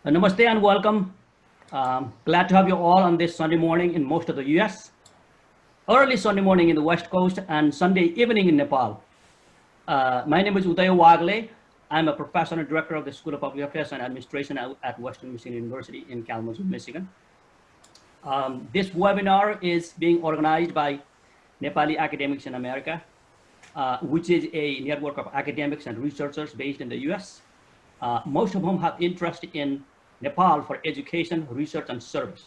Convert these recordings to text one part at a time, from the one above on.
Namaste and welcome. Glad to have you all on this Sunday morning in most of the US, early Sunday morning in the West Coast, and Sunday evening in Nepal. My name is Uday Wagle. I'm a professor and director of the School of Public Affairs and Administration at Western Michigan University in Kalamazoo, Michigan. This webinar is being organized by Nepali Academics in America, which is a network of academics and researchers based in the US, most of whom have interest in Nepal for education, research, and service.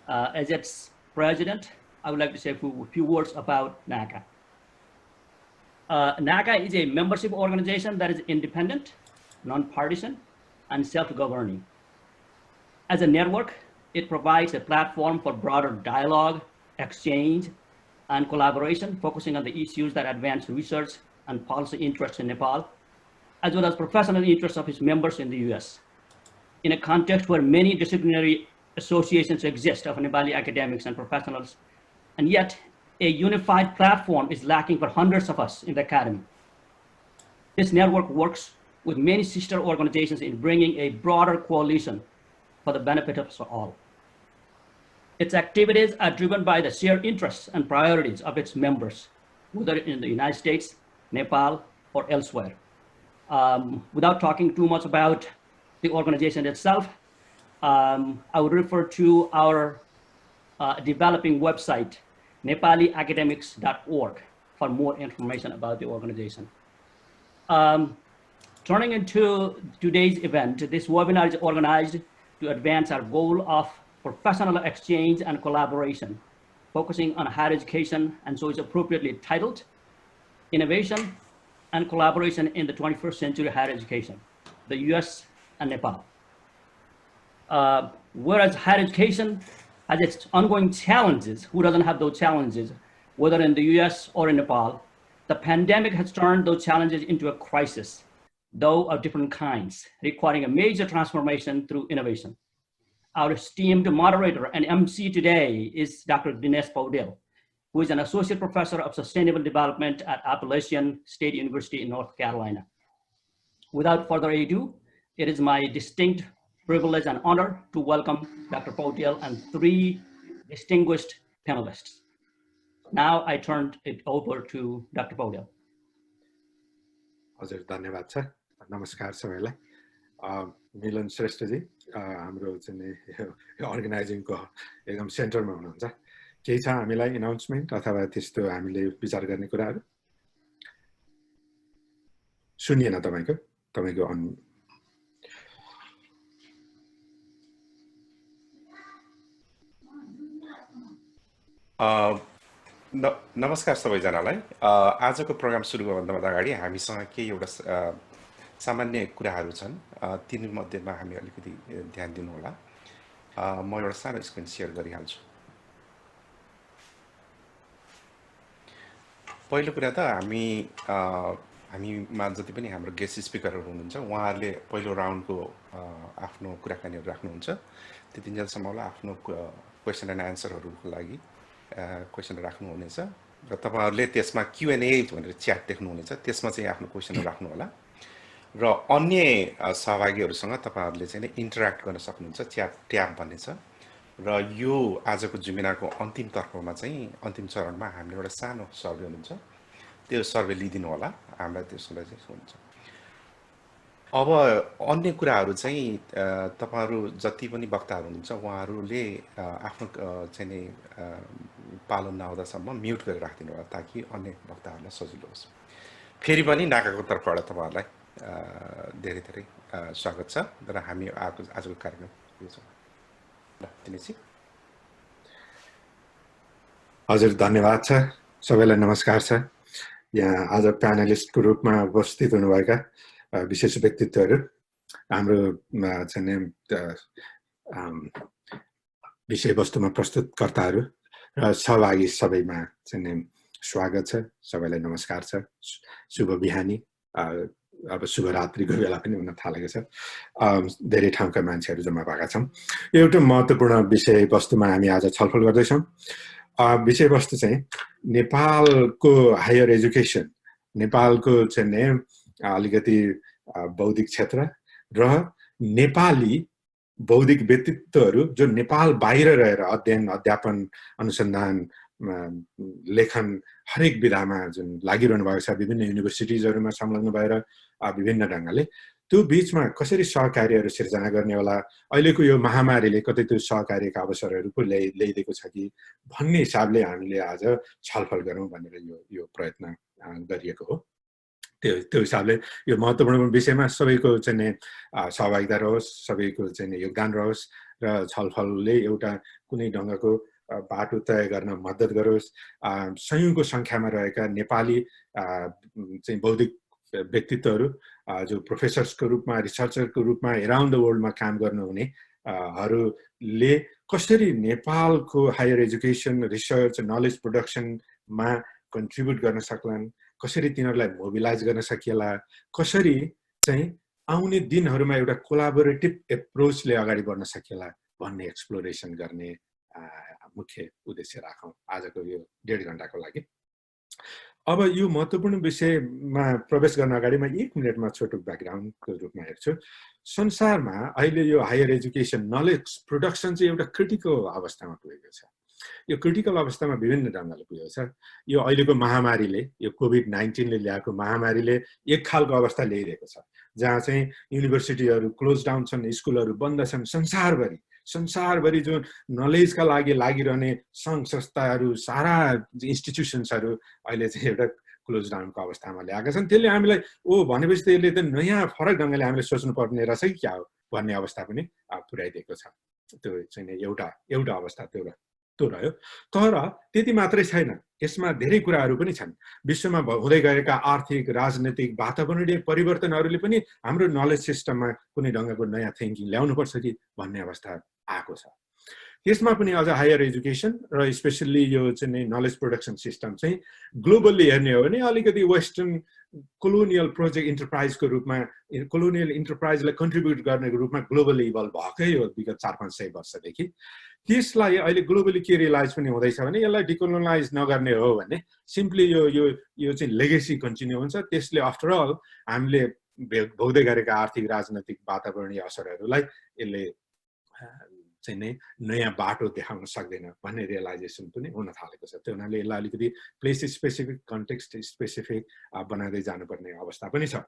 As its president, I would like to say a few words about NACA. NACA is a membership organization that is independent, nonpartisan, and self-governing. As a network, it provides a platform for broader dialogue, exchange, and collaboration, focusing on the issues that advance research and policy interests in Nepal, as well as professional interests of its members in the US. In a context where many disciplinary associations exist of Nepali academics and professionals, and yet a unified platform is lacking for hundreds of us in the academy. This network works with many sister organizations in bringing a broader coalition for the benefit of us all. Its activities are driven by the shared interests and priorities of its members, whether in the United States, Nepal, or elsewhere. Without talking too much about the organization itself, I would refer to our developing website, nepaliacademics.org, for more information about the organization. Turning into today's event, this webinar is organized to advance our goal of professional exchange and collaboration, focusing on higher education, and so it's appropriately titled Innovation and Collaboration in the 21st Century Higher Education, the US and Nepal. Whereas higher education has its ongoing challenges, who doesn't have those challenges, whether in the US or in Nepal, the pandemic has turned those challenges into a crisis, though of different kinds, requiring a major transformation through innovation. Our esteemed moderator and MC today is Dr. Dinesh Paudel, who is an associate professor of sustainable development at Appalachian State University in North Carolina. Without further ado, it is my distinct privilege and honor to welcome Dr. Paudel and three distinguished panelists. Now I turn it over to Dr. Paudel. हजुर धन्यवाद छ नमस्कार सबैलाई मिलन श्रेष्ठजी हाम्रो चाहिँ अर्गनाइजिङको एकदम सेन्टरमा हुनुहुन्छ केही छ हामीलाई अनाउन्समेन्ट अथवा त्यस्तो हामीले विचार गर्ने कुराहरु सुनिएन तपाईको नमस्कार सबैजनालाई आजको प्रोग्राम सुरु गर्नुभन्दा अगाडि हामीसँग केही एउटा सामान्य कुराहरु छन् तीन मध्येमा हामी अलिकति ध्यान दिनु होला म एउटा सानो स्क्रिन शेयर गरिहाल्छु पहिलो कुरा त हामीमा जति पनि हाम्रो गेस्ट स्पिकरहरु हुनुहुन्छ उहाँहरुले पहिलो राउन्डको आफ्नो कुराकानीहरु राख्नुहुन्छ त्यतिन्जेलसम्मलाई आफ्नो क्वेशन एन्ड आन्सरहरुको लागि क्वेशन राख्नु हुनेछ र तपाईहरुले त्यसमा Q&A भनेर च्याट देख्नु हुनेछ त्यसमा चाहिँ आफ्नो क्वेशन राख्नु होला र अन्य सहभागीहरुसँग तपाईहरुले चाहिँ इन्टर्याक्ट गर्न सक्नुहुन्छ च्याट ट्याब भन्ने छ र यो आजको जुमिनाको अन्तिम तर्फमा चाहिँ अन्तिम चरणमा हामीले एउटा सानो सर्वे हुन्छ त्यो सर्वे लिदिनु होला हामीलाई त्यसलाई चाहिँ हुन्छ अब अन्य कुराहरु चाहिँ तपाईहरु जति पनि वक्ताहरु हुनुहुन्छ उहाँहरुले आफ्नो चाहिँ पालन नहुँदासम्म म्युट गरेर राख्दिनु होला ताकि अन्य वक्ताहरुलाई सजिलो होस् फेरि पनि नाकाको तर्फबाट तपाईहरुलाई धेरै धेरै स्वागत छ र हामी आजको कार्यक्रम यो छ दिनेशजी हजुर धन्यवाद छ सबैलाई नमस्कार छ यहाँ आज प्यानलिस्टको रूपमा उपस्थित हुनुभएका विशेष व्यक्तित्वहरु हाम्रो चाहिँ विषयवस्तुमा प्रस्तुतकर्ताहरु र सहभागी सबैमा चाहिँ स्वागत छ सबैलाई नमस्कार छ शुभ बिहानी अब शुभरात्रिको बेला पनि हुन थालेको छ धेरै ठाउँका मान्छेहरु जम्मा भएका छौं एउटा महत्त्वपूर्ण विषयवस्तुमा हामी आज छलफल गर्दै छौं विषयवस्तु चाहिँ नेपालको हायर एजुकेसन नेपालको चाहिँ अलिकति बौद्धिक क्षेत्र र नेपाली बौद्धिक व्यक्तित्वहरू जो नेपाल बाहिर रहेर अध्ययन अध्यापन अनुसन्धान लेखन हरेक विधामा जुन लागिरहनु भएको छ विभिन्न युनिभर्सिटिजहरूमा संलग्न भएर विभिन्न ढङ्गले त्यो बीचमा कसरी सहकार्यहरू सिर्जना गर्ने होला अहिलेको यो महामारीले कतै त्यो सहकार्यका अवसरहरू पो ल्याइदिएको छ कि भन्ने हिसाबले हामीले आज छलफल गरौँ भनेर यो प्रयत्न गरिएको हो त्यो हिसाबले यो महत्त्वपूर्ण विषयमा सबैको चाहिँ सहभागिता रहोस् सबैको चाहिँ योगदान रहोस् र छलफलले एउटा कुनै ढङ्गको बाटो तय गर्न मद्दत गरोस् सयौंको संख्यामा रहेका नेपाली चाहिँ बौद्धिक व्यक्तित्वहरू जो प्रोफेसर्सको रूपमा रिसर्चरको रूपमा एराउन्ड द वर्ल्डमा काम गर्नुहुने हरूले कसरी नेपालको हायर एजुकेसन रिसर्च नलेज प्रोडक्सनमा कन्ट्रिब्युट गर्न सक्लान् कसरी तिनीहरूलाई मोबिलाइज गर्न सकिएला कसरी चाहिँ आउने दिनहरूमा एउटा कोलाबोरेटिभ एप्रोचले अगाडि बढ्न सकिएला भन्ने एक्सप्लोरेसन गर्ने मुख्य उद्देश्य राखौँ आजको यो 1.5 घण्टाको लागि अब यो महत्त्वपूर्ण विषयमा प्रवेश गर्न अगाडि म 1 मिनेटमा छोटो ब्याकग्राउन्डको रूपमा हेर्छु संसारमा अहिले यो हायर एजुकेसन नलेज प्रोडक्सन चाहिँ एउटा क्रिटिकल अवस्थामा पुगेको छ यो क्रिटिकल अवस्थामा विभिन्न ढङ्गले पुगेको छ यो अहिलेको महामारीले यो कोभिड-19 ले ल्याएको महामारीले एक खालको अवस्था ल्याइरहेको छ जहाँ चाहिँ युनिभर्सिटीहरू क्लोज डाउन छन् स्कुलहरू बन्द छन् संसारभरि जो नलेजका लागि लागिरहने सङ्घ संस्थाहरू सारा इन्स्टिट्युसन्सहरू अहिले चाहिँ एउटा क्लोज डाउनको अवस्थामा ल्याएका छन् त्यसले हामीलाई भनेपछि त यसले त नयाँ फरक ढङ्गले हामीले सोच्नु पर्ने रहेछ कि क्या हो भन्ने अवस्था पनि पुर्याइदिएको छ त्यो चाहिँ एउटा अवस्था त्यो रह्यो तर त्यति मात्रै छैन यसमा धेरै कुराहरू पनि छन् विश्वमा हुँदै गएका आर्थिक राजनीतिक वातावरणीय परिवर्तनहरूले पनि हाम्रो नलेज सिस्टममा कुनै ढङ्गको नयाँ थिङ्किङ ल्याउनुपर्छ कि भन्ने अवस्था आएको छ त्यसमा पनि अझ हायर एजुकेसन र स्पेसल्ली यो चाहिँ नलेज प्रोडक्सन सिस्टम चाहिँ ग्लोबल्ली हेर्ने हो भने अलिकति वेस्टर्न कोलोनियल प्रोजेक्ट इन्टरप्राइजको रूपमा कोलोनियल इन्टरप्राइजलाई कन्ट्रिब्युट गर्ने रूपमा ग्लोबली इभल्भ भएकै हो विगत 400-500 वर्षदेखि त्यसलाई अहिले ग्लोबली के रियलाइज पनि हुँदैछ भने यसलाई डिकोलोनाइज नगर्ने हो भने सिम्पली यो चाहिँ लेगेसी कन्टिन्यू हुन्छ त्यसले आफ्टर अल हामीले भोग्दै गरेका आर्थिक राजनैतिक वातावरणीय असरहरूलाई यसले चाहिँ नयाँ बाटो देखाउन सक्दैन भन्ने रियलाइजेसन पनि हुन थालेको छ त्यो हुनाले यसलाई अलिकति प्लेस स्पेसिफिक कन्टेक्स्ट स्पेसिफिक बनाउँदै जानुपर्ने अवस्था पनि छ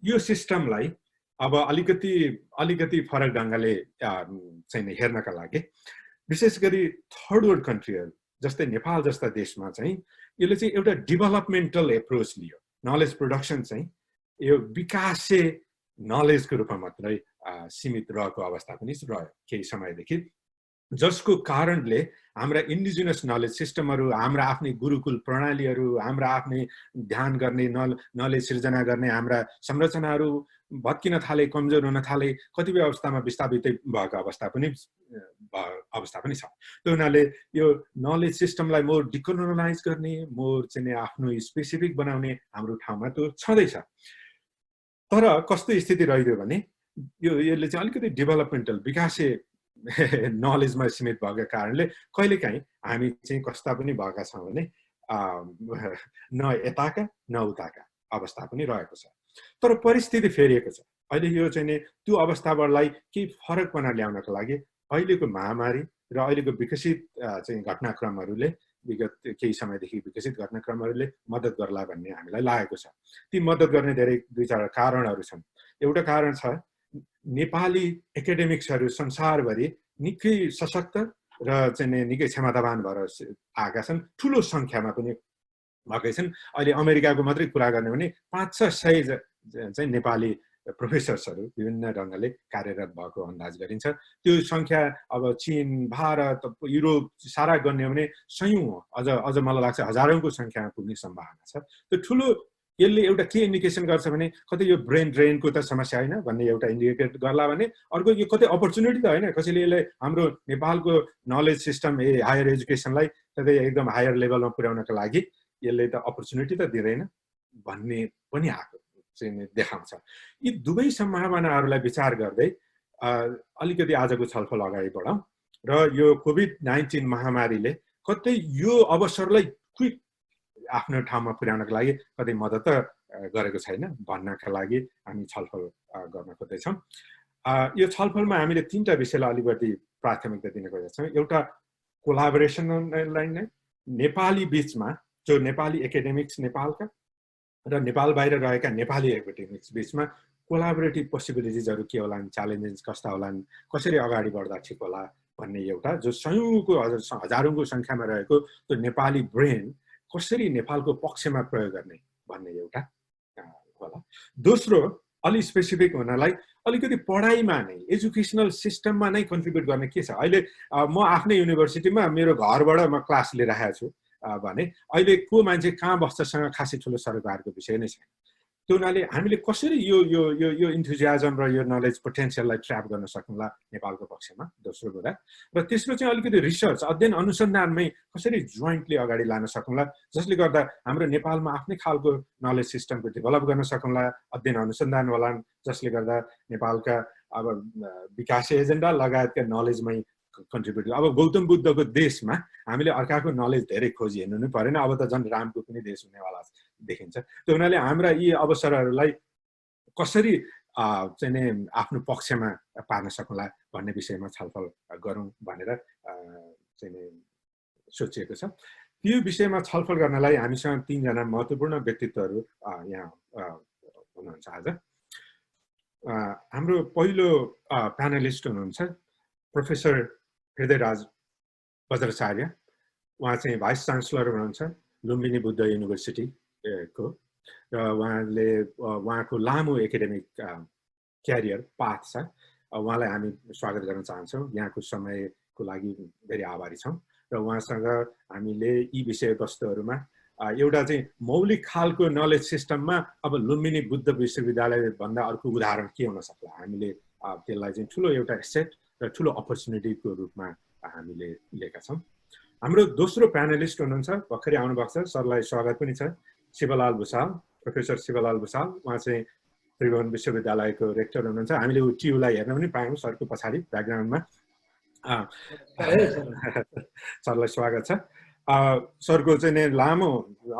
यो सिस्टमलाई अब अलिकति फरक ढङ्गले चाहिँ हेर्नका लागि विशेष गरी थर्ड वर्ल्ड कन्ट्रीहरू जस्तै नेपाल जस्ता देशमा चाहिँ यसले चाहिँ एउटा डेभलपमेन्टल एप्रोच लियो नलेज प्रोडक्सन चाहिँ यो विकासे नलेजको रूपमा मात्रै सीमित रहेको अवस्था पनि रह्यो केही समयदेखि जसको कारणले हाम्रा इन्डिजिनस नलेज सिस्टमहरू हाम्रा आफ्नै गुरुकुल प्रणालीहरू हाम्रा आफ्नै ध्यान गर्ने नलेज सिर्जना गर्ने हाम्रा संरचनाहरू भत्किन थाले कमजोर हुन थाले कतिपय अवस्थामा विस्थापितै भएको अवस्था पनि छ त्यो हुनाले यो नलेज सिस्टमलाई मोर डिकोलोनाइज गर्ने मोर चाहिँ आफ्नो स्पेसिफिक बनाउने हाम्रो ठाउँमा त्यो छँदैछ तर कस्तो स्थिति रहिदियो भने यसले चाहिँ अलिकति डेभलपमेन्टल विकासे नलेजमा सीमित भएको कारणले कहिलेकाहीँ हामी चाहिँ कस्ता पनि भएका छौँ भने न यताका न उताका अवस्था पनि रहेको छ तर परिस्थिति फेरिएको छ अहिले यो चाहिँ त्यो अवस्थालाई केही फरकपना ल्याउनका लागि अहिलेको महामारी र अहिलेको विकसित चाहिँ घटनाक्रमहरूले विगत केही समयदेखि विकसित घटनाक्रमहरूले मद्दत गर्ला भन्ने हामीलाई लागेको छ ती मद्दत गर्ने धेरै 2-4 कारणहरू छन् एउटा कारण छ नेपाली एकाडेमिक्सहरू संसारभरि निकै सशक्त र चाहिँ निकै क्षमतावान भएर आएका छन् ठुलो सङ्ख्यामा पनि भएकै छन् अहिले अमेरिकाको मात्रै कुरा गर्ने भने 500-600 चाहिँ नेपाली प्रोफेसर्सहरू विभिन्न ढङ्गले कार्यरत भएको अन्दाज गरिन्छ त्यो सङ्ख्या अब चीन भारत युरोप सारा गर्ने भने सयौं अझ मलाई लाग्छ हजारौंको सङ्ख्यामा पुग्ने सम्भावना छ त्यो ठुलो यसले एउटा के इन्डिकेसन गर्छ भने कतै यो ब्रेन ड्रेनको त समस्या होइन भन्ने एउटा इन्डिकेट गर्ला भने अर्को यो कतै अपर्च्युनिटी त होइन कसैले यसले हाम्रो नेपालको नलेज सिस्टम हायर एजुकेसनलाई कतै एकदम हायर लेभलमा पुर्याउनका लागि यसले त अपर्च्युनिटी त दिँदैन भन्ने पनि आएको चाहिँ देखाउँछ यी दुवै सम्भावनाहरूलाई विचार गर्दै अलिकति आजको छलफल अगाडि बढाउँ र यो कोभिड-19 महामारीले कतै यो अवसरलाई क्विक आफ्नो ठाउँमा पुर्याउनका लागि कतै मद्दत गरेको छैन भन्नका लागि हामी छलफल गर्न खोज्दैछौँ यो छलफलमा हामीले 3टा विषयलाई अलिकति प्राथमिकता दिन खोजेका छौँ। एउटा कोलाबोरेसनलाई नै नेपाली बीचमा, जो नेपाली एकाडेमिक्स नेपालका र नेपाल बाहिर रहेका नेपाली एकाडेमिक्स बीचमा कोलाबोरेटिभ पोसिबिलिटिजहरू के होलान्, च्यालेन्जेस कस्ता होलान्, कसरी अगाडि बढ्दा ठिक होला भन्ने एउटा, जो सयौँको हजारौँको सङ्ख्यामा रहेको त्यो नेपाली ब्रेन कसरी नेपालको पक्षमा प्रयोग गर्ने भन्ने एउटा होला। दोस्रो, अलि स्पेसिफिक हुनलाई अलिकति पढाइमा नै, एजुकेसनल सिस्टममा नै कन्ट्रिब्युट गर्ने के छ। अहिले म आफ्नै युनिभर्सिटीमा मेरो घरबाट म क्लास लिइरहेको छु भने अहिले को मान्छे कहाँ बस्छसँग खासै ठुलो सरोकारको विषय नै छैन। त्यो हुनाले हामीले कसरी यो यो यो यो इन्थुजियाजम र यो नलेज पोटेन्सियललाई ट्र्याप गर्न सकौँला नेपालको पक्षमा, दोस्रो कुरा। र तेस्रो चाहिँ अलिकति रिसर्च, अध्ययन अनुसन्धानमै कसरी जोइन्टली अगाडि लान सकौँला, जसले गर्दा हाम्रो नेपालमा आफ्नै खालको नलेज सिस्टमको डेभलप गर्न सकौँला, अध्ययन अनुसन्धान होलान्, जसले गर्दा नेपालका अब विकास एजेन्डा लगायतका नलेजमै कन्ट्रिब्युट। अब गौतम बुद्धको देशमा हामीले अर्काको नलेज धेरै खोजी हेर्नु नै परेन, अब त झन् रामको पनि देश हुनेवाला देखिन्छ। त्यो हुनाले हाम्रा यी अवसरहरूलाई कसरी चाहिँ नि आफ्नो पक्षमा पार्न सकौँला भन्ने विषयमा छलफल गरौँ भनेर चाहिँ नि सोचिएको छ। त्यो विषयमा छलफल गर्नलाई हामीसँग 3 जना महत्त्वपूर्ण व्यक्तित्वहरू यहाँ हुनुहुन्छ आज। हाम्रो पहिलो प्यानलिस्ट हुनुहुन्छ प्रोफेसर हृदयराज बज्राचार्य। उहाँ चाहिँ भाइस चान्सलर हुनुहुन्छ लुम्बिनी बुद्ध युनिभर्सिटीको, र उहाँको लामो एकाडेमिक क्यारियर पाथ छ। उहाँलाई हामी स्वागत गर्न चाहन्छौँ। यहाँको समयको लागि धेरै आभारी छौँ। र उहाँसँग हामीले यी विषयवस्तुहरूमा एउटा चाहिँ मौलिक खालको नलेज सिस्टममा अब लुम्बिनी बुद्ध विश्वविद्यालय भन्दा अर्को उदाहरण के हुन सक्ला, हामीले त्यसलाई चाहिँ ठुलो एउटा एसेट र ठुलो अपर्च्युनिटीको रूपमा हामीले लिएका छौँ। हाम्रो दोस्रो प्यानलिस्ट हुनुहुन्छ, भर्खरै आउनुभएको छ, सरलाई स्वागत पनि छ, शिवलाल भुसाल, प्रोफेसर शिवलाल भुसाल। उहाँ चाहिँ त्रिभुवन विश्वविद्यालयको रेक्टर हुनुहुन्छ। हामीले टियुलाई हेर्न पनि पायौँ सरको पछाडि ब्याकग्राउन्डमा। सरलाई स्वागत छ। सरको चाहिँ नि लामो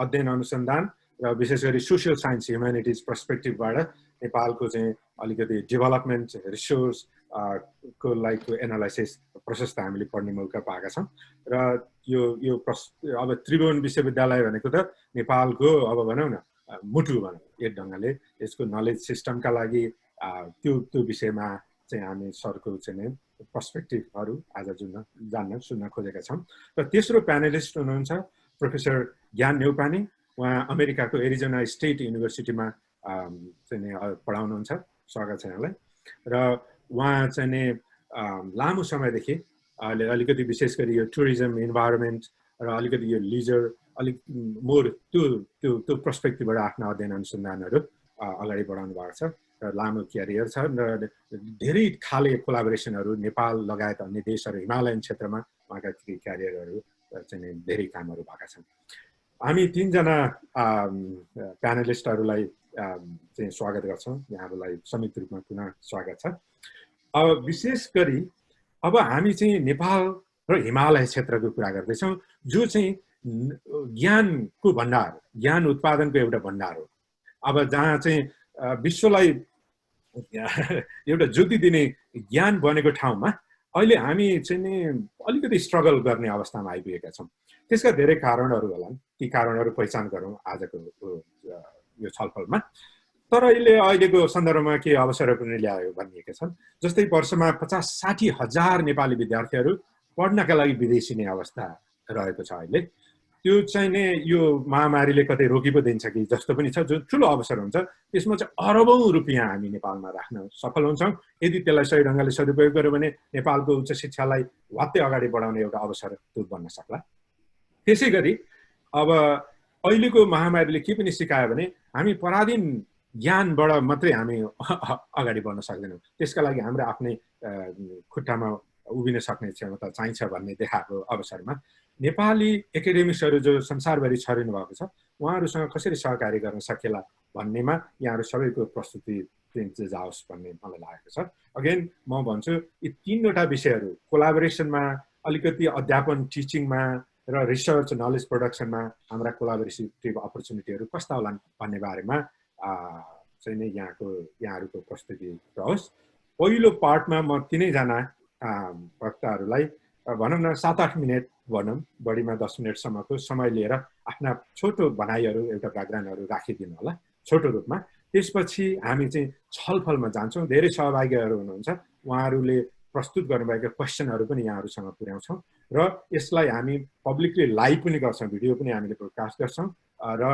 अध्ययन अनुसन्धान र विशेष गरी सोसियल साइन्स ह्युम्यानिटिज पर्सपेक्टिभबाट नेपालको चाहिँ अलिकति डेभलपमेन्ट रिसोर्स को लाइकको एनालाइसिस प्रशस्त हामीले पढ्ने मौका पाएका छौँ। र यो अब त्रिभुवन विश्वविद्यालय भनेको त नेपालको अब भनौँ न मुटु भनौँ एक ढङ्गले, यसको नलेज सिस्टमका लागि त्यो विषयमा चाहिँ हामी सरको चाहिँ पर्सपेक्टिभहरू आज जान्न सुन्न खोजेका छौँ। र तेस्रो प्यानलिस्ट हुनुहुन्छ प्रोफेसर ज्ञान न्यौपाने। उहाँ अमेरिकाको एरिजोना स्टेट युनिभर्सिटीमा चाहिँ पढाउनुहुन्छ। स्वागत छ यहाँलाई। र उहाँ चाहिँ नि लामो समयदेखि अलिकति विशेष गरी यो टुरिज्म, इन्भाइरोमेन्ट र अलिकति यो लिजर अलिक मोर त्यो पर्सपेक्टिभबाट आफ्ना अध्ययन अनुसन्धानहरू अगाडि बढाउनु भएको छ र लामो क्यारियर छ र धेरै खाले कोलाबोरेसनहरू नेपाल लगायत अन्य देशहरू, हिमालयन क्षेत्रमा उहाँका क्यारियरहरू चाहिँ धेरै कामहरू भएका छन्। हामी 3 जना प्यानलिस्टहरूलाई चाहिँ स्वागत गर्छौँ। यहाँहरूलाई संयुक्त रूपमा पुनः स्वागत छ। अब विशेष गरी अब हामी चाहिँ नेपाल र हिमालय क्षेत्रको कुरा गर्दैछौँ, जो चाहिँ ज्ञानको भण्डार, ज्ञान उत्पादनको एउटा भण्डार हो। अब जहाँ चाहिँ विश्वलाई एउटा ज्योति दिने ज्ञान बनेको ठाउँमा अहिले हामी चाहिँ नि अलिकति स्ट्रगल गर्ने अवस्थामा आइपुगेका छौँ। त्यसका धेरै कारणहरू होलान्, ती कारणहरू पहिचान गरौँ आजको यो छलफलमा। तर यसले अहिलेको सन्दर्भमा के अवसरहरू पनि ल्यायो भनिएका छन्। जस्तै वर्षमा 50-60 हजार नेपाली विद्यार्थीहरू पढ्नका लागि विदेशी नै अवस्था रहेको छ अहिले। त्यो चाहिँ नि यो महामारीले कतै रोकी पो दिन्छ कि जस्तो पनि छ, जो ठुलो अवसर हुन्छ। त्यसमा चाहिँ अरबौँ रुपियाँ हामी नेपालमा राख्न सफल हुन्छौँ यदि त्यसलाई सही ढङ्गले सदुपयोग गर्यो भने नेपालको उच्च शिक्षालाई वात्तै अगाडि बढाउने एउटा अवसर त्यो बन्न सक्ला। त्यसै गरी अब अहिलेको महामारीले के पनि सिकायो भने हामी पराधीन ज्ञानबाट मात्रै हामी अगाडि बढ्न सक्दैनौँ। त्यसका लागि हाम्रो आफ्नै खुट्टामा उभिन सक्ने क्षमता चाहिन्छ भन्ने देखाएको अवसरमा नेपाली एकाडेमिक्सहरू जो संसारभरि छरिनु भएको छ, उहाँहरूसँग कसरी सहकारी गर्न सकेला भन्नेमा यहाँहरू सबैको प्रस्तुति जाओस् भन्ने मलाई लागेको छ। अगेन म भन्छु यी 3वटा विषयहरू कोलाबोरेसनमा, अलिकति अध्यापन टिचिङमा र रिसर्च नलेज प्रोडक्सनमा हाम्रा कोलाबोरेटिभ अपर्च्युनिटीहरू कस्ता होलान् भन्ने बारेमा चाहिँ नै यहाँहरूको प्रस्तुति रहोस्। पहिलो पार्टमा म तिनैजना वक्ताहरूलाई भनौँ न 7-8 मिनट भनौँ, बढीमा 10 मिनटसम्मको समय लिएर आफ्ना छोटो भनाइहरू, एउटा ब्याकग्राउन्डहरू राखिदिनु होला छोटो रूपमा। त्यसपछि हामी चाहिँ छलफलमा जान्छौँ। धेरै सहभागीहरू हुनुहुन्छ, उहाँहरूले प्रस्तुत गर्नुभएका क्वेसनहरू पनि यहाँहरूसँग पुर्याउँछौँ र यसलाई हामी पब्लिकली लाइभ पनि गर्छौँ, भिडियो पनि हामीले ब्रोडकास्ट गर्छौँ र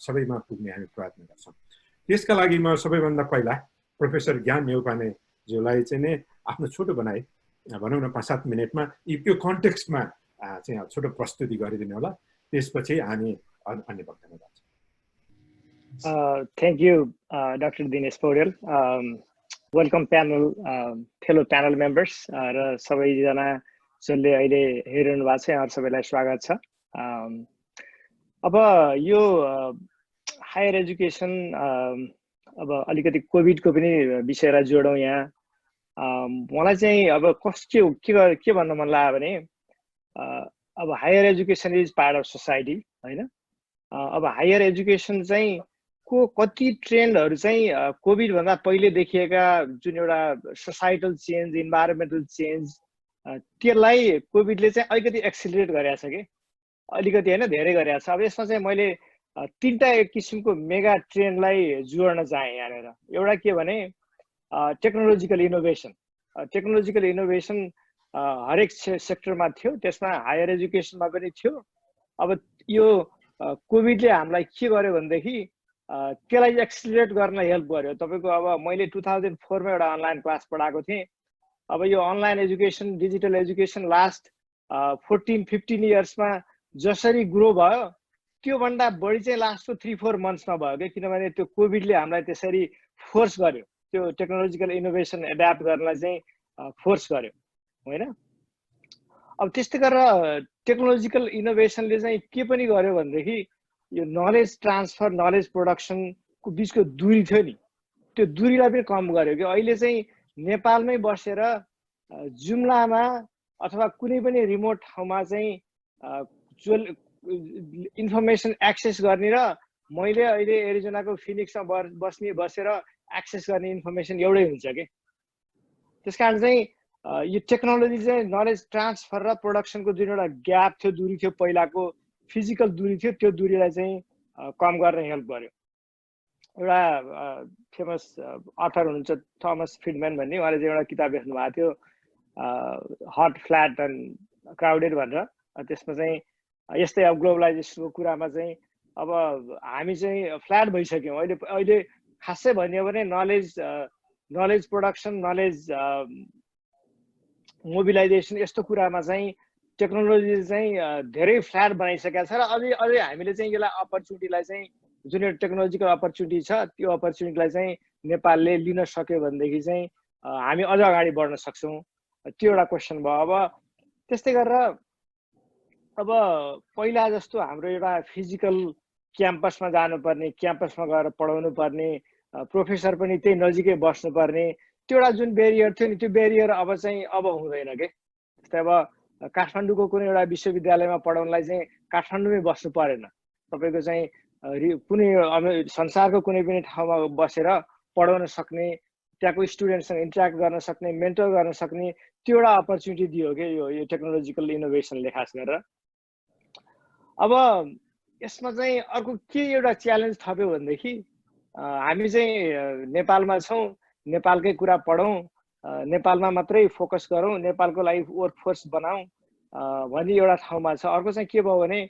सबैमा पुग्ने हामी प्रयत्न गर्छौँ। त्यसका लागि म सबैभन्दा पहिला प्रोफेसर ज्ञान न्यौपानेज्यूलाई चाहिँ नै आफ्नो छोटो बनाइ भनौँ न 5-7 मिनटमा यो कन्टेक्स्टमा चाहिँ छोटो प्रस्तुति गरिदिनु होला। त्यसपछि हामी अन्य वक्तामा जान्छौँ। Thank you, Dr. Dinesh Paudel. Welcome panel, fellow panel members. र सबैजना जसले अहिले हेरिरहनु भएको छ यहाँहरु सबैलाई स्वागत छ। अब यो हायर एजुकेसन अब अलिकति कोभिडको पनि विषयलाई जोडौँ यहाँ। मलाई चाहिँ अब के भन्न मन लाग्यो भने अब higher education is part of society हैन। अब हायर एजुकेसन चाहिँ को कति ट्रेन्डहरु चाहिँ कोभिड भन्दा पहिले देखिएका जुन एउटा सोसाइटल चेन्ज, इन्भाइरोमेन्टल चेन्ज, त्यसलाई कोभिडले चाहिँ अलिकति एक्सिलरेट गरेको छ के, अलिकति हैन धेरै गरेको छ। अब यसमा चाहिँ मैले तीनटा किसिमको मेगा ट्रेन्डलाई जोड्न चाहे यहाँनिर। एउटा के भने टेक्नोलोजिकल इनोभेसन। टेक्नोलोजिकल इनोभेसन हरेक सेक्टरमा थियो, त्यसमा हायर एजुकेसनमा पनि थियो। अब यो कोभिडले हामीलाई के गर्यो भनेदेखि त्यसलाई एक्सिलरेट गर्न हेल्प गर्यो। तपाईको अब मैले 2004 मा एउटा अनलाइन क्लास पढाएको थिएँ। अब यो online education, digital education last 14-15 इयर्समा जसरी ग्रो भयो त्यो भन्दा बढी चाहिँ लास्टको 3-4 मन्थ्समा भयो के, किनभने त्यो कोभिडले हामीलाई त्यसरी फोर्स गर्यो, त्यो टेक्नोलोजिकल इनोभेसन एडाप्ट गर्नलाई चाहिँ फोर्स गर्यो हैन। अब त्यस्तै गरेर टेक्नोलोजिकल इनोभेसनले चाहिँ के पनि गर्यो भनेदेखि यो नलेज ट्रान्सफर, नलेज प्रोडक्सनको बीचको दूरी थियो नि, त्यो दूरीलाई पनि कम गर्यो कि। अहिले चाहिँ नेपालमै बसेर जुम्लामा अथवा कुनै पनि रिमोट ठाउँमा चाहिँ इन्फर्मेसन एक्सेस गर्ने र मैले अहिले एरिजोनाको फिनिक्समा बसेर एक्सेस गर्ने इन्फर्मेसन एउटै हुन्छ के। त्यसकारण चाहिँ यो टेक्नोलोजी चाहिँ नलेज ट्रान्सफर र प्रोडक्सनको जुन एउटा ग्याप थियो, दूरी थियो, पहिलाको फिजिकल दूरी थियो, त्यो दूरीलाई चाहिँ कम गर्न हेल्प गर्यो। एउटा फेमस अथर हुनुहुन्छ थमस फ्रिडम्यान भन्ने, उहाँले चाहिँ एउटा किताब लेख्नु भएको थियो हट, फ्ल्याट एन्ड क्राउडेड भनेर। त्यसमा चाहिँ यस्तै अब ग्लोबलाइजेसनको कुरामा चाहिँ अब हामी चाहिँ फ्ल्याट भइसक्यौँ अहिले खासै भन्यो भने नलेज प्रोडक्सन, नलेज मोबिलाइजेसन यस्तो कुरामा चाहिँ टेक्नोलोजी चाहिँ धेरै फ्ल्याट बनाइसकेको छ र अझै हामीले चाहिँ यसलाई अपर्च्युनिटीलाई चाहिँ जुन एउटा टेक्नोलोजिकल अपर्च्युनिटी छ त्यो अपर्च्युनिटीलाई चाहिँ नेपालले लिन सक्यो भनेदेखि चाहिँ हामी अझ अगाडि बढ्न सक्छौँ। त्यो एउटा क्वेसन भयो। अब त्यस्तै गरेर अब पहिला जस्तो हाम्रो एउटा फिजिकल क्याम्पसमा जानुपर्ने, क्याम्पसमा गएर पढाउनु पर्ने, प्रोफेसर पनि त्यही नजिकै बस्नुपर्ने, त्यो एउटा जुन बेरियर थियो नि, त्यो बेरियर अब हुँदैन के। जस्तै अब काठमाडौँको कुनै एउटा विश्वविद्यालयमा पढाउनलाई चाहिँ काठमाडौँमै बस्नु परेन, तपाईको चाहिँ कुनै संसारको कुनै पनि ठाउँमा बसेर पढाउन सक्ने, त्यहाँको स्टुडेन्टसँग इन्टरेक्ट गर्न सक्ने, मेन्टर गर्न सक्ने, त्यो एउटा अपर्च्युनिटी दियो के यो टेक्नोलोजिकल इनोभेसनले खास गरेर। अब यसमा चाहिँ अर्को के एउटा च्यालेन्ज थप्यो भनेदेखि हामी चाहिँ नेपालमा छौँ, नेपालकै कुरा पढौँ, नेपालमा मात्रै फोकस गरौँ, नेपालको लागि वर्कफोर्स बनाऊ भन्ने एउटा ठाउँमा छ। अर्को चाहिँ के भयो भने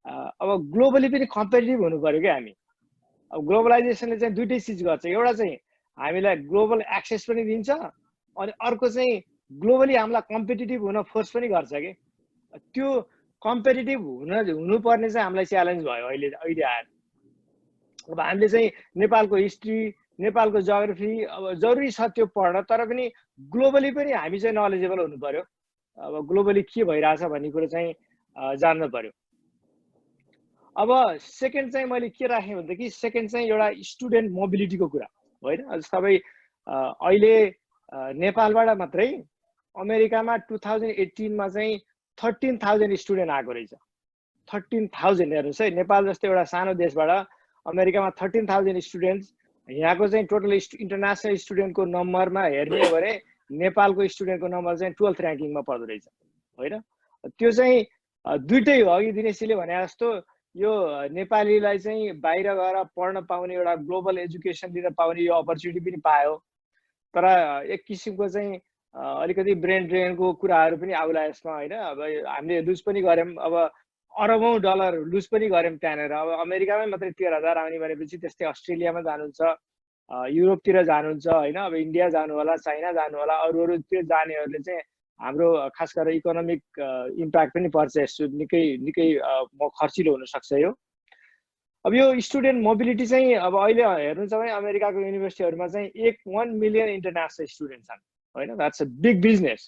अब ग्लोबली पनि कम्पिटिटिभ हुनु पर्यो क्या हामी। अब ग्लोबलाइजेसनले चाहिँ दुइटै चिज गर्छ, एउटा चाहिँ हामीलाई ग्लोबल एक्सेस पनि दिन्छ अनि अर्को चाहिँ ग्लोबली हामीलाई कम्पिटिटिभ हुन फोर्स पनि गर्छ कि। त्यो कम्पिटिटिभ हुनुपर्ने चाहिँ हामीलाई च्यालेन्ज भयो अहिले आएर। अब हामीले चाहिँ नेपालको हिस्ट्री, नेपालको जियोग्राफी अब जरुरी छ त्यो पढ्न, तर पनि ग्लोबली पनि हामी चाहिँ नलेजेबल हुनु पर्यो। अब ग्लोबली के भइरहेछ भन्ने कुरो चाहिँ जान्न पर्यो। अब सेकेन्ड चाहिँ मैले के राखेँ भनेदेखि सेकेन्ड चाहिँ एउटा स्टुडेन्ट मोबिलिटीको कुरा होइन। सबै अहिले नेपालबाट मात्रै अमेरिकामा 2018 मा चाहिँ 13,000 स्टुडेन्ट आएको रहेछ। 13,000 हेर्नुहोस् है, नेपाल जस्तो एउटा सानो देशबाट अमेरिकामा 13,000 स्टुडेन्ट्स यहाँको चाहिँ टोटल इन्टरनेसनल स्टुडेन्टको नम्बरमा हेर्ने हो भने नेपालको स्टुडेन्टको नम्बर चाहिँ 12th र्याङ्किङमा पर्दो रहेछ होइन। त्यो चाहिँ दुइटै हो, अघि दिनेशजीले भने जस्तो यो नेपालीलाई चाहिँ बाहिर गएर पढ्न पाउने एउटा ग्लोबल एजुकेसन लिन पाउने यो अपर्च्युनिटी पनि पायो, तर एक किसिमको चाहिँ अलिकति ब्रेन ड्रेनको कुराहरू पनि आउला यसमा होइन। अब हामीले लुज पनि गऱ्यौँ, अब अरबौँ डलर लुज पनि गऱ्यौँ त्यहाँनिर। अब अमेरिकामै मात्रै 13,000 आउने भनेपछि त्यस्तै अस्ट्रेलियामा जानुहुन्छ, युरोपतिर जानुहुन्छ होइन, अब इन्डिया जानु होला, चाइना जानु होला, अरूतिर जानेहरूले चाहिँ हाम्रो खास गरेर इकोनोमिक इम्प्याक्ट पनि पर्छ यसो, निकै खर्चिलो हुनसक्छ यो। अब यो स्टुडेन्ट मोबिलिटी चाहिँ अब अहिले हेर्नुहुन्छ भने अमेरिकाको युनिभर्सिटीहरूमा चाहिँ 1 मिलियन इन्टरनेसनल स्टुडेन्ट छन् होइन। That's a big business,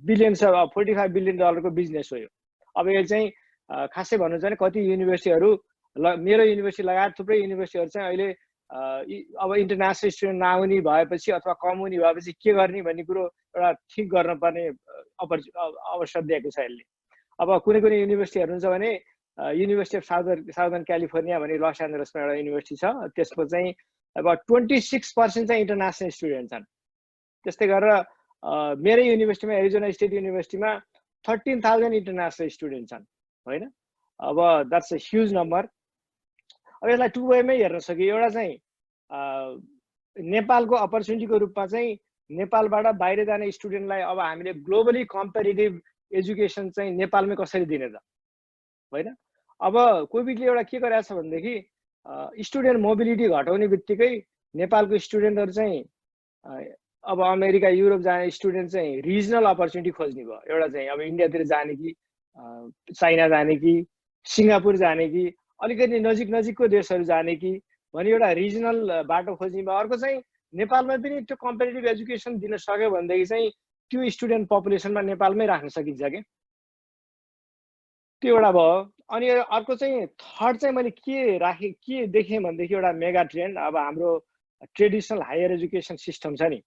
billions 45 billion डलरको बिजनेस हो यो। अब यो चाहिँ खासै भन्नुहुन्छ भने कति युनिभर्सिटीहरू मेरो युनिभर्सिटी लगायत थुप्रै युनिभर्सिटीहरू चाहिँ अहिले अब इन्टरनेसनल स्टुडेन्ट नआउने भएपछि अथवा कम हुने भएपछि के गर्ने भन्ने कुरो एउटा ठिक गर्नुपर्ने अवसर दिएको छ यसले। अब कुनै युनिभर्सिटीहरू हुन्छ भने युनिभर्सिटी अफ साउदर्न क्यालिफोर्निया भन्ने लस एन्जलसमा एउटा युनिभर्सिटी छ, त्यसको चाहिँ अब 26% चाहिँ इन्टरनेसनल स्टुडेन्ट छन्। त्यस्तै गरेर मेरै युनिभर्सिटीमा एरिजोना स्टेट युनिभर्सिटीमा 13,000 इन्टरनेसनल स्टुडेन्ट छन् होइन। अब द्याट्स अ ह्युज नम्बर। अब यसलाई टु वेमै हेर्न सकियो। एउटा चाहिँ नेपालको अपर्च्युनिटीको रूपमा चाहिँ नेपालबाट बाहिर जाने स्टुडेन्टलाई अब हामीले ग्लोबली कम्पेरिटिभ एजुकेसन चाहिँ नेपालमै कसरी दिने त होइन। अब कोभिडले एउटा के गरेको छ भनेदेखि स्टुडेन्ट मोबिलिटी घटाउने बित्तिकै नेपालको स्टुडेन्टहरू चाहिँ अब अमेरिका युरोप जाने स्टुडेन्ट चाहिँ रिजनल अपर्च्युनिटी खोज्ने भयो। एउटा चाहिँ अब इन्डियातिर जाने कि चाइना जाने कि सिङ्गापुर जाने कि अलिकति नजिकको देशहरू जाने कि भने एउटा रिजनल बाटो खोज्ने भयो। अर्को चाहिँ नेपालमा पनि त्यो कम्पिटेटिभ एजुकेसन दिन सक्यो भनेदेखि चाहिँ त्यो स्टुडेन्ट पपुलेसनमा नेपालमै राख्न सकिन्छ क्या, त्यो एउटा भयो। अनि अर्को चाहिँ थर्ड चाहिँ मैले के देखेँ भनेदेखि एउटा मेगा ट्रेन्ड, अब हाम्रो ट्रेडिसनल हायर एजुकेसन सिस्टम छ नि,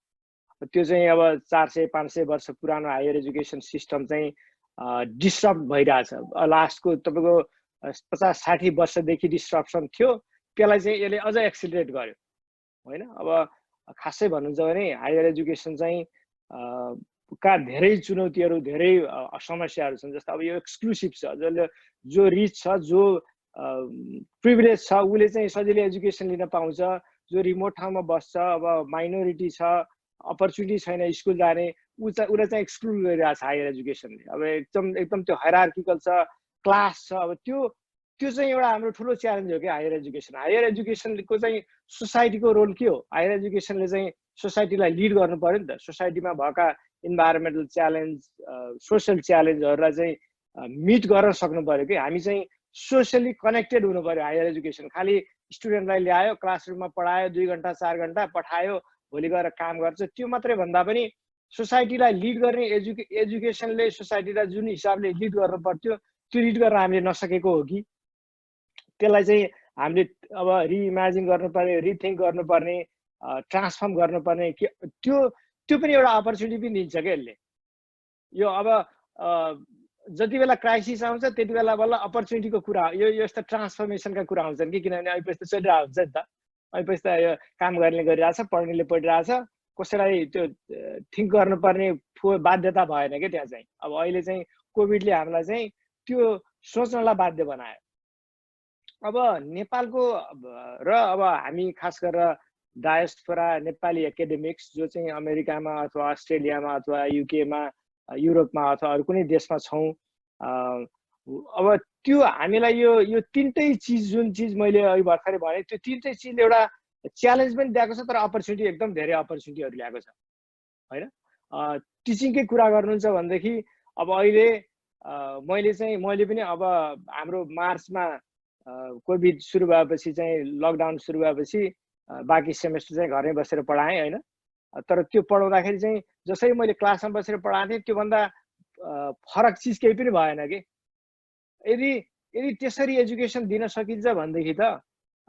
त्यो चाहिँ अब 400-500 वर्ष पुरानो हायर एजुकेसन सिस्टम चाहिँ डिस्टर्ब भइरहेछ। लास्टको तपाईँको 50-60 वर्षदेखि डिस्ट्रप्सन थियो, त्यसलाई चाहिँ यसले अझ एक्सिलरेट गर्यो होइन। अब खासै भन्नुहुन्छ भने हायर एजुकेसन चाहिँ का धेरै चुनौतीहरू, धेरै समस्याहरू छन्। जस्तो अब यो एक्सक्लुसिभ छ, जसले जो रिच छ, जो प्रिभिलेज छ, उसले चाहिँ सजिलै एजुकेसन लिन पाउँछ। जो रिमोट ठाउँमा बस्छ, अब माइनोरिटी छ, अपर्च्युनिटी छैन स्कुल जाने, उसलाई चाहिँ एक्सक्लुड गरिरहेको छ हायर एजुकेसनले। अब एकदम त्यो हायरार्किकल छ, क्लास छ। अब त्यो चाहिँ एउटा हाम्रो ठुलो च्यालेन्ज हो कि हायर एजुकेसन। हायर एजुकेसनको चाहिँ सोसाइटीको रोल के हो? हायर एजुकेसनले चाहिँ सोसाइटीलाई लिड गर्नु पर्यो नि त। सोसाइटीमा भएका इन्भाइरोमेन्टल च्यालेन्ज, सोसियल च्यालेन्जहरूलाई चाहिँ मिट गर्न सक्नु पर्यो कि। हामी चाहिँ सोसियली कनेक्टेड हुनु पर्यो। हायर एजुकेसन खालि स्टुडेन्टलाई ल्यायो, क्लासरुममा पढायो, 2 घन्टा 4 घन्टा पठायो, भोलि गएर काम गर्छ, त्यो मात्रै भन्दा पनि सोसाइटीलाई लिड गर्ने एजुकेसनले सोसाइटीलाई जुन हिसाबले लिड गर्नु पर्थ्यो त्यो लिड गर्न हामीले नसकेको हो कि। त्यसलाई चाहिँ हामीले अब रिइमेजिन गर्नुपर्ने, रिथिङ्क गर्नुपर्ने, ट्रान्सफर्म गर्नुपर्ने, त्यो पनि एउटा अपर्च्युनिटी पनि दिन्छ क्या यसले। यो अब जति बेला क्राइसिस आउँछ त्यति बेला बल्ल अपर्च्युनिटीको कुरा, यो यस्तो ट्रान्सफर्मेसनका कुरा आउँछन् कि। किनभने अहिले त चलिरहेको हुन्छ नि त, अहिले त यो काम गर्नेले गरिरहेछ, पढ्नेले पढिरहेछ, कसैलाई त्यो थिङ्क गर्नुपर्ने बाध्यता भएन क्या त्यहाँ चाहिँ। अब अहिले चाहिँ कोभिडले हामीलाई चाहिँ त्यो सोच्नलाई बाध्य बनायो। अब नेपालको र अब हामी खास गरेर डायस्पोरा नेपाली एकाडेमिक्स जो चाहिँ अमेरिकामा अथवा अस्ट्रेलियामा अथवा युकेमा, युरोपमा अथवा अरू कुनै देशमा छौँ, अब त्यो हामीलाई यो तिनटै चिज, जुन चिज मैले अघि भर्खरै भने, त्यो तिनटै चिजले एउटा च्यालेन्ज पनि दिएको छ, तर अपर्च्युनिटी एकदम धेरै अपर्च्युनिटीहरू ल्याएको छ होइन। टिचिङकै कुरा गर्नुहुन्छ भनेदेखि अब अहिले मैले पनि अब हाम्रो मार्चमा कोभिड सुरु भएपछि चाहिँ लकडाउन सुरु भएपछि बाँकी सेमेस्टर चाहिँ घरमै बसेर पढाएँ होइन। तर त्यो पढाउँदाखेरि चाहिँ जसरी मैले क्लासमा बसेर पढाएको थिएँ त्योभन्दा फरक चिज केही पनि भएन कि। यदि त्यसरी एजुकेसन दिन सकिन्छ भनेदेखि त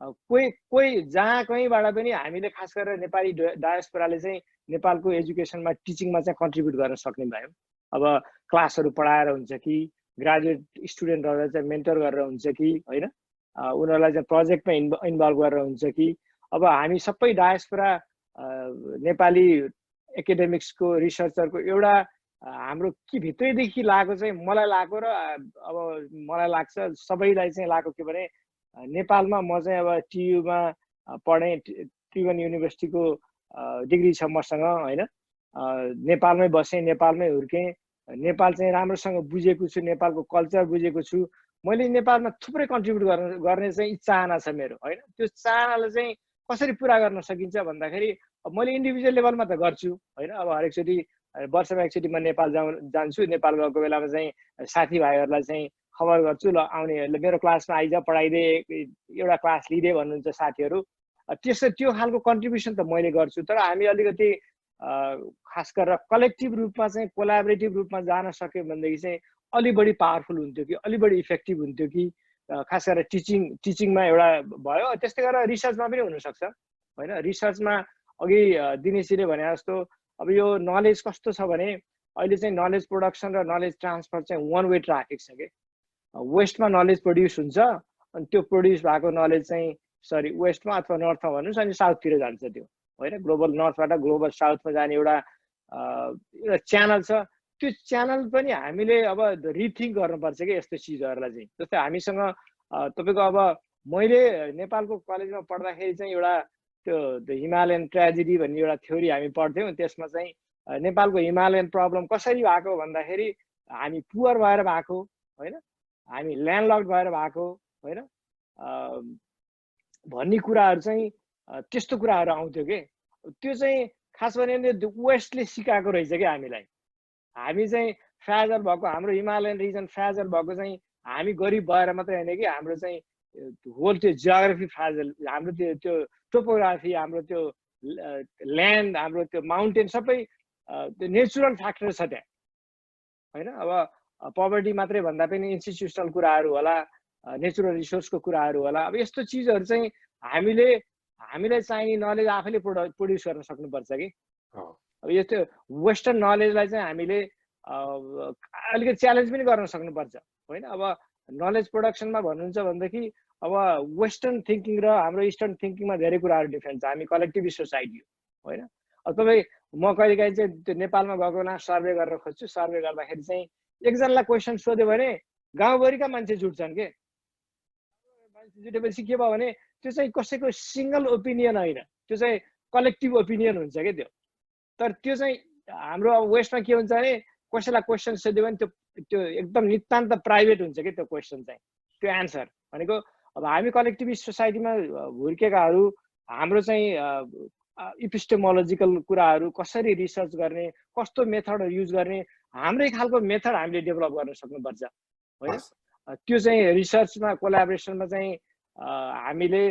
कोही जहाँ कहीँबाट पनि हामीले खास गरेर नेपाली डायस्पोराले चाहिँ नेपालको एजुकेसनमा टिचिङमा चाहिँ कन्ट्रिब्युट गर्न सक्ने भयो। अब क्लासहरू पढाएर हुन्छ कि, ग्रेजुएट स्टुडेन्टहरूलाई चाहिँ मेन्टर गरेर हुन्छ कि होइन, उनीहरूलाई चाहिँ प्रोजेक्टमा इन्भल्भ गरेर हुन्छ कि, अब हामी सबै डायस्पोरा नेपाली एकाडेमिक्सको रिसर्चरको एउटा हाम्रो के भित्रैदेखि लागेको चाहिँ मलाई लागेको र अब मलाई लाग्छ सबैलाई चाहिँ लागेको के भने नेपालमा म चाहिँ अब टियुमा पढेँ, त्रिभुवन युनिभर्सिटीको डिग्री छ मसँग होइन, नेपालमै बसेँ, नेपालमै हुर्केँ, नेपाल चाहिँ राम्रोसँग बुझेको छु, नेपालको कल्चर बुझेको छु, मैले नेपालमा थुप्रै कन्ट्रिब्युट गर्ने चाहिँ चाहना छ मेरो होइन। त्यो चाहनालाई चाहिँ कसरी पुरा गर्न सकिन्छ भन्दाखेरि मैले इन्डिभिजुअल लेभलमा त गर्छु होइन। अब हरेकचोटि वर्षमा एकचोटि म नेपाल जान्छु, नेपाल गएको बेलामा चाहिँ साथीभाइहरूलाई चाहिँ खबर गर्छु, ल आउने मेरो क्लासमा आइज पढाइदे, एउटा क्लास लिइदे भन्नुहुन्छ साथीहरू। त्यो खालको कन्ट्रिब्युसन त मैले गर्छु, तर हामी अलिकति खास गरेर कलेक्टिभ रूपमा चाहिँ कोलाबोरेटिभ रूपमा जान सक्यो भनेदेखि चाहिँ अलि बढी पावरफुल हुन्थ्यो कि, अलि बढी इफेक्टिभ हुन्थ्यो कि। खास गरेर टिचिङमा एउटा भयो, त्यस्तै गरेर रिसर्चमा पनि हुनसक्छ होइन। रिसर्चमा अघि दिनेशजीले भने जस्तो अब यो नलेज कस्तो छ भने अहिले चाहिँ नलेज प्रोडक्सन र नलेज ट्रान्सफर चाहिँ वान वे ट्राफिक छ कि। वेस्टमा नलेज प्रड्युस हुन्छ अनि त्यो प्रड्युस भएको नलेज चाहिँ वेस्टमा अथवा नर्थमा भन्नुहोस् अनि साउथतिर जान्छ त्यो होइन। ग्लोबल नर्थबाट ग्लोबल साउथमा जाने एउटा च्यानल छ। त्यो च्यानल पनि हामीले अब रिथिङ्क गर्नुपर्छ कि यस्तो चिजहरूलाई चाहिँ। जस्तै हामीसँग तपाईँको अब मैले नेपालको कलेजमा पढ्दाखेरि चाहिँ एउटा त्यो हिमालयन ट्रेजेडी भन्ने एउटा थ्योरी हामी पढ्थ्यौँ। त्यसमा चाहिँ नेपालको हिमालयन प्रब्लम कसरी भएको भन्दाखेरि हामी पुवर भएर भएको होइन, हामी ल्यान्डलक भएर भएको होइन भन्ने कुराहरू चाहिँ त्यस्तो कुराहरू आउँथ्यो कि। त्यो चाहिँ खास भने वेस्टले सिकाएको रहेछ कि हामीलाई। हामी चाहिँ फ्याजल भएको, हाम्रो हिमालयन रिजन फ्याजल भएको चाहिँ हामी गरिब भएर मात्रै होइन कि, हाम्रो चाहिँ होल त्यो जियोग्राफी फ्याजल, हाम्रो त्यो टोपोग्राफी, हाम्रो त्यो ल्यान्ड, हाम्रो त्यो माउन्टेन सबै त्यो नेचुरल फ्याक्टर छ त्यहाँ होइन। अब पोभर्टी मात्रै भन्दा पनि इन्स्टिट्युसनल कुराहरू होला, नेचुरल रिसोर्सको कुराहरू होला। अब यस्तो चिजहरू चाहिँ हामीलाई चाहिने नलेज आफैले प्रड्युस गर्न सक्नुपर्छ कि। अब यस्तो वेस्टर्न नलेजलाई चाहिँ हामीले अलिकति च्यालेन्ज पनि गर्न सक्नुपर्छ होइन। अब नलेज प्रोडक्सनमा भन्नुहुन्छ भनेदेखि अब वेस्टर्न थिङ्किङ र हाम्रो इस्टर्न थिङ्किङमा धेरै कुराहरू डिफ्रेन्ट छ। हामी कलेक्टिभिस्ट सोसाइटी हो होइन। अब तपाईँ म कहिलेकाहीँ चाहिँ त्यो नेपालमा गएको बेला सर्वे गरेर खोज्छु, सर्वे गर्दाखेरि चाहिँ एकजनालाई क्वेसन सोध्यो भने गाउँभरिका मान्छे जुट्छन् के। मान्छे जुटेपछि के भयो भने त्यो चाहिँ कसैको सिङ्गल ओपिनियन होइन, त्यो चाहिँ कलेक्टिभ ओपिनियन हुन्छ क्या त्यो। तर त्यो चाहिँ हाम्रो अब वेस्टमा के हुन्छ भने कसैलाई क्वेसन सोध्यो भने त्यो एकदम नितान्त प्राइभेट हुन्छ कि त्यो क्वेसन चाहिँ, त्यो एन्सर भनेको। अब हामी कलेक्टिभिस्ट सोसाइटीमा हुर्केकाहरू हाम्रो चाहिँ इपिस्टेमोलोजिकल कुराहरू कसरी रिसर्च गर्ने, कस्तो मेथडहरू युज गर्ने, हाम्रै खालको मेथड हामीले डेभलप गर्न सक्नुपर्छ होइन। त्यो चाहिँ रिसर्चमा कोलाबोरेसनमा चाहिँ हामीले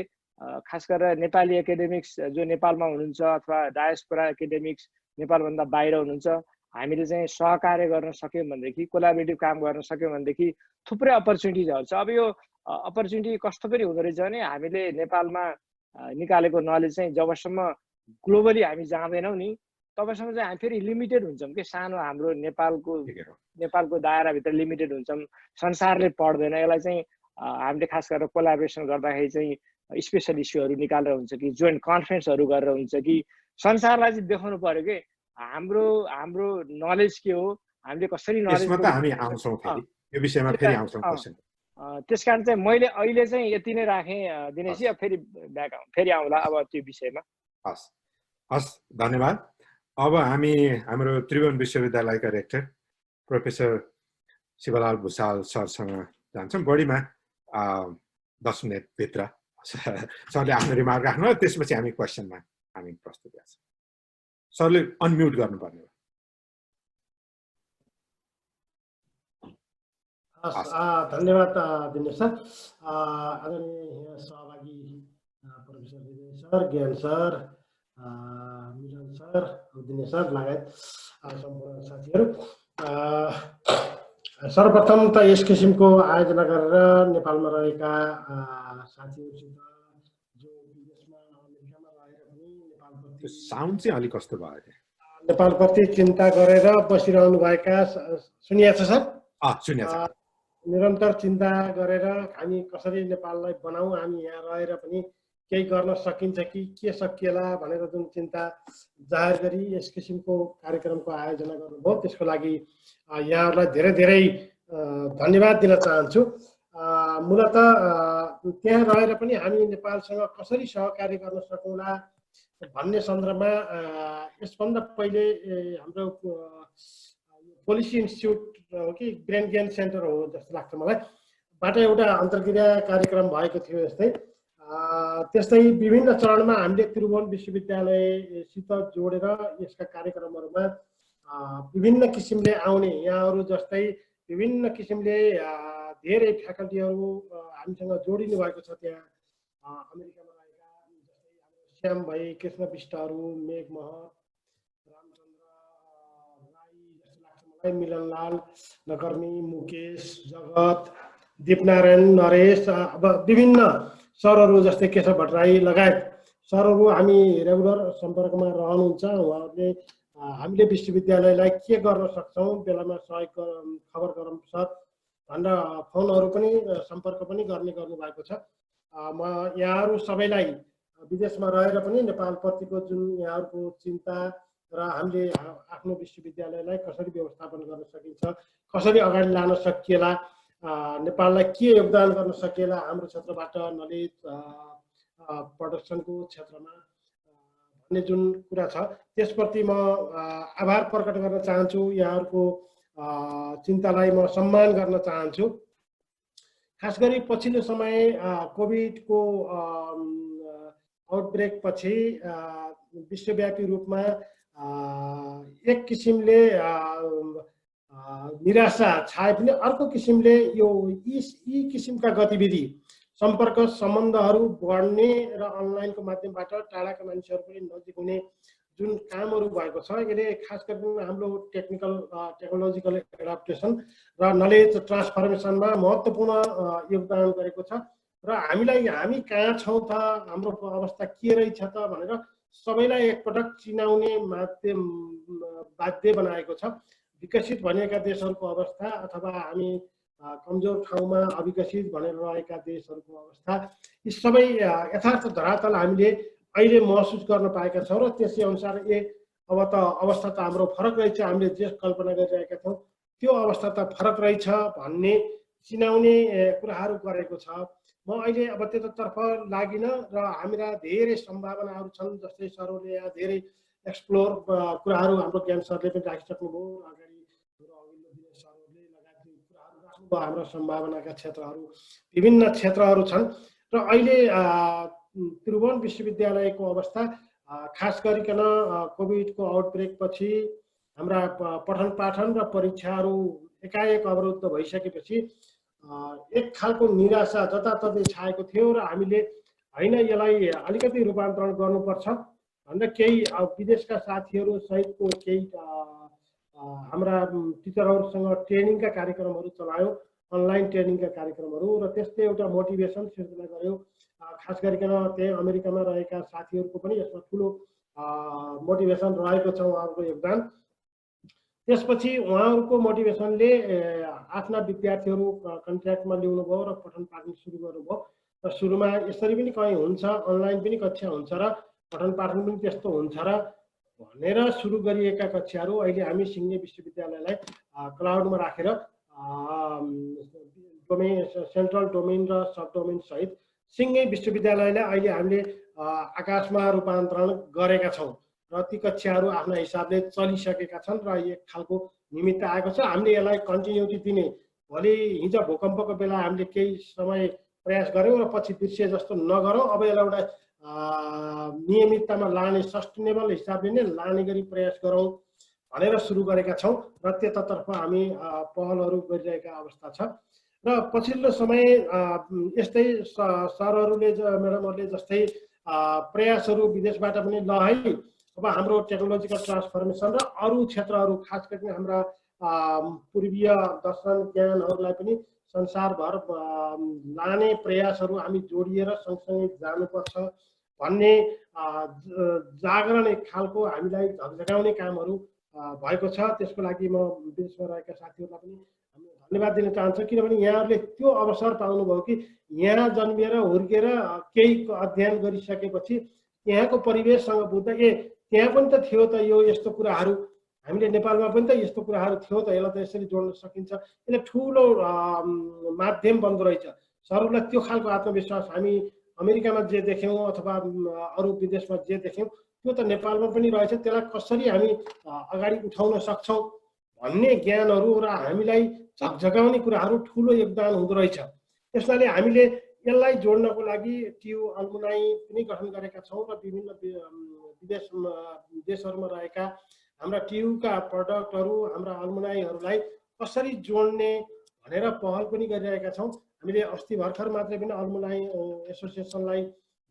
खास गरेर नेपाली एकाडेमिक्स जो नेपालमा हुनुहुन्छ अथवा डायस्पोरा एकाडेमिक्स नेपालभन्दा बाहिर हुनुहुन्छ, हामीले चाहिँ सहकार्य गर्न सक्यौँ भनेदेखि, कोलाबोरेटिभ काम गर्न सक्यौँ भनेदेखि थुप्रै अपर्च्युनिटिजहरू छ। अब यो अपर्च्युनिटी कस्तो पनि हुँदो रहेछ भने हामीले नेपालमा निकालेको नलेज चाहिँ जबसम्म ग्लोबली हामी जाँदैनौँ नि तबसम्म चाहिँ हामी फेरि लिमिटेड हुन्छौँ कि। सानो हाम्रो नेपालको दायराभित्र लिमिटेड हुन्छौँ, संसारले पढ्दैन यसलाई। चाहिँ हामीले खास गरेर कोलाबोरेसन गर्दाखेरि चाहिँ स्पेसल इस्युहरू निकालेर हुन्छ कि, जोइन्ट कन्फरेन्सहरू गरेर हुन्छ कि, संसारलाई चाहिँ देखाउनु पर्यो कि हाम्रो नलेज के हो, हामीले कसरी नलेज। हामी आउँछौँ फेरि यो विषयमा, फेरि आउँछौँ क्वेसन। त्यस कारण चाहिँ मैले अहिले चाहिँ यति नै राखेँ दिनेशजी, अब फेरि आउँला अब त्यो विषयमा। हस् हस्, धन्यवाद। अब हामी हाम्रो त्रिभुवन विश्वविद्यालयका रेक्टर प्रोफेसर शिवलाल भुसाल सरसँग जान्छौँ। बढीमा 10 मिनटभित्र सरले आफ्नो रिमार्क राख्नु, त्यसपछि हामी क्वेसनमा हामी प्रस्तुत गर्छौँ। सरले अनम्युट गर्नुपर्ने हो। धन्यवाद दिनेश सर। आदरणीय सहभागी प्रोफेसर सर, ज्ञान सर, मिलन सर, दिनेश सर लगायत सम्पूर्ण साथीहरू, सर्वप्रथम त यस किसिमको आयोजना गरेर नेपालमा रहेका साथीहरूसित जो विदेशमा अमेरिकामा रहेर पनि नेपालप्रति साउन्ड चाहिँ अलिक कस्तो भयो, नेपालप्रति चिन्ता गरेर बसिरहनु भएका, सुनिएको छ सर? सुनिएको छ। निरन्तर चिन्ता गरेर हामी कसरी नेपाललाई बनाऊ, हामी यहाँ रहेर पनि केही गर्न सकिन्छ कि के सकिएला भनेर जुन चिन्ता जाहेर गरी यस किसिमको कार्यक्रमको आयोजना गर्नुभयो त्यसको लागि यहाँहरूलाई धेरै धेरै धन्यवाद दिन चाहन्छु। मूलत त्यहाँ रहेर पनि हामी नेपालसँग कसरी सहकार्य गर्न सकौँला भन्ने सन्दर्भमा यसभन्दा पहिले हाम्रो पोलिसी इन्स्टिच्युट हो कि ब्रेन गेन सेन्टर हो जस्तो लाग्छ मलाई बाट एउटा अन्तर्क्रिया कार्यक्रम भएको थियो। त्यस्तै विभिन्न चरणमा हामीले त्रिभुवन विश्वविद्यालयसित जोडेर यसका कार्यक्रमहरूमा विभिन्न किसिमले आउने यहाँहरू जस्तै विभिन्न किसिमले धेरै फ्याकल्टीहरू हामीसँग जोडिनु भएको छ। त्यहाँ अमेरिकामा रहेका जस्तै श्याम भाइ, कृष्ण विष्टहरू, मेघ महत, रामचन्द्र राई जस्तो लाग्छ मलाई, मिलनलाल नकर्मी, मुकेश, जगत, दीपनारायण, नरेश, अब विभिन्न सरहरू जस्तै केशव भट्टराई लगायत सरहरू हामी रेगुलर सम्पर्कमा रहनुहुन्छ। उहाँहरूले हामीले विश्वविद्यालयलाई के गर्न सक्छौँ, बेलामा सहयोग खबर गरौँ सर भनेर फोनहरू पनि सम्पर्क पनि गर्नुभएको छ। म यहाँहरू सबैलाई विदेशमा रहेर पनि नेपालप्रतिको जुन यहाँहरूको चिन्ता र हामीले आफ्नो विश्वविद्यालयलाई कसरी व्यवस्थापन गर्न सकिन्छ, कसरी अगाडि लान सकिएला, नेपाललाई के योगदान गर्न सकिएला हाम्रो क्षेत्रबाट नलेज प्रडक्सनको क्षेत्रमा भन्ने जुन कुरा छ त्यसप्रति म आभार प्रकट गर्न चाहन्छु। यहाँहरूको चिन्तालाई म सम्मान गर्न चाहन्छु। खास गरी पछिल्लो समय कोभिडको आउटब्रेक पछि विश्वव्यापी रूपमा एक किसिमले निराशा छाए पनि अर्को किसिमले यो यी किसिमका गतिविधि सम्पर्क सम्बन्धहरू बढ्ने र अनलाइनको माध्यमबाट टाढाका मानिसहरू पनि नजिक हुने जुन कामहरू भएको छ यसले खास गरी हाम्रो टेक्नोलोजिकल एडाप्टेसन र नलेज ट्रान्सफर्मेसनमा महत्त्वपूर्ण योगदान गरेको छ र हामी कहाँ छौँ त, हाम्रो अवस्था के रहेछ त भनेर सबैलाई एकपटक चिनाउने माध्यम बाध्य बनाएको छ। विकसित भनिएका देशहरूको अवस्था अथवा हामी कमजोर ठाउँमा अविकसित भनेर रहेका देशहरूको अवस्था यी सबै यथार्थ धरातल हामीले अहिले महसुस गर्न पाएका छौँ र त्यसै अनुसार अब त अवस्था त हाम्रो फरक रहेछ, हामीले जे कल्पना गरिरहेका छौँ त्यो अवस्था त फरक रहेछ भन्ने चिनाउने कुराहरू गरेको छ। म अहिले अब त्यतातर्फ लागिन र हाम्रा धेरै सम्भावनाहरू छन् जस्तै सरहरूले यहाँ धेरै एक्सप्लोर कुराहरू हाम्रो ज्ञान सरले पनि राखिसक्नुभयो, अगाडि सरहरूले लगायत कुराहरू राख्नुभयो। हाम्रो सम्भावनाका क्षेत्रहरू विभिन्न क्षेत्रहरू छन् र अहिले त्रिभुवन विश्वविद्यालयको अवस्था खास गरिकन कोभिडको आउटब्रेक पछि हाम्रा पठन पाठन र परीक्षाहरू एकाएक अवरुद्ध भइसकेपछि एक खालको निराशा जताततै छाएको थियो र हामीले होइन यसलाई अलिकति रूपान्तरण गर्नुपर्छ भनेर केही विदेशका साथीहरू सहितको केही हाम्रा टिचरहरूसँग ट्रेनिङका कार्यक्रमहरू चलायो, अनलाइन ट्रेनिङका कार्यक्रमहरू र त्यस्तै एउटा मोटिभेसन सिर्जना गर्यो। खास गरिकन त्यही अमेरिकामा रहेका साथीहरूको पनि यसमा ठुलो मोटिभेसन रहेको छ, उहाँहरूको योगदान। त्यसपछि उहाँहरूको मोटिभेसनले आफ्ना विद्यार्थीहरू कन्ट्र्याक्टमा ल्याउनु भयो र पठन पाठन सुरु गर्नुभयो र सुरुमा यसरी पनि कहीँ हुन्छ, अनलाइन पनि कक्षा हुन्छ र पठन पाठन पनि त्यस्तो हुन्छ र भनेर सुरु गरिएका कक्षाहरू अहिले हामी सिङ्गे विश्वविद्यालयलाई क्लाउडमा राखेर डोमेन सेन्ट्रल डोमेन र सब डोमेन सहित सिङ्गे विश्वविद्यालयलाई अहिले हामीले आकाशमा रूपान्तरण गरेका छौँ र ती कक्षाहरू आफ्ना हिसाबले चलिसकेका छन् र एक खालको निमित्त आएको छ। हामीले यसलाई कन्टिन्युटी दिने, भोलि हिजो भूकम्पको बेला हामीले केही समय प्रयास गऱ्यौँ र पछि दृश्य जस्तो नगरौँ, अब यसलाई एउटा नियमिततामा लाने सस्टेनेबल हिसाबले नै लाने गरी प्रयास गरौँ भनेर सुरु गरेका छौँ र त्यतातर्फ हामी पहलहरू गरिरहेका अवस्था छ। र पछिल्लो समय यस्तै सरहरूले म्याडमहरूले जस्तै प्रयासहरू विदेशबाट पनि ल है अब हाम्रो टेक्नोलोजिकल ट्रान्सफर्मेसन र अरू क्षेत्रहरू खास गरी हाम्रा पूर्वीय दर्शन ज्ञानहरूलाई पनि संसारभर लाने प्रयासहरू हामी जोडिएर सँगसँगै जानुपर्छ भन्ने जागरण एक खालको हामीलाई झकझगाउने कामहरू भएको छ। त्यसको लागि म विदेशमा रहेका साथीहरूलाई पनि धन्यवाद दिन चाहन्छु, किनभने यहाँहरूले त्यो अवसर पाउनुभयो कि यहाँ जन्मिएर हुर्केर केही अध्ययन गरिसकेपछि त्यहाँको परिवेशसँग बुझ्दा त्यहाँ पनि त थियो त यो यस्तो कुराहरू, हामीले नेपालमा पनि त यस्तो कुराहरू थियो त, यसलाई त यसरी जोड्न सकिन्छ। यसले ठुलो माध्यम बन्दो रहेछ सरहरूलाई त्यो खालको आत्मविश्वास हामी अमेरिकामा जे देख्यौँ अथवा अरू विदेशमा जे देख्यौँ त्यो त नेपालमा पनि रहेछ। त्यसलाई कसरी हामी अगाडि उठाउन सक्छौँ भन्ने ज्ञानहरू र हामीलाई झकझकाउने कुराहरू ठुलो योगदान हुँदो रहेछ। त्यसैले हामीले यसलाई जोड्नको लागि टियु अल्मुनाई पनि गठन गरेका छौँ र विभिन्न देशहरूमा रहेका हाम्रा टियुका प्रडक्टहरू हाम्रा अल्मुनाईहरूलाई कसरी जोड्ने भनेर पहल पनि गरिरहेका छौँ। हामीले अस्ति भर्खर मात्रै पनि अल्मुनाई एसोसिएसनलाई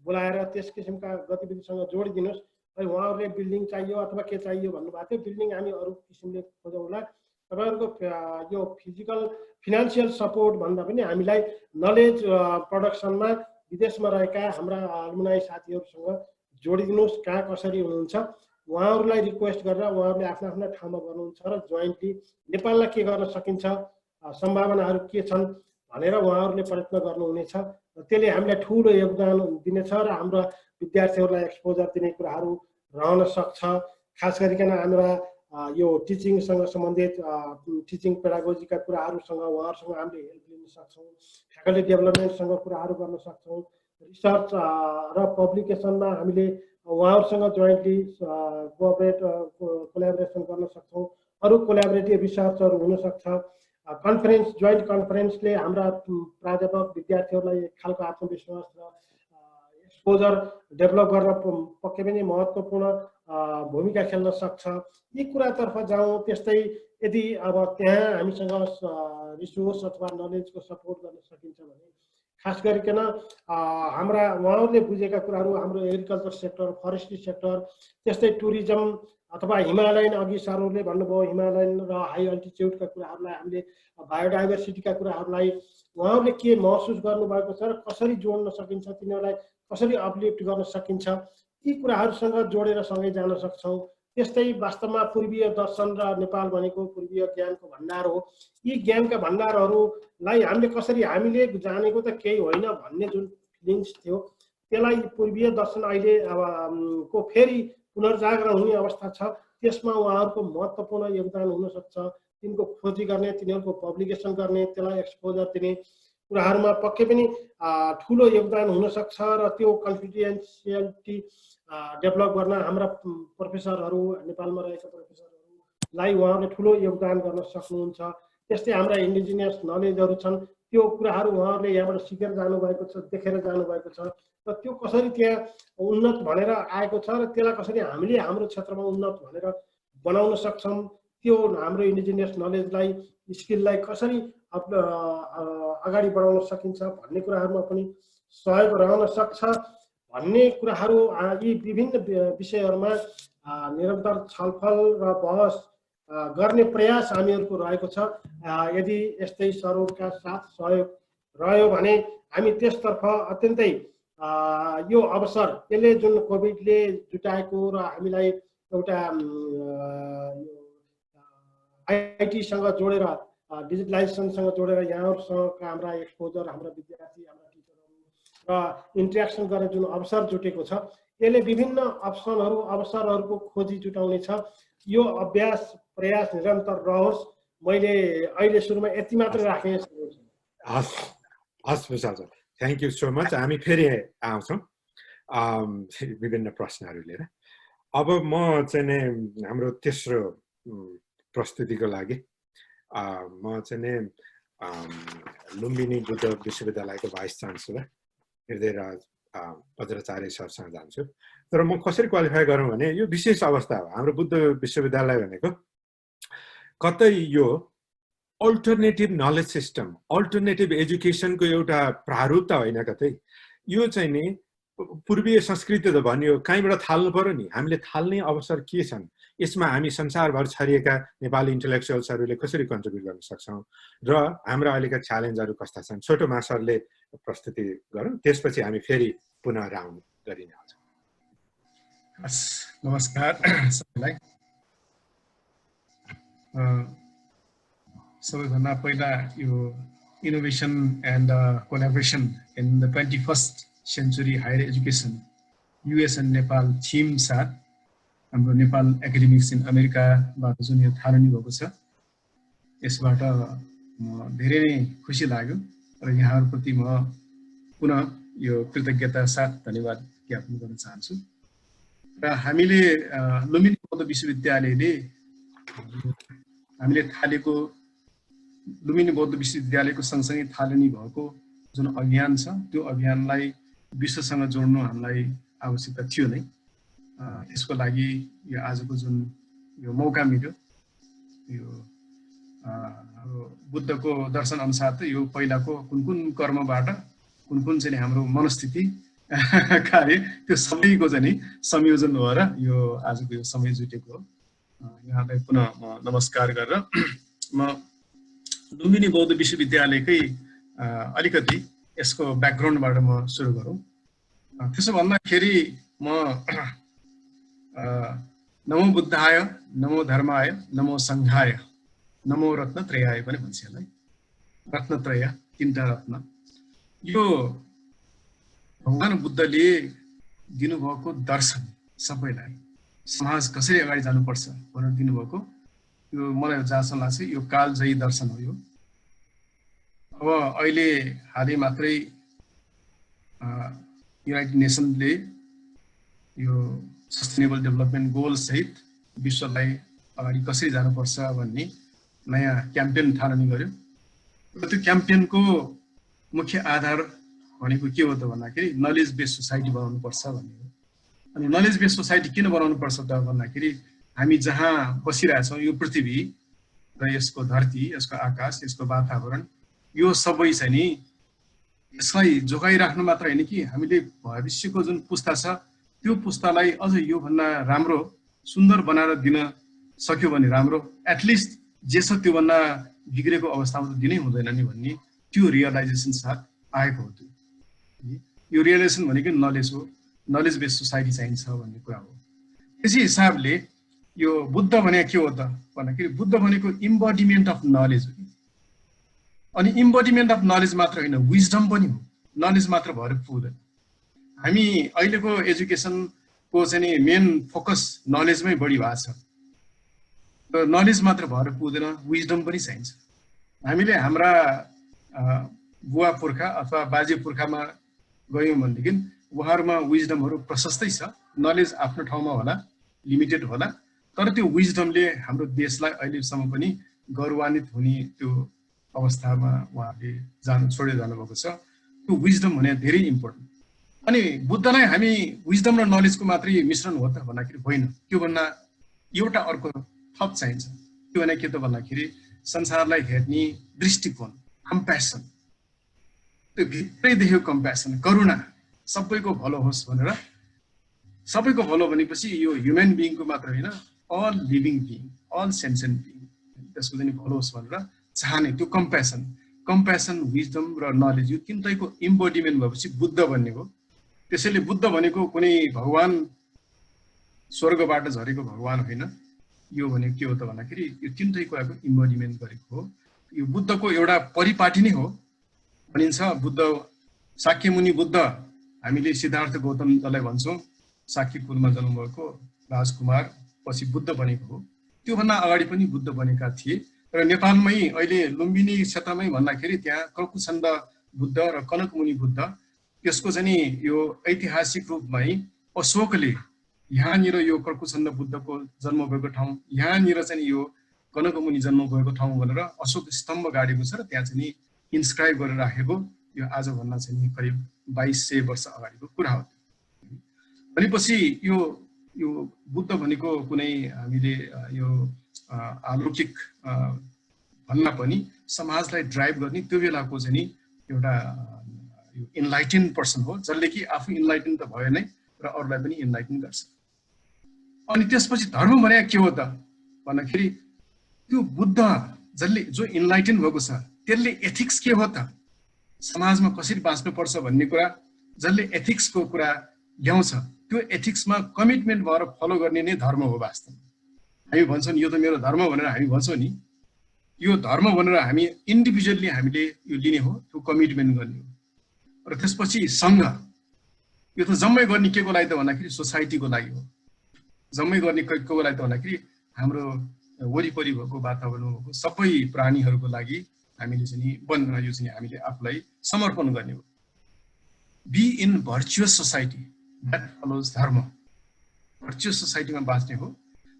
बोलाएर त्यस किसिमका गतिविधिसँग जोडिदिनुहोस्, उहाँहरूले बिल्डिङ चाहियो अथवा के चाहियो भन्नुभएको थियो। बिल्डिङ हामी अरू किसिमले खोजौँला, तपाईँहरूको यो फिजिकल फिनान्सियल सपोर्ट भन्दा पनि हामीलाई नलेज प्रडक्सनमा विदेशमा रहेका हाम्रा अल्मुनाई साथीहरूसँग जोडिदिनुहोस्। कहाँ कसरी हुनुहुन्छ उहाँहरूलाई रिक्वेस्ट गरेर उहाँहरूले आफ्ना आफ्ना ठाउँमा गर्नुहुन्छ र जोइन्टली नेपाललाई के गर्न सकिन्छ, सम्भावनाहरू के छन् भनेर उहाँहरूले प्रयत्न गर्नुहुनेछ। त्यसले हामीलाई ठुलो योगदान दिनेछ र हाम्रो विद्यार्थीहरूलाई एक्सपोजर दिने कुराहरू रहन सक्छ। खास गरिकन हाम्रा यो टिचिङसँग सम्बन्धित टिचिङ पेडागोजीका कुराहरूसँग उहाँहरूसँग हामीले हेल्प लिन सक्छौँ। फ्याकल्टी डेभलपमेन्टसँग कुराहरू गर्न सक्छौँ। रिसर्च र पब्लिकेसनमा हामीले उहाँहरूसँग जोइन्टली कोल्याबोरेसन गर्न सक्छौँ। अरू कोल्याबोरेटिभ रिसर्चहरू हुनसक्छ। कन्फरेन्स जोइन्ट कन्फरेन्सले हाम्रा प्राध्यापक विद्यार्थीहरूलाई एक खालको आत्मविश्वास र एक्सपोजर डेभलप गर्न पक्कै पनि महत्त्वपूर्ण भूमिका खेल्न सक्छ। यी कुरातर्फ जाउँ। त्यस्तै यदि अब त्यहाँ हामीसँग रिसोर्स अथवा नलेजको सपोर्ट गर्न सकिन्छ भने खास गरिकन हाम्रा उहाँहरूले बुझेका कुराहरू हाम्रो एग्रिकल्चर सेक्टर, फरेस्ट्री सेक्टर, त्यस्तै टुरिज्म अथवा हिमालयन, अघि सरहरूले भन्नुभयो हिमालयन र हाई अल्टिच्युडका कुराहरूलाई हामीले बायोडाइभर्सिटीका कुराहरूलाई उहाँहरूले के महसुस गर्नुभएको छ र कसरी जोड्न सकिन्छ, तिनीहरूलाई कसरी अपलिफ्ट गर्न सकिन्छ, यी कुराहरूसँग जोडेर सँगै जान सक्छौँ। त्यस्तै वास्तवमा पूर्वीय दर्शन र नेपाल भनेको पूर्वीय ज्ञानको भण्डार हो। यी ज्ञानका भण्डारहरूलाई हामीले कसरी, हामीले जानेको त केही होइन भन्ने जुन फिलिङ्स थियो त्यसलाई पूर्वीय दर्शन अहिले अब को फेरि पुनर्जागरण हुने अवस्था छ। त्यसमा उहाँहरूको महत्त्वपूर्ण योगदान हुनसक्छ। तिनको खोजी गर्ने, तिनीहरूको पब्लिकेसन गर्ने, त्यसलाई एक्सपोजर दिने कुराहरूमा पक्कै पनि ठुलो योगदान हुनसक्छ र त्यो कन्फिडेन्सियलिटी डेभलप गर्न हाम्रा प्रोफेसरहरू, नेपालमा रहेका प्रोफेसरहरूलाई उहाँहरूले ठुलो योगदान गर्न सक्नुहुन्छ। त्यस्तै हाम्रा इन्डिजिनियस नलेजहरू छन्, त्यो कुराहरू उहाँहरूले यहाँबाट सिकेर जानुभएको छ, देखेर जानुभएको छ र त्यो कसरी त्यहाँ उन्नत भनेर आएको छ र त्यसलाई कसरी हामीले हाम्रो क्षेत्रमा उन्नत भनेर बनाउन सक्छौँ, त्यो हाम्रो इन्डिजिनियस नलेजलाई, स्किललाई कसरी अगाडि बढाउन सकिन्छ भन्ने कुराहरूमा पनि सहयोग रहन सक्छ भन्ने कुराहरू यी विभिन्न विषयहरूमा निरन्तर छलफल र बहस गर्ने प्रयास हामीहरूको रहेको छ। यदि यस्तै सरकारका साथ सहयोग रह्यो भने हामी त्यसतर्फ अत्यन्तै यो अवसर, यसले जुन कोभिडले जुटाएको र हामीलाई एउटा आइटीसँग जोडेर, डिजिटलाइजेसनसँग जोडेर यहाँहरूसँग हाम्रा एक्सपोजर, हाम्रा विद्यार्थी, हाम्रा टिचरहरू र इन्ट्रेक्सन गरेर जुन अवसर जुटेको छ, यसले विभिन्न अप्सनहरू, अवसरहरूको खोजी जुटाउने छ। यो अभ्यास प्रयास निरन्तर रहोस्। मैले अहिले सुरुमा यति मात्र राखेँ। हस् हस् Vishal sir, thank you so much. हामी फेरि आउँछौँ विभिन्न प्रश्नहरू लिएर। अब म चाहिँ नि हाम्रो तेस्रो प्रस्तुतिको लागि म चाहिँ नि लुम्बिनी बुद्ध विश्वविद्यालयको भाइस चान्सलर हृदयराज वज्राचार्य सरसँग जान्छु। तर म कसरी क्वालिफाई गरौँ भने यो विशेष अवस्था हो। हाम्रो बुद्ध विश्वविद्यालय भनेको कतै यो अल्टरनेटिभ नलेज सिस्टम, अल्टरनेटिभ एजुकेसनको एउटा प्रारूप त होइन, कतै यो चाहिँ नि पूर्वीय संस्कृति त भनियो, कहीँबाट थाल्नु पर्यो नि। हामीले थाल्ने अवसर के छन्, यसमा हामी संसारभर छरिएका नेपाली इन्टेलेक्चुअल्सहरूले कसरी कन्ट्रिब्युट गर्न सक्छौँ र हाम्रा अहिलेका च्यालेन्जहरू कस्ता छन्, छोटोमा सरले प्रस्तुति गरौँ, त्यसपछि हामी फेरि पुनः राउन्ड गरिने हुन्छौँ। हस्, नमस्कार सबैलाई। सबैभन्दा पहिला यो innovation and collaboration in the 21st century higher education US and Nepal theme साथ हाम्रो नेपाल एकाडेमिक्स इन अमेरिकाबाट जुन यो थालनी भएको छ यसबाट म धेरै नै खुसी लाग्यो र यहाँहरूप्रति म पुनः यो कृतज्ञता साथ धन्यवाद ज्ञापन गर्न चाहन्छु र हामीले लुम्बिनी बौद्ध विश्वविद्यालयले हामीले थालेको लुम्बिनी बौद्ध विश्वविद्यालयको सँगसँगै थालनी भएको जुन अभियान छ त्यो अभियानलाई विश्वसँग जोड्नु हामीलाई आवश्यकता थियो नै यसको लागि यो आजको जुन यो मौका मिल्यो यो बुद्धको दर्शन अनुसार त यो पहिलाको कुन कुन कर्मबाट कुन कुन चाहिँ हाम्रो मनस्थिति कार्य त्यो सबैको चाहिँ संयोजन भएर यो आजको यो समय जुटेको हो यहाँलाई पुनः म नमस्कार गरेर म लुम्बिनी बौद्ध विश्वविद्यालयकै अलिकति यसको ब्याकग्राउन्डबाट म सुरु गरौँ त्यसो भन्दाखेरि म नमो बुद्धाय नमो धर्माय नमो सङ्घाय नमो रत्नत्रयाय पनि भन्छ यसलाई रत्नत्रय तीनटा रत्न यो भगवान बुद्धले दिनुभएको दर्शन सबैलाई समाज कसरी अगाडि जानुपर्छ भनेर दिनुभएको यो मलाई जहाँसम्म लाग्छ यो कालजयी दर्शन हो यो अब अहिले हालै मात्रै युनाइटेड नेसनले यो सस्टेनेबल डेभलपमेन्ट गोल सहित विश्वलाई अगाडि कसरी जानुपर्छ भन्ने नयाँ क्याम्पेन थालनी गर्यो र त्यो क्याम्पेनको मुख्य आधार भनेको के हो त भन्दाखेरि नलेज बेस्ड सोसाइटी बनाउनु पर्छ भन्ने हो अनि नलेज बेस्ड सोसाइटी किन बनाउनु पर्छ त भन्दाखेरि हामी जहाँ बसिरहेछौँ यो पृथ्वी र यसको धरती यसको आकाश यसको वातावरण यो सबै चाहिँ नि यसलाई जोगाइराख्नु मात्र होइन कि हामीले भविष्यको जुन पुस्ता छ त्यो पुस्तालाई अझ योभन्दा राम्रो सुन्दर बनाएर दिन सक्यो भने राम्रो एटलिस्ट जे छ त्योभन्दा बिग्रेको अवस्थामा त दिनै हुँदैन नि भन्ने त्यो रियलाइजेसन साथ आएको हो त्यो यो रियलाइजेसन भनेको नलेज हो नलेज बेस्ड सोसाइटी चाहिन्छ भन्ने कुरा हो त्यसै हिसाबले यो बुद्ध भने के हो त भन्दाखेरि बुद्ध भनेको इम्बडिमेन्ट अफ नलेज हो अनि इम्बडिमेन्ट अफ नलेज मात्र होइन विजडम पनि हो नलेज मात्र भएर पुग्दैन हामी अहिलेको एजुकेसनको चाहिँ मेन फोकस नलेजमै बढी भएको छ र नलेज मात्र भएर पुग्दैन विजडम पनि चाहिन्छ हामीले हाम्रा बुवा पुर्खा अथवा बाजे पुर्खामा गयौँ भनेदेखि उहाँहरूमा विजडमहरू प्रशस्तै छ नलेज आफ्नो ठाउँमा होला लिमिटेड होला तर त्यो विजडमले हाम्रो देशलाई अहिलेसम्म पनि गौरवान्वित हुने त्यो अवस्थामा उहाँहरूले छोडेर जानुभएको छ त्यो विजडम भने धेरै इम्पोर्टेन्ट अनि बुद्धलाई हामी विजडम र नलेजको मात्रै मिश्रण हो त भन्दाखेरि होइन त्योभन्दा एउटा अर्को थप चाहिन्छ त्यो भने के त भन्दाखेरि संसारलाई हेर्ने दृष्टिकोण कम्प्यासन त्यो भित्रै देखेको कम्प्यासन करुणा सबैको भलो होस् भनेर सबैको भलो भनेपछि यो ह्युमन बिइङको मात्र होइन all living being all sentient being त्यसको चाहिँ भलो होस् भनेर चाहने त्यो कम्प्यासन विजडम र नलेज यो तिनटैको इम्बोडिमेन्ट भएपछि बुद्ध भन्ने हो त्यसैले बुद्ध भनेको कुनै भगवान स्वर्गबाट झरेको भगवान होइन यो भनेको के हो त भन्दाखेरि यो तिनटै कुराको इम्बोडिमेन्ट गरेको हो यो बुद्धको एउटा परिपाटी नै हो भनिन्छ बुद्ध शाक्य मुनि बुद्ध हामीले सिद्धार्थ गौतमलाई भन्छौँ शाक्य कुलमा जन्मभएको राजकुमार पछि बुद्ध बनेको हो त्योभन्दा अगाडि पनि बुद्ध बनेका थिए र नेपालमै अहिले लुम्बिनी क्षेत्रमै भन्दाखेरि त्यहाँ कल्कुछन्द बुद्ध र कनकमुनि बुद्ध त्यसको चाहिँ यो ऐतिहासिक रूपमै अशोकले यहाँनिर यो कल्कुछन्द बुद्धको जन्म भएको ठाउँ यहाँनिर चाहिँ यो कनकमुनि जन्म भएको ठाउँ भनेर अशोक स्तम्भ गाडेको छ र त्यहाँ चाहिँ इन्स्क्राइब गरेर राखेको यो आजभन्दा चाहिँ करिब 2200 वर्ष अगाडिको कुरा हो भनेपछि यो बुद्ध भनेको कुनै हामीले यो अलौकिक भन्दा पनि समाजलाई ड्राइभ गर्ने त्यो बेलाको चाहिँ एउटा यो इन्लाइटेन पर्सन हो जसले कि आफू इन्लाइटेन त भयो नै र अरूलाई पनि इन्लाइटेन गर्छ अनि त्यसपछि धर्म भने के हो त भन्दाखेरि त्यो बुद्ध जसले जो इन्लाइटेन भएको छ त्यसले एथिक्स के हो त समाजमा कसरी बाँच्नु पर्छ भन्ने कुरा जसले एथिक्सको कुरा ल्याउँछ त्यो एथिक्समा कमिटमेन्ट भएर फलो गर्ने नै धर्म हो वास्तवमा हामी भन्छौँ नि यो त मेरो धर्म भनेर हामी भन्छौँ नि यो धर्म भनेर हामी इन्डिभिजुअली हामीले यो लिने हो, त्यो कमिटमेन्ट गर्ने हो। र त्यसपछि सङ्घ, यो त जम्मै गर्ने के को लागि त भन्दाखेरि सोसाइटीको लागि हो। जम्मै गर्ने के को लागि त भन्दाखेरि हाम्रो वरिपरि भएको वातावरण भएको सबै प्राणीहरूको लागि हामीले चाहिँ यो चाहिँ हामीले आफूलाई समर्पण गर्ने हो। Be in virtuous society that follows dharma. Virtuous सोसाइटीमा बाँच्ने हो,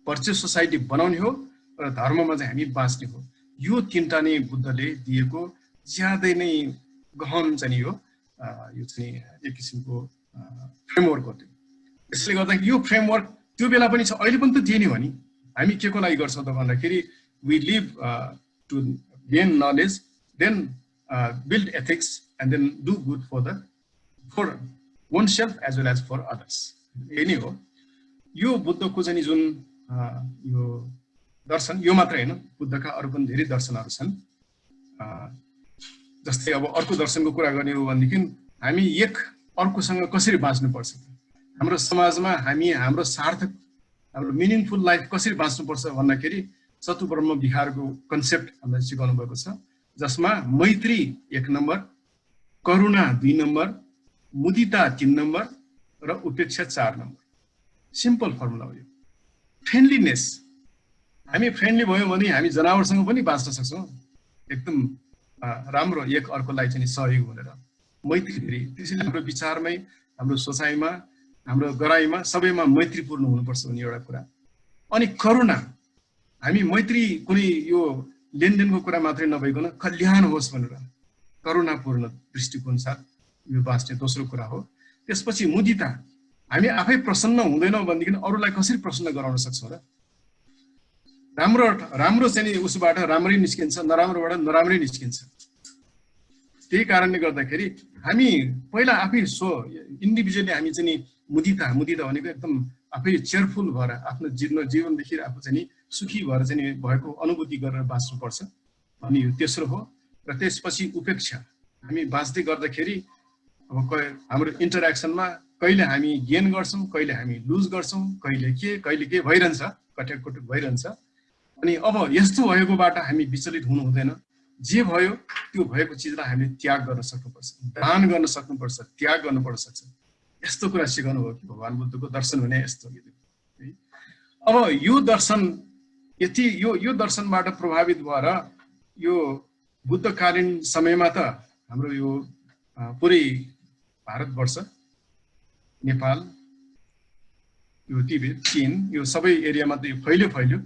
भर्चुअस सोसाइटी बनाउने हो र धर्ममा चाहिँ हामी बाँच्ने हो। यो तीनटा नै बुद्धले दिएको ज्यादै नै गहन चाहिँ यो चाहिँ एक किसिमको फ्रेमवर्क हो। त्यसले गर्दा यो फ्रेमवर्क त्यो बेला पनि छ, अहिले पनि त थिएन भने हामी के को लागि गर्छौँ त भन्दाखेरि we live to gain knowledge, then build ethics and then do good for oneself as well as for others. यही नै हो यो बुद्धको चाहिँ जुन यो दर्शन। यो मात्रै होइन, बुद्धका अरू पनि धेरै दर्शनहरू छन्। जस्तै अब अर्को दर्शनको कुरा गर्ने हो भनेदेखि हामी एक अर्कोसँग कसरी बाँच्नुपर्छ, हाम्रो समाजमा हामी हाम्रो सार्थक हाम्रो मिनिङफुल लाइफ कसरी बाँच्नुपर्छ भन्दाखेरि चतुर्ब्रह्म विहारको कन्सेप्ट हामीलाई सिकाउनु भएको छ, जसमा मैत्री 1 नम्बर, करुणा 2 नम्बर, मुदिता 3 नम्बर र उपेक्षा 4 नम्बर। सिम्पल फर्मुला हो यो। फ्रेन्डलिनेस, हामी फ्रेन्डली भयौँ भने हामी जनावरसँग पनि बाँच्न सक्छौँ एकदम राम्रो, एक अर्कोलाई चाहिँ सहयोग गरेर। मैत्री धेरै, त्यसैले हाम्रो विचारमै, हाम्रो सोचाइमा, हाम्रो गराइमा सबैमा मैत्रीपूर्ण हुनुपर्छ भन्ने एउटा कुरा। अनि करुणा, हामी मैत्री कुनै यो लेनदेनको कुरा मात्रै नभइकन कल्याण होस् भनेर करुणापूर्ण दृष्टिकोण साथ यो बाँच्ने दोस्रो कुरा हो। त्यसपछि मुदिता, हामी आफै प्रसन्न हुँदैनौँ भनेदेखि अरूलाई कसरी प्रसन्न गराउन सक्छौँ र। राम्रो चाहिँ उसबाट राम्रै निस्किन्छ, नराम्रोबाट नराम्रै निस्किन्छ। त्यही कारणले गर्दाखेरि हामी पहिला आफै इन्डिभिजुअली हामी चाहिँ मुदिता भनेको एकदम आफै चेयरफुल भएर आफ्नो जीवनदेखि आफू चाहिँ सुखी भएर चाहिँ भएको अनुभूति गरेर बाँच्नुपर्छ अनि यो तेस्रो हो। र त्यसपछि उपेक्षा, हामी बाँच्दै गर्दाखेरि अब हाम्रो इन्टरेक्सनमा कहिले हामी गेन गर्छौँ, कहिले हामी लुज गर्छौँ, कहिले के भइरहन्छ, कटेककुटुक भइरहन्छ। अनि अब यस्तो भएकोबाट हामी विचलित हुनु हुँदैन। जे भयो त्यो भएको चिजलाई हामीले त्याग गर्न सक्नुपर्छ, दान गर्न सक्नुपर्छ, त्याग गर्नुपर्न सक्छ। यस्तो कुरा सिकाउनु हो कि भगवान बुद्धको दर्शन भने यस्तो हो। अब यो दर्शन यति यो दर्शनबाट प्रभावित भएर यो बुद्धकालीन समयमा त हाम्रो यो पुरै भारतवर्ष, नेपाल, यो तिब्बत, चीन, यो सबै एरियामा त यो फैल्यो।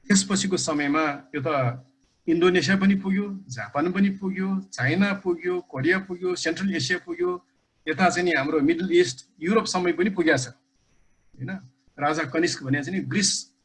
त्यसपछिको समयमा यो त इन्डोनेसिया पनि पुग्यो, जापान पनि पुग्यो, चाइना पुग्यो, कोरिया पुग्यो, सेन्ट्रल एसिया पुग्यो, यता चाहिँ नि हाम्रो मिडल इस्ट, युरोपसम्म पनि पुगेको छ होइन। राजा कनिष्क भने चाहिँ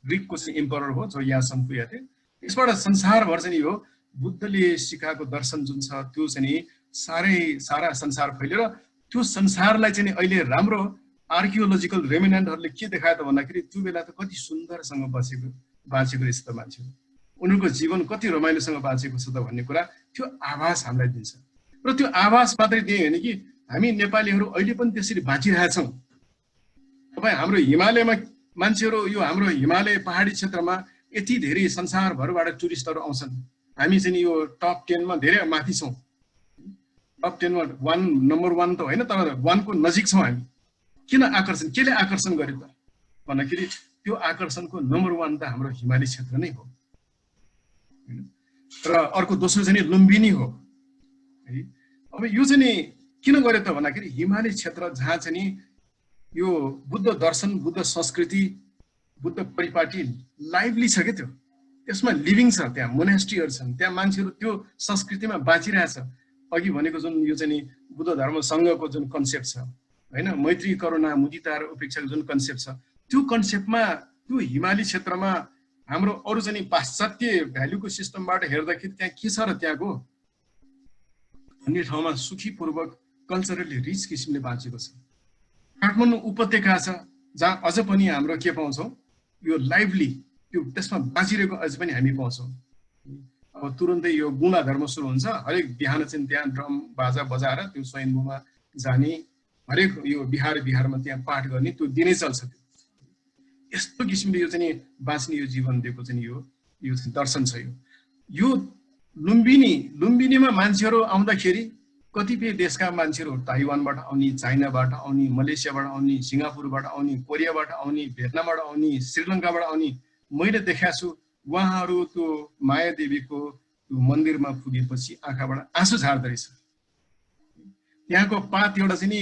ग्रिकको चाहिँ इम्परर हो जो यहाँसम्म पुगेको थियो। यसबाट संसारभर चाहिँ यो बुद्धले सिकाएको दर्शन जुन छ त्यो चाहिँ सारा संसार फैल्यो। र त्यो संसारलाई चाहिँ अहिले राम्रो आर्कियोलोजिकल रेमिनेन्टहरूले के देखायो त भन्दाखेरि त्यो बेला त कति सुन्दरसँग बाँचेको रहेछ त मान्छेहरू, उनीहरूको जीवन कति रमाइलोसँग बाँचेको छ त भन्ने कुरा त्यो आभास हामीलाई दिन्छ। र त्यो आभास मात्रै दिए होइन कि हामी नेपालीहरू अहिले पनि त्यसरी बाँचिरहेछौँ। तपाईँ हाम्रो हिमालयमा मान्छेहरू, यो हाम्रो हिमालय पहाडी क्षेत्रमा यति धेरै संसारभरबाट टुरिस्टहरू आउँछन्। हामी चाहिँ यो टप 10 मा धेरै माथि छौँ। टप 10 मा नम्बर 1 त होइन, तर 1 को नजिक छौँ हामी। किन आकर्षण, केले आकर्षण गर्यो त भन्दाखेरि त्यो आकर्षणको नम्बर 1 त हाम्रो हिमाली क्षेत्र नै हो। र अर्को दोस्रो चाहिँ लुम्बिनी हो है। अब यो चाहिँ किन गर्यो त भन्दाखेरि हिमाली क्षेत्र जहाँ चाहिँ यो बुद्ध दर्शन, बुद्ध संस्कृति, बुद्ध परिपाटी लाइभली छ क्या, त्यसमा लिभिङ छ, त्यहाँ मोनेस्ट्रीहरू छन्, त्यहाँ मान्छेहरू त्यो संस्कृतिमा बाँचिरहेछ। अघि भनेको जुन यो चाहिँ बुद्ध धर्म सङ्घको जुन कन्सेप्ट छ होइन, मैत्री, करुणा, मुदिता र उपेक्षाको जुन कन्सेप्ट छ, त्यो कन्सेप्टमा त्यो हिमाली क्षेत्रमा हाम्रो अरू चाहिँ पाश्चात्य भ्यालुको सिस्टमबाट हेर्दाखेरि त्यहाँ के छ र त्यहाँको भन्ने ठाउँमा सुखीपूर्वक कल्चरली रिच किसिमले बाँचेको छ। काठमाडौँ उपत्यका छ जहाँ अझ पनि हाम्रो के पाउँछौँ, यो लाइभली, त्यो त्यसमा बाँचिरहेको अझ पनि हामी पाउँछौँ। अब तुरुन्तै यो गुना धर्म सुरु हुन्छ, हरेक बिहान चाहिँ त्यहाँ ड्रम बाजा बजाएर त्यो स्वयम्भूमा जाने, हरेक यो बिहारमा त्यहाँ पाठ गर्ने, त्यो दिनै चल्छ। त्यो यस्तो किसिमले यो चाहिँ बाँच्ने यो जीवन दिएको चाहिँ यो चाहिँ दर्शन छ। यो यो लुम्बिनीमा मान्छेहरू आउँदाखेरि कतिपय देशका मान्छेहरू ताइवानबाट आउने, चाइनाबाट आउने, मलेसियाबाट आउने, सिङ्गापुरबाट आउने, कोरियाबाट आउने, भियतनामबाट आउने, श्रीलङ्काबाट आउने मैले देखाएको छु। उहाँहरू त्यो माया देवीको त्यो मन्दिरमा पुगेपछि आँखाबाट आँसु झार्दो रहेछ। त्यहाँको पात एउटा चाहिँ नि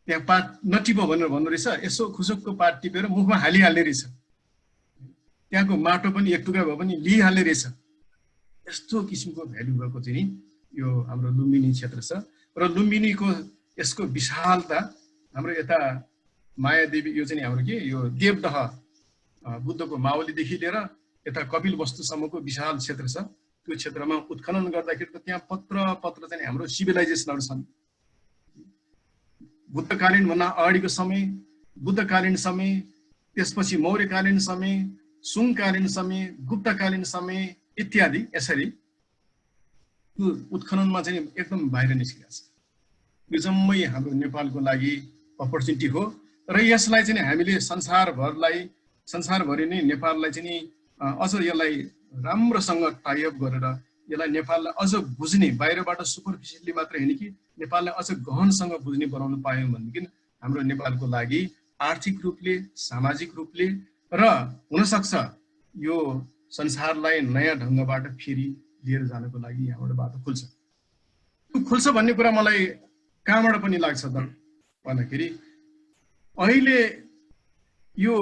त्यहाँ पात नटिप भनेर भन्दो रहेछ, यसो खुसुकको पात टिपेर मुखमा हालिहाल्ने रहेछ। त्यहाँको माटो पनि एक टुक्रा भए पनि लिइहाल्ने रहेछ। यस्तो किसिमको भ्यालु भएको चाहिँ यो हाम्रो लुम्बिनी क्षेत्र छ। र लुम्बिनीको यसको विशालता हाम्रो यता मायादेवी यो चाहिँ हाम्रो के यो देवदह बुद्धको मावलीदेखि लिएर यता कपिल वस्तुसम्मको विशाल क्षेत्र छ। त्यो क्षेत्रमा उत्खनन गर्दाखेरि त त्यहाँ पत्र चाहिँ हाम्रो सिभिलाइजेसनहरू छन्। बुद्धकालीन भन्दा अगाडिको समय, बुद्धकालीन समय, त्यसपछि मौर्यकालीन समय, सुङकालीन समय, गुप्तकालीन समय इत्यादि यसरी त्यो उत्खननमा चाहिँ एकदम बाहिर निस्किरहेको छ। यो जम्मै हाम्रो नेपालको लागि अपर्च्युनिटी हो र यसलाई चाहिँ हामीले संसारभरि नै नेपाललाई चाहिँ अझ यसलाई राम्रोसँग टाइअप गरेर यसलाई नेपाललाई अझ बुझ्ने, बाहिरबाट सुपरफिसियली मात्र होइन कि नेपाललाई अझ गहनसँग बुझ्ने बनाउन पायौँ भनेदेखि हाम्रो नेपालको लागि आर्थिक रूपले, सामाजिक रूपले र हुनसक्छ यो संसारलाई नयाँ ढङ्गबाट फेरि लिएर जानको लागि यहाँबाट बाटो खुल्छ। त्यो खुल्छ भन्ने कुरा मलाई कहाँबाट पनि लाग्छ त भन्दाखेरि अहिले यो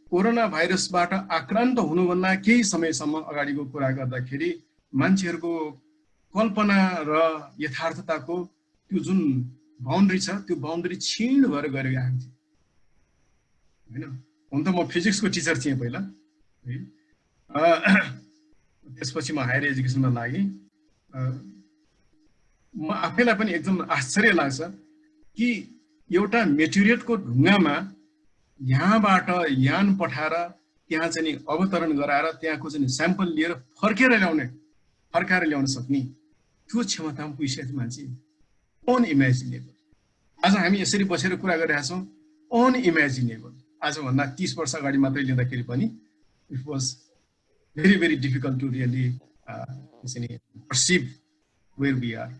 कोरोना भाइरसबाट आक्रान्त हुनुभन्दा केही समयसम्म अगाडिको कुरा गर्दाखेरि मान्छेहरूको कल्पना र यथार्थताको त्यो जुन बााउन्ड्री छ त्यो बााउन्ड्री क्षीण भएर गएर आएको थियो होइन। हुन त म फिजिक्सको टिचर थिएँ पहिला है, त्यसपछि म हायर एजुकेसनमा लागेँ। म आफैलाई पनि एकदम आश्चर्य लाग्छ कि एउटा मेटेरियटको ढुङ्गामा यहाँबाट यान पठाएर त्यहाँ चाहिँ अवतरण गराएर त्यहाँको चाहिँ स्याम्पल लिएर फर्काएर ल्याउन सक्ने त्यो क्षमतामा पुगिसकेको मान्छे अनइमेजिनेबल। आज हामी यसरी बसेर कुरा गरिरहेका छौँ, अनइमेजिनेबल। आजभन्दा 30 वर्ष अगाडि मात्रै लिँदाखेरि पनि it was very, very difficult to really perceive where we are,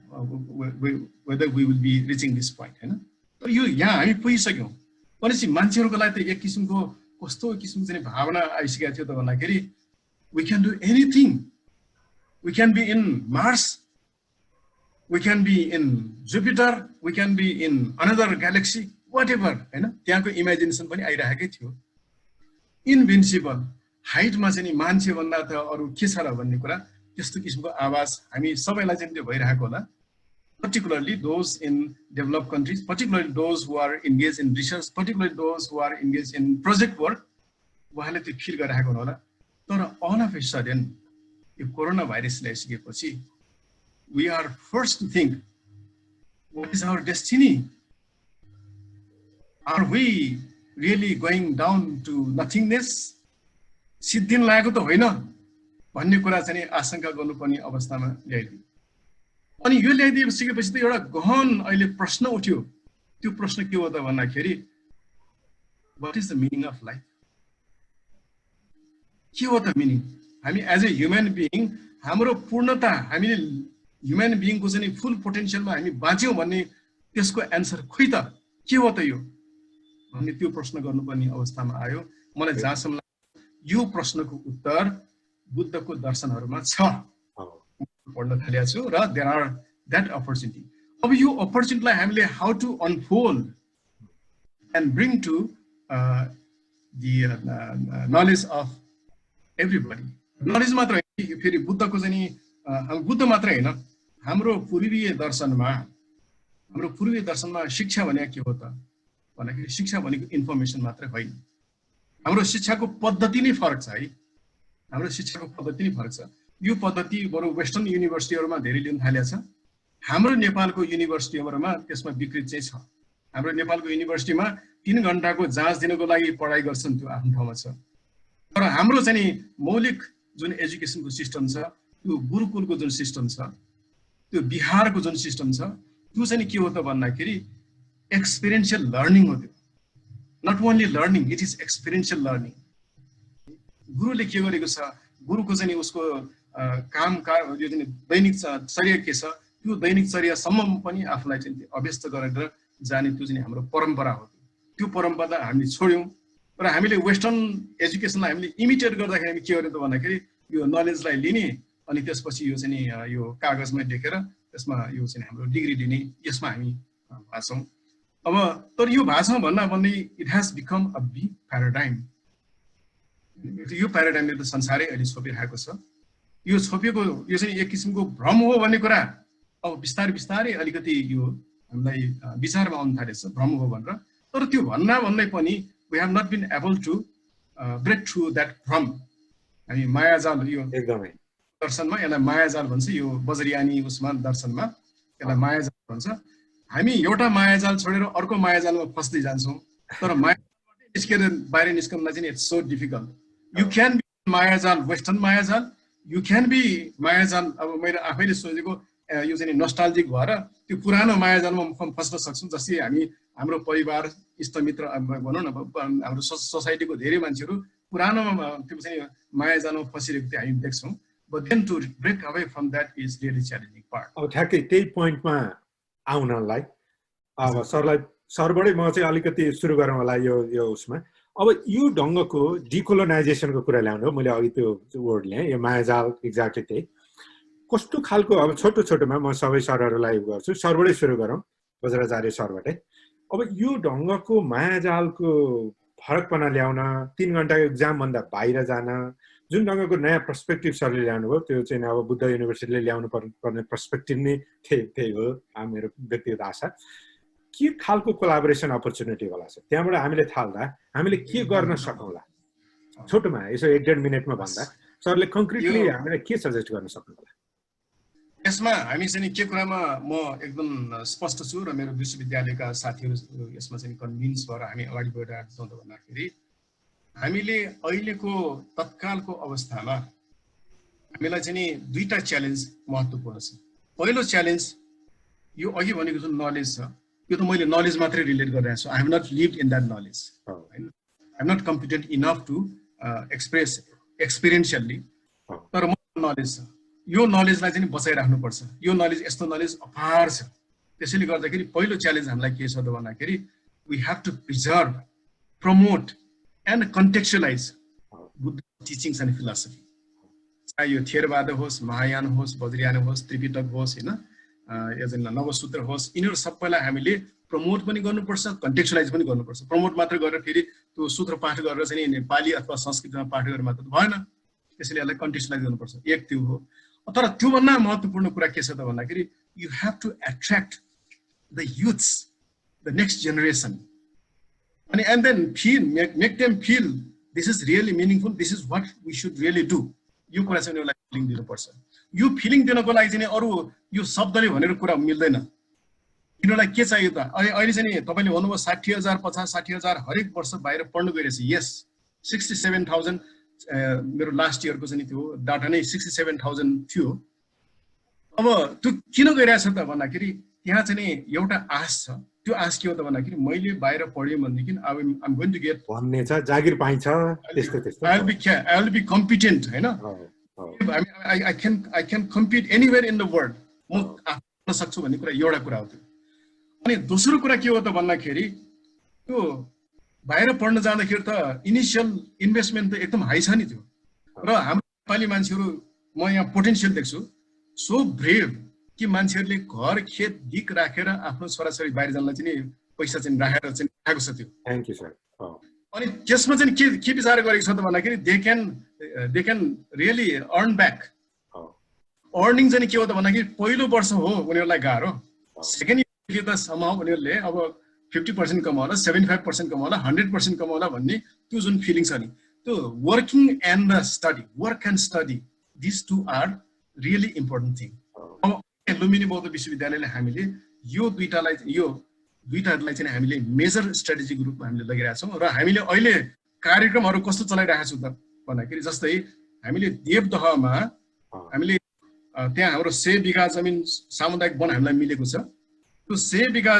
whether we will be reaching this point. है ना? तो यो यहाँ हामी पुगिसक्यौँ भनेपछि मान्छेहरूको लागि त एक किसिमको कस्तो किसिमको चाहिँ भावना आइसकेको थियो त भन्दाखेरि we can do anything. We can be in Mars, we can be in Jupiter, we can be in another galaxy, whatever. हैन? त्यहाँको इमेजिनेसन पनि आइरहेकै थियो। इन्भिन्सिबल हाइटमा चाहिँ मान्छे भन्दा त अरू के छ र भन्ने कुरा त्यस्तो किसिमको आवाज हामी सबैलाई चाहिँ त्यो भइरहेको होला। particularly those in developed countries, particularly those who are engaged in research, particularly those who are engaged in project work, उहाँले त्यो फिल गरिरहेको होला। तर all of a sudden यो कोरोना भाइरसले आइसकेपछि we are forced to think, what is our destiny? Are we really going down to nothingness? सिद्धिन लागेको त होइन भन्ने कुरा चाहिँ आशंका गर्नुपर्ने अवस्थामा ल्याइदियो। अनि यो ल्याइदिएपछि त एउटा गहन अहिले प्रश्न उठ्यो। त्यो प्रश्न के हो त भन्दाखेरि what is the meaning of life? के हो त मिनिङ? हामी एज ए ह्युमन बिइङ हाम्रो पूर्णता, हामीले ह्युमन बिइङको चाहिँ फुल पोटेन्सियलमा हामी बाँच्यौँ भन्ने त्यसको एन्सर खोइ त के हो त यो भन्ने त्यो प्रश्न गर्नुपर्ने अवस्थामा आयो। मलाई जहाँसम्म यो प्रश्नको उत्तर बुद्धको दर्शनहरूमा छ, पढ्न थालेको छु र देयर आर द्याट अपर्च्युनिटी। अब यो अपर्च्युनिटीलाई हामीले how to unfold and bring to the knowledge of everybody. Knowledge मात्र होइन, फेरि बुद्धको चाहिँ बुद्ध मात्र होइन, हाम्रो पूर्वीय दर्शनमा शिक्षा भनेको के हो त भन्दाखेरि शिक्षा भनेको इन्फर्मेसन मात्र होइन। हाम्रो शिक्षाको पद्धति नै फरक छ है, हाम्रो शिक्षाको पद्धति नै फरक छ। यो पद्धति बरु वेस्टर्न युनिभर्सिटीहरूमा धेरै लिन थालेको छ। हाम्रो नेपालको युनिभर्सिटीहरूमा त्यसमा विकृत चाहिँ छ। हाम्रो नेपालको युनिभर्सिटीमा 3 घण्टाको जाँच दिनको लागि पढाइ गर्छन्, त्यो आफ्नो ठाउँमा छ। तर हाम्रो चाहिँ मौलिक जुन एजुकेसनको सिस्टम छ, त्यो गुरुकुलको जुन सिस्टम छ, त्यो बिहारको जुन सिस्टम छ, त्यो चाहिँ के हो त भन्दाखेरि एक्सपिरियन्सियल लर्निङ हो। त्यो not only learning, it is experiential learning. गुरुले के गरेको छ, गुरुको चाहिँ उसको यो चाहिँ दैनिक चर्या के छ त्यो दैनिक चर्यासम्म पनि आफूलाई चाहिँ अभ्यस्त गरेर जाने त्यो चाहिँ हाम्रो परम्परा हो। त्यो परम्परा हामीले छोड्यौँ र हामीले वेस्टर्न एजुकेसनलाई हामीले इमिटेट गर्दाखेरि हामी के गर्यौँ त भन्दाखेरि यो नलेजलाई लिने अनि त्यसपछि यो चाहिँ यो कागजमा लेखेर त्यसमा यो चाहिँ हाम्रो डिग्री दिने यसमा हामी भाछौँ। अब तर यो भाषा भन्दा it has become a big paradigm. यो प्याराडाइमले त संसारै अहिले छोपिरहेको छ। यो छोपिएको यो चाहिँ एक किसिमको भ्रम हो भन्ने कुरा अब बिस्तारै अलिकति यो हामीलाई विचारमा आउन थालेछ भ्रम हो भनेर। तर त्यो भन्दै पनि we have not been able to break through that भ्रम। हामी मायाजाल यो एकदमै दर्शनमा यसलाई मायाजाल भन्छ, यो बजरियानी उसमा दर्शनमा यसलाई मायाजाल भन्छ। हामी एउटा मायाजाल छोडेर अर्को मायाजालमा फस्दै जान्छौँ। तर मायाजालबाट निस्केर बाहिर निस्कनलाई चाहिँ it's so difficult. You can be मायाजाल वेस्टर्न मायाजाल, यु क्यान बी मायाजाल अब मैले आफैले सोचेको यो चाहिँ नस्टाल्जिक भएर त्यो पुरानो मायाजालमा फस्न सक्छौँ। जस्तै हामी हाम्रो परिवार इष्टमित्र भनौँ न हाम्रो सोसाइटीको धेरै मान्छेहरू पुरानो त्यो चाहिँ मायाजालमा फसिरहेको त्यो हामी देख्छौँ। But then to break away from that is really challenging part. अब ठ्याक्कै त्यही पोइन्टमा आउनलाई अब सरबाटै म चाहिँ अलिकति सुरु गरौँ होला यो उसमा। अब यो ढङ्गको डिकोलोनाइजेसनको कुरा ल्याउनु हो, मैले अघि त्यो वर्ड ल्याएँ, यो मायाजाल एक्ज्याक्टली त्यही कस्तो खालको। अब छोटोमा म सबै सरहरूलाई गर्छु, सरबाटै सुरु गरौँ, बज्राचार्य सरबाटै। अब यो ढङ्गको मायाजालको फरकपना ल्याउन 3 घण्टाको एक्जामभन्दा बाहिर जान जुन ढङ्गको नयाँ पर्सपेक्टिभ सरले ल्याउनुभयो त्यो चाहिँ अब बुद्ध युनिभर्सिटीले ल्याउनु पर्ने पर्सपेक्टिभ नै त्यही हो मेरो व्यक्तिगत आशा। के खालको कोलाबोरेसन अपर्च्युनिटी होला सर त्यहाँबाट हामीले थाल्दा हामीले के गर्न सकौँला? छोटोमा यसो 1.5 मिनटमा भन्दा सरले कङ्क्रिटली हामीलाई के सजेस्ट गर्न सक्नुहुन्छ? यसमा हामी चाहिँ के कुरामा म एकदम स्पष्ट छु र मेरो विश्वविद्यालयका साथीहरू यसमा चाहिँ कन्भिन्स भएर हामी अगाडि बढिरहेका छौँ त भन्दाखेरि हामीले अहिलेको तत्कालको अवस्थामा हामीलाई चाहिँ दुईटा च्यालेन्ज महत्त्वपूर्ण छ। पहिलो च्यालेन्ज यो अघि भनेको जुन नलेज छ यो त मैले नलेज मात्रै रिलेट गरिरहेको छु। I have not lived in that knowledge, होइन, I am not competent enough to express experientially. तर म नलेज छ, यो नलेजलाई चाहिँ बचाइराख्नुपर्छ। यो नलेज यस्तो नलेज अपार छ। त्यसैले गर्दाखेरि पहिलो च्यालेन्ज हामीलाई के छ त भन्दाखेरि we have to preserve, promote and contextualize Buddha teachings and philosophy. चाहे यो थेरवाद होस्, महायान होस्, वज्रयान होस्, त्रिपिटक होस्, होइन, यो चाहिँ नवसूत्र होस्, यिनीहरू सबैलाई हामीले प्रमोट पनि गर्नुपर्छ, कन्टेक्चुअलाइज पनि गर्नुपर्छ। प्रमोट मात्र गरेर फेरि त्यो सूत्र पाठ गरेर चाहिँ नेपाली अथवा संस्कृतमा पाठ गरेर मात्र भएन, त्यसैले यसलाई कन्टेक्चुअलाइज गर्नुपर्छ। एक त्यो हो। तर त्योभन्दा महत्त्वपूर्ण कुरा के छ त भन्दाखेरि you have to attract the youths, the next generation, अनि and then make them feel this is really meaningful, this is what we should really do. यो कुरा चाहिँ उनीहरूलाई फिलिङ दिनुपर्छ। यो फिलिङ दिनको लागि चाहिँ अरू यो शब्दले भनेर कुरा मिल्दैन। यिनीहरूलाई के चाहियो त? अहिले चाहिँ तपाईँले भन्नुभयो 60,000 50,000 हरेक वर्ष बाहिर पढ्नु गइरहेछ। यस, 67,000 मेरो लास्ट इयरको चाहिँ त्यो डाटा नै 67,000 थियो। अब त्यो किन गइरहेछ त भन्दाखेरि त्यहाँ चाहिँ एउटा आश छ। त्यो आश के हो त भन्दाखेरि मैले बाहिर पढेँ भनेदेखि I am going to get भन्ने छ, जागिर पाइन्छ, त्यस्तो आई विल बी कम्पिटेन्ट, होइन, I can compete anywhere in the world, म गर्न सक्छु भन्ने कुरा एउटा कुरा हो त्यो। अनि दोस्रो कुरा के हो त भन्दाखेरि त्यो बाहिर पढ्न जाँदाखेरि त इनिसियल इन्भेस्टमेन्ट त एकदम हाई छ नि त्यो। र हाम्रो नेपाली मान्छेहरू म यहाँ पोटेन्सियल देख्छु, सो ब्रेभ कि मान्छेहरूले घर खेत दिक राखेर आफ्नो छोराछोरी बाहिर जानलाई चाहिँ पैसा चाहिँ राखेर चाहिँ आएको छ त्यो। Thank you sir. अनि त्यसमा चाहिँ के विचार गरेको छ त भन्दाखेरि they can really earn back. Earning चाहिँ के हो त भन्दाखेरि पहिलो वर्ष हो उनीहरूलाई गाह्रो, सेकेन्ड इयरदेखि त समाउ उनीहरूले अब 50% कमाउला, 75% कमाउला, 100% कमाउला भन्ने त्यो जुन फिलिङ छ नि, त्यो working and the study, work and study, this two are really important thing. अब लुम्बिनी बौद्ध विश्वविद्यालयले हामीले यो दुईटालाई चाहिँ हामीले मेजर स्ट्राटेजिक रूपमा हामीले लगिरहेका छौँ। र हामीले अहिले कार्यक्रमहरू कस्तो चलाइरहेका छौँ त भन्दाखेरि जस्तै हामीले देवदहमा हामीले त्यहाँ हाम्रो 100 बिघा जमिन सामुदायिक वन हामीलाई मिलेको छ। त्यो 100 बिघा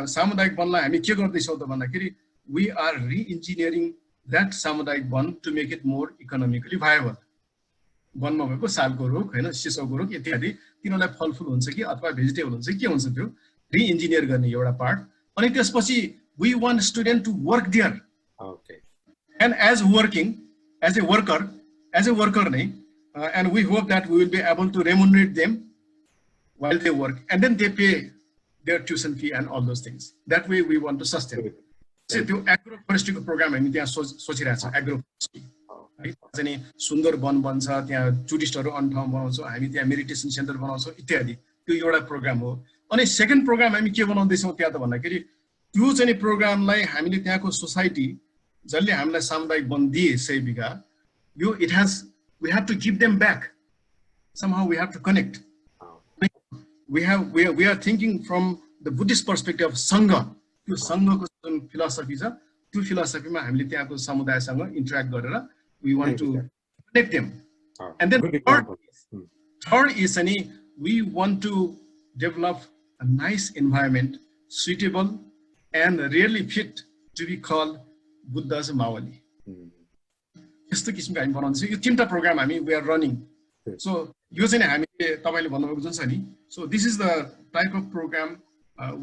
सामुदायिक वनलाई हामी के गर्दैछौँ त भन्दाखेरि वी आर रिइन्जिनियरिङ द्याट सामुदायिक वन to make it more economically viable. वनमा भएको सालको रुख हैन सिसौको रुख इत्यादि तिनीहरूलाई फलफुल हुन्छ कि अथवा भेजिटेबल हुन्छ के हुन्छ त्यो रिइन्जिनियर गर्ने एउटा पार्ट अनि त्यसपछि we want student to work there okay and as a worker नै and we hope that we will be able to remunerate them while they work and then they pay their tuition fee and all those things. That way we want to sustain. So the agroforestry program हामी त्यहाँ सोचिरहेछ agroforestry है चाहिँ सुन्दर वन बन्छ त्यहाँ टुरिस्टहरु on ठाउँ बनाउँछौँ हामी त्यहाँ मेडिटेसन सेन्टर बनाउँछौँ इत्यादि त्यो एउटा प्रोग्राम हो अनि सेकेन्ड प्रोग्राम हामी के बनाउँदैछौँ त्यहाँ त भन्दाखेरि त्यो चाहिँ प्रोग्रामलाई हामीले त्यहाँको सोसाइटी जसले हामीलाई सामुदायिक वन दिए 100 बिघा यो it has we have to give them back somehow we have to connect we are thinking from the Buddhist perspective of sangha त्यो संघको जुन फिलोसफी छ त्यो फिलोसफीमा हामीले त्यहाँको समुदायसँग इन्टरेक्ट गरेर we want to connect them and then third is any we want to develop a nice environment suitable and really fit to be called Buddha's Mawali यस्तो किसिमको हामी बनाउँदैछौँ यो तीनटा प्रोग्राम हामी वी आर रनिङ सो यो चाहिँ हामीले तपाईले भन्नुभएको जुन छ नि so this is the type of program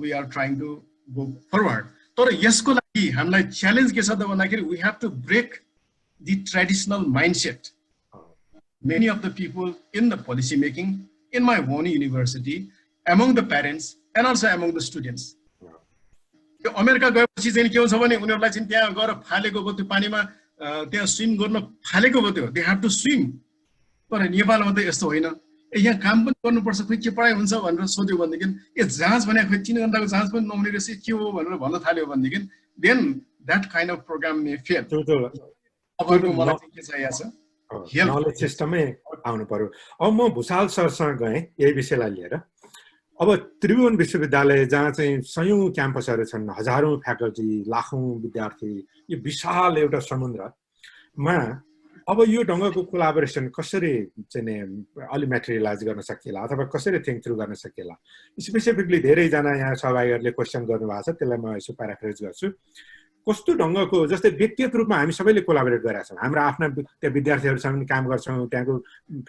we are trying to go forward तर यसको लागि हामीलाई च्यालेन्ज के छ त भन्दाखेरि we have to break the traditional mindset many of the people in the policy making in my own university among the parents and also among the students यो America गएपछि चाहिँ के हुन्छ भने उनीहरूलाई चाहिँ त्यहाँ गएर फालेको भयो त्यो पानीमा त्यहाँ स्विम गर्न फालेको भयो त्यो दे हैव टु स्विम तर नेपालमा त यस्तो होइन ए यहाँ काम पनि गर्नुपर्छ खोइ के पढाइ हुन्छ भनेर सोध्यो भनेदेखि ए जाँच भने खोइ 3 घण्टाको जाँच पनि नहुने रहेछ के हो भनेर भन्न थाल्यो भनेदेखि then that kind of program may fail तपाईँको मलाई चाहिँ के चाहिएको छ नलेज सिस्टमै आउनु पर्यो अब म भुषाल सरसँग गएँ यही विषयलाई लिएर अब त्रिभुवन विश्वविद्यालय जहाँ चाहिँ सयौं क्याम्पसहरू छन् हजारौं फ्याकल्टी लाखौं विद्यार्थी यो विशाल एउटा समुद्रमा अब यो ढङ्गको कोलाबोरेसन कसरी चाहिँ अलि मेटेरियलाइज गर्न सकिएला अथवा कसरी थिङ्क थ्रु गर्न सकिएला स्पेसिफिकली धेरैजना यहाँ सहभागीहरूले क्वेसन गर्नुभएको छ त्यसलाई म यसो प्याराफ्रेज गर्छु कस्तो ढङ्गको जस्तै व्यक्तिगत रूपमा हामी सबैले कोलाबोरेट गरेका छौँ हाम्रो आफ्ना त्यहाँ विद्यार्थीहरूसँग पनि काम गर्छौँ त्यहाँको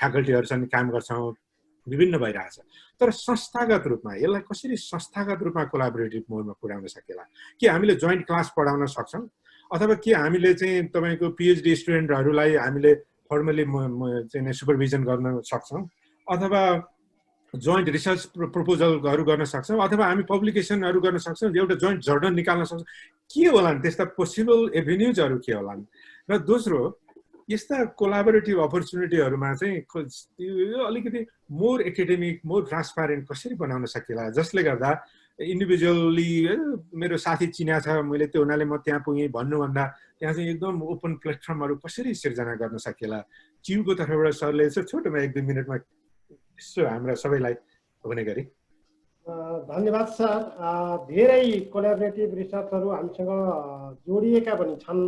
फ्याकल्टीहरूसँग काम गर्छौँ विभिन्न भइरहेछ तर संस्थागत रूपमा यसलाई कसरी संस्थागत रूपमा कोलाबोरेटिभ मोडमा पुर्याउन सकेला के हामीले जोइन्ट क्लास पढाउन सक्छौँ अथवा के हामीले चाहिँ तपाईको पीएचडी स्टुडेन्टहरूलाई हामीले फर्मली चाहिँ सुपरभिजन गर्न सक्छौँ अथवा जोइन्ट रिसर्च प्रपोजलहरू गर्न सक्छौँ अथवा हामी पब्लिकेसनहरू गर्न सक्छौँ एउटा जोइन्ट जर्नल निकाल्न सक्छौँ के होलान् त्यस्ता पोसिबल एभिन्युजहरू के होलान् र दोस्रो यस्ता कोलाबोरेटिभ अपर्च्युनिटीहरूमा चाहिँ अलिकति मोर एकाडेमिक मोर ट्रान्सप्यारेन्ट कसरी बनाउन सकिएला जसले गर्दा इन्डिभिजुअली मेरो साथी चिना छ मैले त्यो हुनाले म त्यहाँ पुगेँ भन्नुभन्दा त्यहाँ चाहिँ एकदम ओपन प्लेटफर्महरू कसरी सिर्जना गर्न सकिएला चिउको तर्फबाट सरले यसो छोटोमा 1-2 मिनटमा यसो हाम्रा सबैलाई हुने गरी धन्यवाद सर धेरै कोलाबोरेटिभ रिसर्चहरू हामीसँग जोडिएका पनि छन्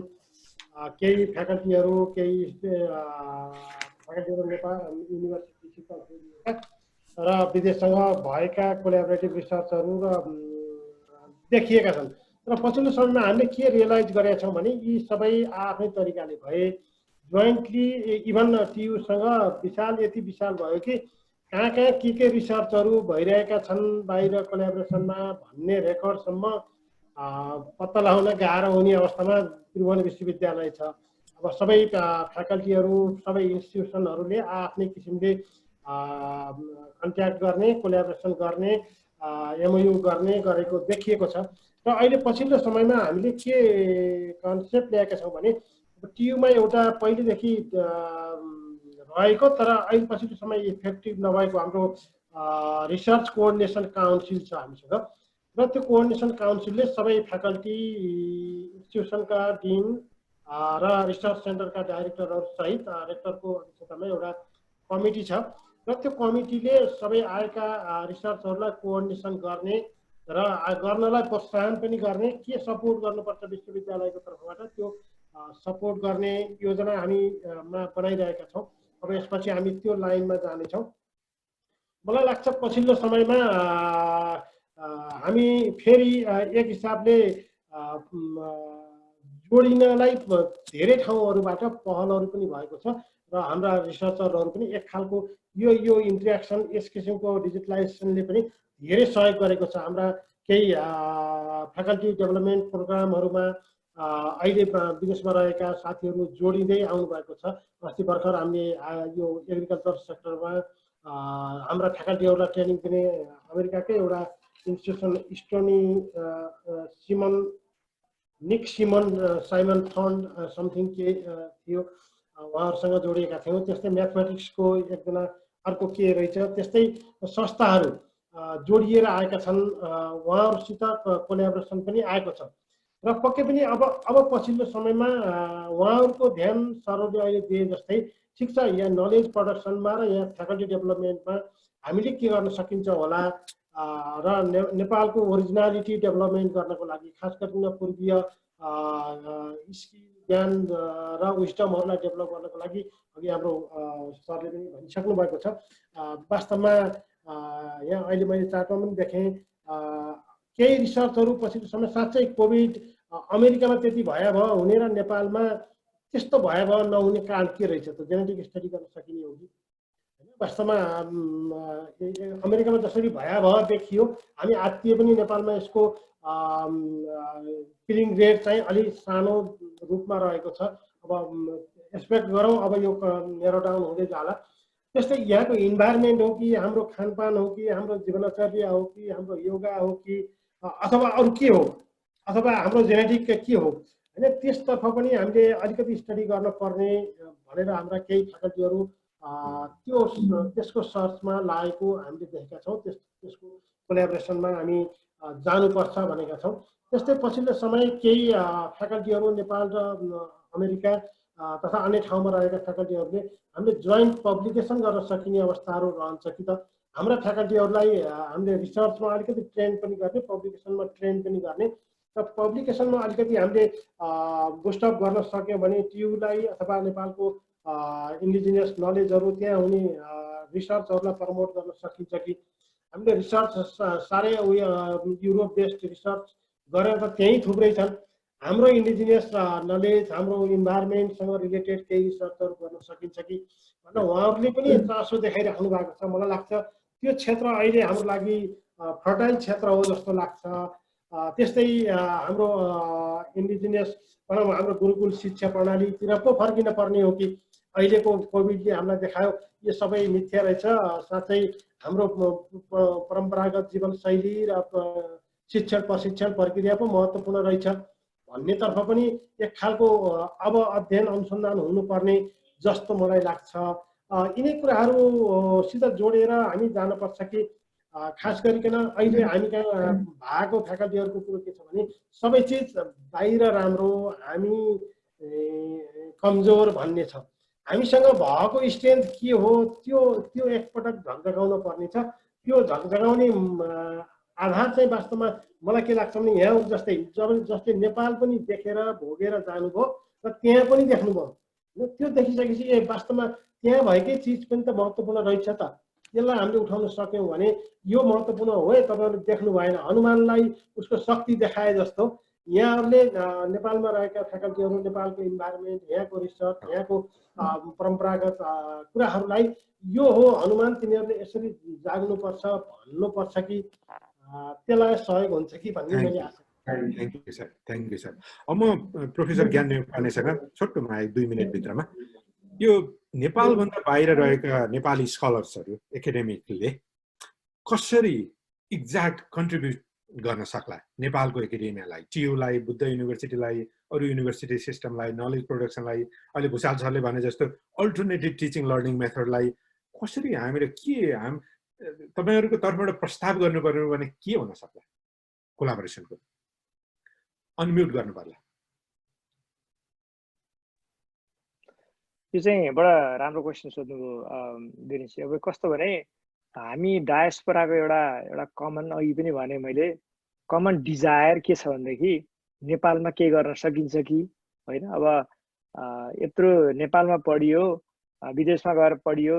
केही फ्याकल्टीहरू केही फ्याकल्टीहरू नेपाल युनिभर्सिटीसित जोडिएका र विदेशसँग भएका कोलाबोरेटिभ रिसर्चहरू र देखिएका छन् र पछिल्लो समयमा हामीले के रियलाइज गरेका छौँ भने यी सबै आफ्नै तरिकाले भए जोइन्टली इभन टियुसँग यति विशाल भयो कि कहाँ के रिसर्चहरू भइरहेका छन् बाहिर कोलाबोरेसनमा भन्ने रेकर्डसम्म पत्ता लगाउन गाह्रो हुने अवस्थामा त्रिभुवन विश्वविद्यालय छ अब सबै फ्याकल्टीहरू सबै इन्स्टिट्युसनहरूले आफ्नै किसिमले कन्ट्याक्ट गर्ने कोलाबोरेसन गर्ने एमओयू गरेको देखिएको छ र अहिले पछिल्लो समयमा हामीले के कन्सेप्ट ल्याएका छौँ भने टियुमा एउटा पहिलेदेखि रहेको तर अहिले पछिल्लो समय इफेक्टिभ नभएको हाम्रो रिसर्च कोअर्डिनेसन काउन्सिल छ हामीसँग र त्यो कोअर्डिनेसन काउन्सिलले सबै फ्याकल्टी इन्स्टिट्युसनका डिन र रिसर्च सेन्टरका डाइरेक्टरहरू सहित रेक्टरको अध्यक्षतामा एउटा कमिटी छ र त्यो कमिटीले सबै आएका रिसर्चहरूलाई कोअर्डिनेसन गर्ने र गर्नलाई प्रोत्साहन पनि गर्ने के सपोर्ट गर्नुपर्छ विश्वविद्यालयको तर्फबाट त्यो सपोर्ट गर्ने योजना हामीमा बनाइरहेका छौँ अब यसपछि हामी त्यो लाइनमा जानेछौँ मलाई लाग्छ पछिल्लो समयमा हामी फेरि एक हिसाबले जोडिनलाई धेरै ठाउँहरूबाट पहलहरू पनि भएको छ र हाम्रा रिसर्चरहरू पनि एक खालको यो इन्ट्रेक्सन यस किसिमको डिजिटलाइजेसनले पनि धेरै सहयोग गरेको छ। हाम्रा केही फ्याकल्टी डेभलपमेन्ट प्रोग्रामहरूमा अहिले विदेशमा रहेका साथीहरू जोडिँदै आउनुभएको छ। अस्ति भर्खर हामीले यो एग्रिकल्चर सेक्टरमा हाम्रा फ्याकल्टीहरूलाई ट्रेनिङ दिने अमेरिकाकै एउटा इन्स्टिट्युसन स्टोनी निक साइमन फन्ड समथिङ के थियो, उहाँहरूसँग जोडिएका थियौँ। त्यस्तै म्याथमेटिक्सको एकजना अर्को के रहेछ, त्यस्तै संस्थाहरू जोडिएर आएका छन्, उहाँहरूसित कोल्याबोरेसन पनि आएको छ। र पक्कै पनि अब पछिल्लो समयमा उहाँहरूको ध्यान सरले अहिले दिए जस्तै ठिक छ, यहाँ नलेज प्रडक्सनमा र यहाँ फ्याकल्टी डेभलपमेन्टमा हामीले के गर्न सकिन्छ होला र नेपालको ओरिजिनालिटी डेभलपमेन्ट गर्नको लागि खास गरिकन पूर्वीय स्किल ज्ञान र विस्डमहरूलाई डेभलप गर्नको लागि अघि हाम्रो सरले पनि भनिसक्नु भएको छ। वास्तवमा यहाँ अहिले मैले चार्टमा पनि देखेँ केही रिसर्चहरू पछिल्लो समय साँच्चै कोभिड अमेरिकामा त्यति भयावह हुने र नेपालमा त्यस्तो भयावह नहुने कारण के रहेछ त, जेनेटिक स्टडी गर्न सकिने हो कि? वास्तवमा अमेरिकामा जसरी भयावह देखियो हामी आत्तिए पनि नेपालमा यसको किलिङ रेट चाहिँ अलिक सानो रूपमा रहेको छ। अब एक्सपेक्ट गरौँ अब यो नेरो डाउन हुँदै जाला। त्यस्तै यहाँको इन्भाइरोमेन्ट हो कि हाम्रो खानपान हो कि हाम्रो जीवनचर्या हो कि हाम्रो योगा हो कि अथवा अरू के हो अथवा हाम्रो जेनेटिक के हो होइन, त्यसतर्फ पनि हामीले अलिकति स्टडी गर्न पर्ने भनेर हाम्रा केही फ्याकल्टीहरू त्यसको सर्चमा लागेको हामीले देखेका छौँ। त्यसको कोल्याबोरेसनमा हामी जानुपर्छ भनेका छौँ। त्यस्तै पछिल्लो समय केही फ्याकल्टीहरू नेपाल र अमेरिका तथा अन्य ठाउँमा रहेका फ्याकल्टीहरूले हामीले जोइन्ट पब्लिकेसन गर्न सकिने अवस्थाहरू रहन्छ कि त? हाम्रा फ्याकल्टीहरूलाई हामीले रिसर्चमा अलिकति ट्रेन पनि गर्ने, पब्लिकेसनमा ट्रेन पनि गर्ने र पब्लिकेसनमा अलिकति हामीले बुस्टअप गर्न सक्यौँ भने टियुलाई अथवा नेपालको इन्डिजिनियस नलेजहरू त्यहाँ हुने रिसर्चहरूलाई प्रमोट गर्न सकिन्छ कि? हामीले रिसर्च साह्रै युरोप बेस्ड रिसर्च गरेर त त्यहीँ थुप्रै छन्। हाम्रो इन्डिजिनियस नलेज हाम्रो इन्भाइरोमेन्टसँग रिलेटेड केही रिसर्चहरू गर्न सकिन्छ कि भनेर उहाँहरूले पनि चासो देखाइराख्नु भएको छ। मलाई लाग्छ त्यो क्षेत्र अहिले हाम्रो लागि फर्टाइल क्षेत्र हो जस्तो लाग्छ। त्यस्तै हाम्रो इन्डिजिनियस भनौँ हाम्रो गुरुकुल शिक्षा प्रणालीतिर पो फर्किन पर्ने हो कि? अहिलेको कोभिडले हामीलाई देखायो यो सबै मिथ्या रहेछ, साथै हाम्रो परम्परागत जीवनशैली र शिक्षण प्रशिक्षण प्रक्रिया पो महत्त्वपूर्ण रहेछ भन्नेतर्फ पनि एक खालको अब अध्ययन अनुसन्धान हुनुपर्ने जस्तो मलाई लाग्छ। यिनै कुराहरूसित जोडेर हामी जानुपर्छ कि खास गरिकन अहिले हामी कहाँ भएको फ्याकल्टीहरूको कुरो के छ भने सबै चिज बाहिर राम्रो हामी कमजोर भन्ने छ। हामीसँग भएको स्ट्रेन्थ के हो त्यो एकपटक झकझगाउन पर्ने छ। त्यो झकझगाउने आधार चाहिँ वास्तवमा मलाई के लाग्छ भने यहाँ जस्तै जसले नेपाल पनि देखेर भोगेर जानुभयो र त्यहाँ पनि देख्नुभयो, त्यो देखिसकेपछि ए वास्तवमा त्यहाँ भएकै चिज पनि त महत्त्वपूर्ण रहेछ त, यसलाई हामीले उठाउन सक्यौँ भने यो महत्त्वपूर्ण हो है। तपाईँहरूले देख्नु भएन, हनुमानलाई उसको शक्ति देखाए जस्तो यहाँहरूले नेपालमा रहेका फ्याकल्टीहरू नेपालको इन्भाइरोमेन्ट यहाँको रिसर्च यहाँको परम्परागत कुराहरूलाई यो हो हनुमान तिनीहरूले यसरी जाग्नुपर्छ भन्नुपर्छ कि त्यसलाई सहयोग हुन्छ कि भन्ने मैले आशा। Thank you sir. अब म प्रोफेसर ज्ञानदेव पानेसँग छोटोमा 2 मिनटभित्रमा यो नेपालभन्दा बाहिर रहेका नेपाली स्कलर्सहरू एकाडेमिकले कसरी एक्ज्याक्ट कन्ट्रिब्युट गर्न सक्ला नेपालको एकाडेमियालाई, टियुलाई, बुद्ध युनिभर्सिटीलाई, अरू युनिभर्सिटी सिस्टमलाई, नलेज प्रोडक्सनलाई, अहिले भुषाल सरले भने जस्तो अल्टरनेटिभ टिचिङ लर्निङ मेथडलाई कसरी हामीले तपाईँहरूको तर्फबाट प्रस्ताव गर्नु पर्यो भने के हुन सक्ला? कोलाबोरेसनको अनम्युट गर्नु पर्ला। यो चाहिँ बडा राम्रो क्वेसन सोध्नुभयो दिनेश। अब कस्तो भने हामी डायस्पोराको एउटा कमन अघि पनि भने मैले कमन डिजायर के छ भनेदेखि नेपालमा के गर्न सकिन्छ कि होइन। अब यत्रो नेपालमा पढियो, विदेशमा गएर पढियो,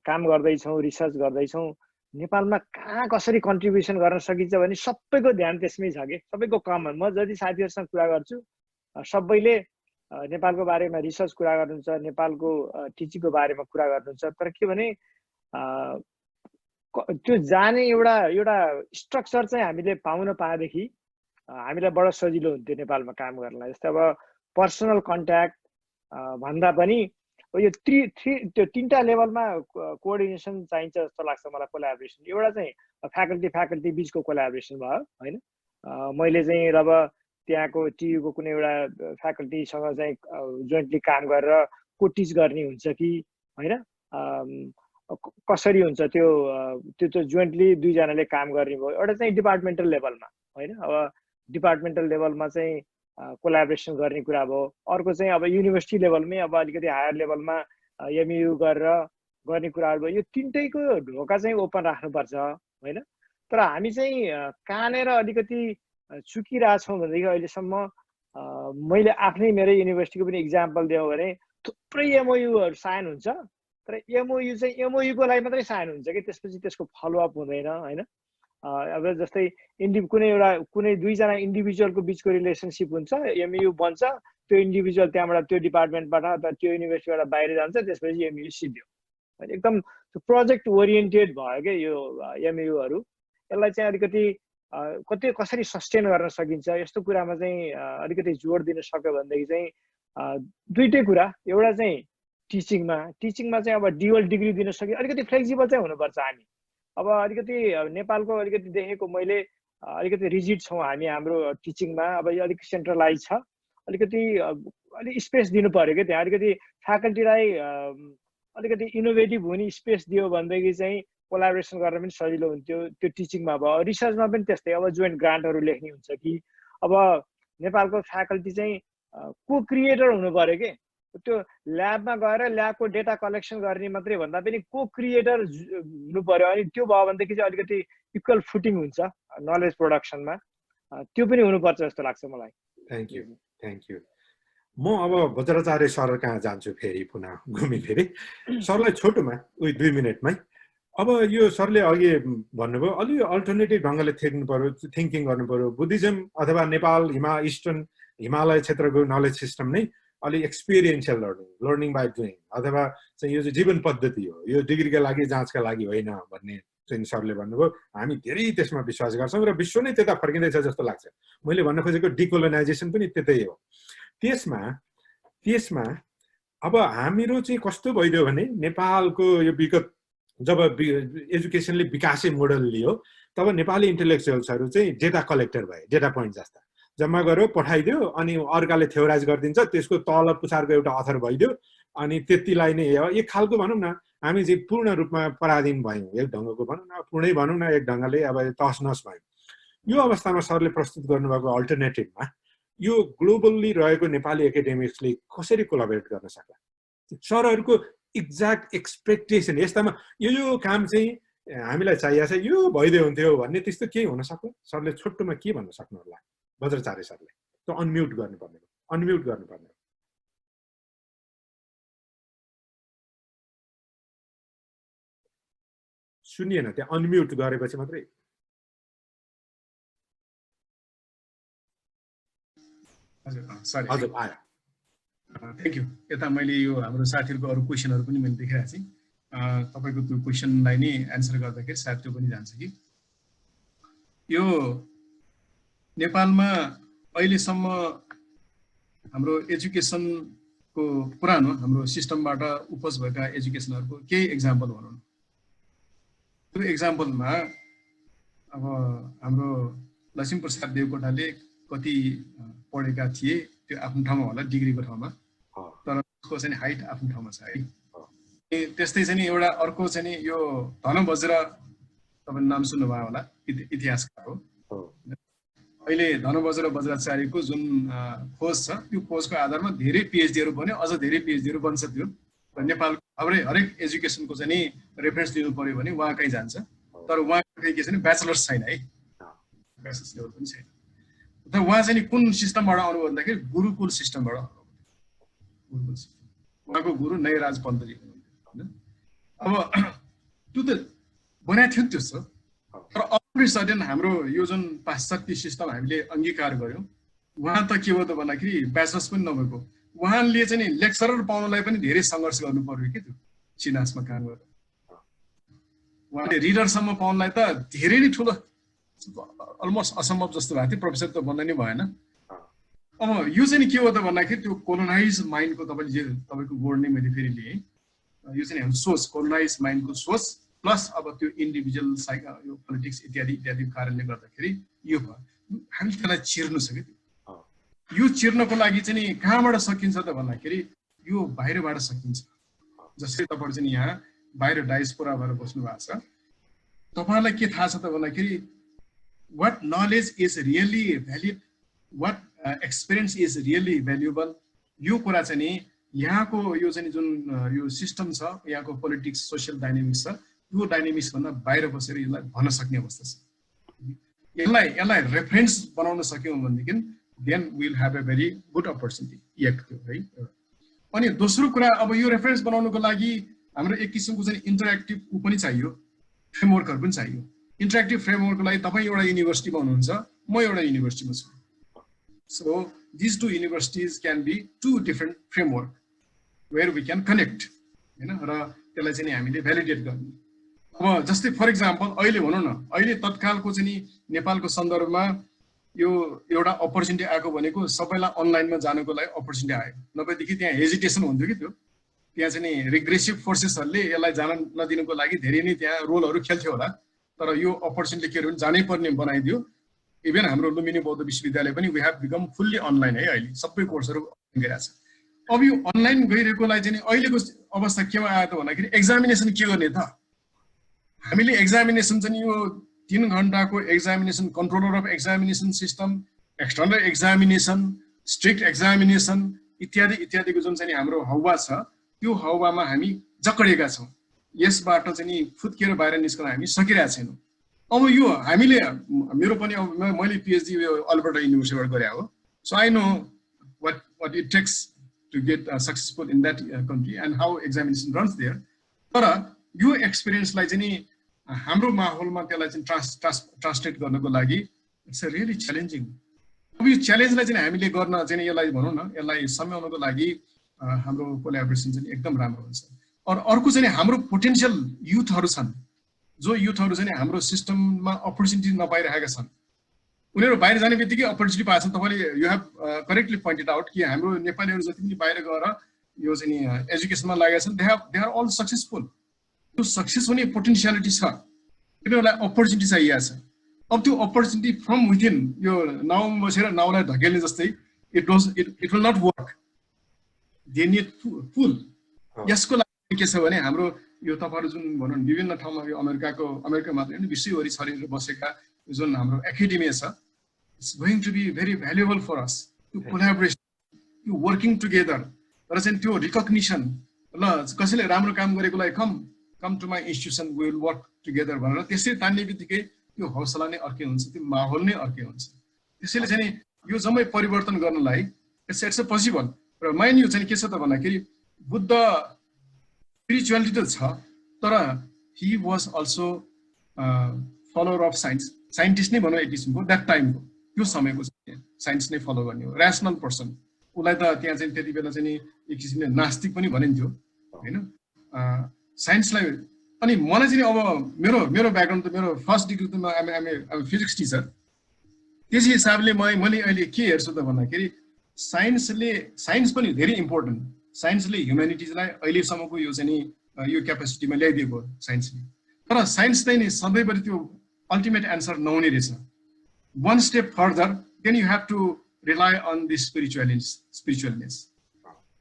काम गर्दैछौँ, रिसर्च गर्दैछौँ, नेपालमा कहाँ कसरी कन्ट्रिब्युसन गर्न सकिन्छ भने सबैको ध्यान त्यसमै छ कि सबैको कमन। म जति साथीहरूसँग कुरा गर्छु सबैले नेपालको बारेमा रिसर्च कुरा गर्नुहुन्छ, नेपालको टिचिङको बारेमा कुरा गर्नुहुन्छ, तर के भने त्यो जाने एउटा स्ट्रक्चर चाहिँ हामीले पाउन पाएदेखि हामीलाई बडो सजिलो हुन्थ्यो नेपालमा काम गर्नलाई। जस्तै अब पर्सनल कन्ट्याक्ट भन्दा पनि यो त्यो 3टा लेभलमा कोअर्डिनेसन चाहिन्छ जस्तो लाग्छ मलाई। कोलाबोरेसन एउटा चाहिँ फ्याकल्टी बिचको कोलाबोरेसन भयो होइन। मैले चाहिँ अब त्यहाँको टियुको कुनै एउटा फ्याकल्टीसँग चाहिँ जोइन्टली काम गरेर को टिच गर्ने हुन्छ कि होइन, कसरी हुन्छ त्यो जोइन्टली दुईजनाले काम गर्ने भयो। एउटा चाहिँ डिपार्टमेन्टल लेभलमा होइन, अब डिपार्टमेन्टल लेभलमा चाहिँ कोलाबोरेसन गर्ने कुरा भयो। अर्को चाहिँ अब युनिभर्सिटी लेभलमै अब अलिकति हायर लेभलमा एमयु गरेर गर्ने कुराहरू भयो। यो 3टैको ढोका चाहिँ ओपन राख्नुपर्छ होइन। तर हामी चाहिँ कहाँनिर अलिकति चुकिरहेछौँ भनेदेखि अहिलेसम्म मैले आफ्नै मेरो युनिभर्सिटीको पनि इक्जाम्पल दिउँ भने थुप्रै एमओयुहरू साइन हुन्छ, तर एमओयु चाहिँ एमओयुको लागि मात्रै साइन हुन्छ कि त्यसपछि त्यसको फलोअप हुँदैन होइन। अब जस्तै कुनै दुईजना इन्डिभिजुअलको बिचको रिलेसनसिप हुन्छ, एमयु बन्छ, त्यो इन्डिभिजुअल त्यहाँबाट त्यो डिपार्टमेन्टबाट अथवा त्यो युनिभर्सिटीबाट बाहिर जान्छ, त्यसपछि एमयु सिद्धियो। एकदम प्रोजेक्ट ओरिएन्टेड भयो क्या यो एमयुहरू। यसलाई चाहिँ अलिकति कसरी सस्टेन गर्न सकिन्छ यस्तो कुरामा चाहिँ अलिकति जोड दिन सक्यो भनेदेखि चाहिँ दुईटै कुरा, एउटा चाहिँ टिचिङमा चाहिँ अब डुअल डिग्री दिन सक्यो, अलिकति फ्लेक्सिबल चाहिँ हुनुपर्छ हामी। अब अलिकति नेपालको अलिकति देखेको मैले अलिकति रिजिड छौँ हामी हाम्रो टिचिङमा। अब यो अलिक सेन्ट्रलाइज छ, अलिकति स्पेस दिनु पऱ्यो क्या त्यहाँ। अलिकति फ्याकल्टीलाई अलिकति इनोभेटिभ हुने स्पेस दियो भनेदेखि चाहिँ कोलाबोरेसन गर्न पनि सजिलो हुन्थ्यो। त्यो टिचिङमा भयो, रिसर्चमा पनि त्यस्तै। अब जोइन्ट ग्रान्टहरू लेख्ने हुन्छ कि अब नेपालको फ्याकल्टी चाहिँ को क्रिएटर हुनु पऱ्यो कि, त्यो ल्याबमा गएर ल्याबको डेटा कलेक्सन गर्ने मात्रै भन्दा पनि को क्रिएटर हुनु पर्यो। अनि त्यो भयो भनेदेखि चाहिँ अलिकति इक्वल फुटिङ हुन्छ नलेज प्रोडक्सनमा, त्यो पनि हुनुपर्छ जस्तो लाग्छ मलाई। Thank you. म अब वज्राचार्य सर कहाँ जान्छु फेरि, पुनः घुमी फेरि सरलाई छोटोमा 2 मिनटमै। अब यो सरले अघि भन्नुभयो अलि अल्टरनेटिभ ढङ्गले थिङ्किङ गर्नु पर्यो। बुद्धिज्म अथवा नेपाल इस्टर्न हिमालय क्षेत्रको नलेज सिस्टम नै अलि एक्सपिरियन्सियल लर्निङ बाई डुइङ अथवा चाहिँ यो चाहिँ जीवन पद्धति हो, यो डिग्रीका लागि जाँचका लागि होइन भन्ने चाहिँ सरले भन्नुभयो। हामी धेरै त्यसमा विश्वास गर्छौँ र विश्व नै त्यता फर्किँदैछ जस्तो लाग्छ। मैले भन्न खोजेको डिकोलोनाइजेसन पनि त्यतै हो। त्यसमा अब हाम्रो चाहिँ कस्तो भइदियो भने नेपालको यो विगत जब एजुकेसनले विकासे मोडल लियो तब नेपाली इन्टेलेक्चुअल्सहरू चाहिँ डेटा कलेक्टर भए, डेटा पोइन्ट जस्ता जम्मा गरेर पठाइदियो अनि अर्काले थ्योराइज गरिदिन्छ, त्यसको तल पुछारको एउटा अथर भइदियो अनि त्यतिलाई नै एक खालको भनौँ न हामी चाहिँ पूर्ण रूपमा पराधीन भयौँ, एक ढङ्गको भनौँ न, पूर्णै भनौँ न, एक ढङ्गले अब तस नस भयौँ। यो अवस्थामा सरले प्रस्तुत गर्नुभएको अल्टरनेटिभमा यो ग्लोबल्ली रहेको नेपाली एकाडेमिक्सले कसरी कोलाबोरेट गर्न सक्ला? सरहरूको एक्ज्याक्ट एक्सपेक्टेसन यस्तामा यो काम चाहिँ हामीलाई चाहिएको छ, यो भइदियो हुन्थ्यो भन्ने त्यस्तो केही हुन सक्ला? सरले छोटोमा के भन्न सक्नुहोला वज्राचार्य सरले? त्यो अनम्युट गर्नुपर्ने सुनिएन, त्यहाँ अनम्युट गरेपछि मात्रै। हजुर आयो। Thank you. यता मैले यो हाम्रो साथीहरूको अरू क्वेसनहरू पनि मैले देखिरहेको छु। तपाईँको त्यो क्वेसनलाई नै एन्सर गर्दाखेरि सायद त्यो पनि जान्छ कि यो नेपालमा अहिलेसम्म हाम्रो एजुकेसनको पुरानो हाम्रो सिस्टमबाट उपज भएका एजुकेसनहरूको केही एक्जाम्पल भनौँ। त्यो एक्जाम्पलमा अब हाम्रो लक्ष्मीप्रसाद देवकोटाले कति पढेका थिए त्यो आफ्नो ठाउँमा होला, डिग्रीको ठाउँमा, तर उसको चाहिँ हाइट आफ्नो ठाउँमा छ है। त्यस्तै चाहिँ एउटा अर्को चाहिँ यो धनबज्र, तपाईँले नाम सुन्नुभयो होला, इतिहासकार हो। अहिले धनबज्र वज्राचार्यको जुन खोज छ त्यो खोजको आधारमा धेरै पिएचडीहरू बन्यो, अझ धेरै पिएचडीहरू बन्छ। त्यो नेपालको हरेक एजुकेसनको चाहिँ रेफरेन्स लिनु पर्यो भने उहाँ कहीँ जान्छ, तर उहाँको के छ भने ब्याचलर्स छैन है, ब्याचलर्स लेभल पनि छैन। तर उहाँ चाहिँ कुन सिस्टमबाट आउनु भन्दाखेरि गुरुकुल सिस्टमबाट आउनु। गुरुकुल सिस्टम, उहाँको गुरु नयराज पन्तजी हुनुहुन्थ्यो। अब त्यो त बनाएको थियो त्यो छ, तर अल अफ अ सडन हाम्रो यो जुन पाश्चात्य सिस्टम हामीले अङ्गीकार गर्यौँ, उहाँ त के हो त भन्दाखेरि ब्याचलर्स पनि नभएको, उहाँले चाहिँ नि लेक्चरर पाउनलाई पनि धेरै सङ्घर्ष गर्नु पर्यो कि त्यो चिनासमा काम गरेर। उहाँले रिडरसम्म पाउनलाई त धेरै नै ठुलो अलमोस्ट असम्भव जस्तो भएको थियो, प्रोफेसर त बन्न नै भएन। अब यो चाहिँ नि के हो त भन्दाखेरि त्यो कोलोनाइज माइन्डको तपाईँको वर्ड नै मैले फेरि लिएँ। यो चाहिँ हाम्रो सोच, कोलोनाइज माइन्डको सोच प्लस अब त्यो इन्डिभिजुअल यो पोलिटिक्स इत्यादि इत्यादिको कारणले गर्दाखेरि यो भयो। हामीले त्यसलाई चिर्नु छ कि यो चिर्नको लागि चाहिँ नि कहाँबाट सकिन्छ त भन्दाखेरि यो बाहिरबाट सकिन्छ। जसरी तपाईँहरू चाहिँ यहाँ बाहिर डायस्पोरा भएर बस्नु भएको छ, तपाईँहरूलाई के थाहा छ त भन्दाखेरि what knowledge is really valid, what experience is really valuable, यो कुरा चाहिँ नि यहाँको यो चाहिँ जुन यो सिस्टम छ, यहाँको पोलिटिक्स सोसियल डाइनामिक्स छ, यो डाइनामिक्स भन्दा बाहिर बसेर यसलाई भन्न सक्ने अवस्था छ। यसलाई रेफरेन्स बनाउन सक्यौँ भनेदेखि then will have a very good opportunity, एक त्यो है। अनि दोस्रो कुरा, अब यो रेफरेन्स बनाउनको लागि हाम्रो एक किसिमको चाहिँ इन्टरेक्टिभ ऊ पनि चाहियो, फ्रेमवर्कहरू पनि चाहियो। इन्टरेक्टिभ फ्रेमवर्कको लागि तपाईँ एउटा युनिभर्सिटीमा हुनुहुन्छ, म एउटा युनिभर्सिटीमा छु। So this two universities can be two different framework where we can connect होइन, र त्यसलाई चाहिँ हामीले भ्यालिडेट गर्ने। अब जस्तै फर इक्जाम्पल अहिले भनौँ न, अहिले तत्कालको चाहिँ नि नेपालको सन्दर्भमा यो एउटा अपर्च्युनिटी आएको भनेको सबैलाई अनलाइनमा जानको लागि अपर्च्युनिटी आयो, नभएदेखि त्यहाँ हेजिटेसन हुन्थ्यो कि त्यो त्यहाँ चाहिँ नि रिग्रेसिभ फोर्सेसहरूले यसलाई जान नदिनुको लागि धेरै नै त्यहाँ रोलहरू खेल्थ्यो होला। तर यो अपर्च्युनिटी के भने जानै पर्ने बनाइदियो। इभन हाम्रो लुम्बिनी बौद्ध विश्वविद्यालय पनि we have become fully online है, अहिले सबै कोर्सहरू गइरहेको छ। अब यो अनलाइन गइरहेकोलाई चाहिँ अहिलेको अवस्था केमा आयो त भन्दाखेरि एक्जामिनेसन के गर्ने त? हामीले एक्जामिनेसन चाहिँ यो 3 घण्टाको examination, controller of examination system, external examination, strict examination इत्यादि इत्यादिको जुन चाहिँ हाम्रो हौवा छ, त्यो हौवामा हामी जकडिएका छौँ। यसबाट चाहिँ नि फुत्केर बाहिर निस्कन हामी सकिरहेका छैनौँ। अब यो हामीले, मेरो पनि अब मैले पिएचडी यो अल्बर्टा युनिभर्सिटीबाट गरे हो, so I know what it takes to get successful in that country and how examination runs there. तर यो एक्सपिरियन्सलाई चाहिँ नि हाम्रो माहौलमा त्यसलाई चाहिँ ट्रान्सलेट गर्नको लागि इट्स अ रियली च्यालेन्जिङ। अब यो च्यालेन्जलाई चाहिँ हामीले गर्न चाहिँ यसलाई भनौँ न, यसलाई सम्झाउनको लागि हाम्रो कोलाबोरेसन चाहिँ एकदम राम्रो हुन्छ। और अर्को चाहिँ हाम्रो पोटेन्सियल युथहरू छन्, जो युथहरू चाहिँ हाम्रो सिस्टममा अपर्च्युनिटी नपाइरहेका छन्, उनीहरू बाहिर जाने बित्तिकै अपर्च्युनिटी पाएको छन्। तपाईँले you have correctly pointed out कि हाम्रो नेपालीहरू जति पनि बाहिर गएर यो चाहिँ नि एजुकेसनमा लागेका छन्, दे आर अल सक्सेसफुल। त्यो सक्सेस हुने पोटेन्सियालिटी छ, तिनीहरूलाई अपर्च्युनिटी चाहिएको छ। अब त्यो अपर्च्युनिटी फ्रम विथिन यो नाउमा बसेर नाउलाई धकेल्ने जस्तै it will not work, they need pull. यसको लागि के छ भने हाम्रो यो तपाईँहरू जुन भनौँ विभिन्न ठाउँमा यो अमेरिका मात्रै होइन विश्वभरि छरेर बसेका जुन हाम्रो एकाडेमिया छ, it's going to be very valuable for us, त्यो कोलाबोरेसन, त्यो वर्किङ टुगेदर, र चाहिँ त्यो रिकग्निसन, ल कसैले राम्रो काम गरेकोलाई come to my institution we will work together भनेर त्यसरी तान्ने बित्तिकै त्यो हौसला नै अर्कै हुन्छ, त्यो माहौल नै अर्कै हुन्छ। त्यसैले चाहिँ यो जम्मै परिवर्तन गर्नलाई इट्स अ पोसिबल। र माइन्ड यु चाहिँ के छ त भन्दाखेरि बुद्ध स्पिरिचुअलिटी त छ, तर he was also follower of science, scientist नै भनौँ एक किसिमको, द्याट टाइमको त्यो समयको साइन्स नै फलो गर्ने हो, ऱ्यासनल पर्सन। उसलाई त त्यहाँ चाहिँ त्यति बेला चाहिँ एक किसिमले नास्तिक पनि भनिन्थ्यो होइन साइन्सलाई। अनि मलाई चाहिँ अब मेरो ब्याकग्राउन्ड त मेरो फर्स्ट डिग्री त अब फिजिक्स टिचर, त्यसै हिसाबले मैले अहिले के हेर्छु त भन्दाखेरि साइन्स पनि धेरै इम्पोर्टेन्ट। साइन्सले ह्युम्यानिटिजलाई अहिलेसम्मको यो चाहिँ नि यो क्यापेसिटीमा ल्याइदिएको साइन्सले, तर साइन्स चाहिँ नि सधैँभरि त्यो अल्टिमेट एन्सर नहुने रहेछ। one step further, then you have to rely on the spiritualness.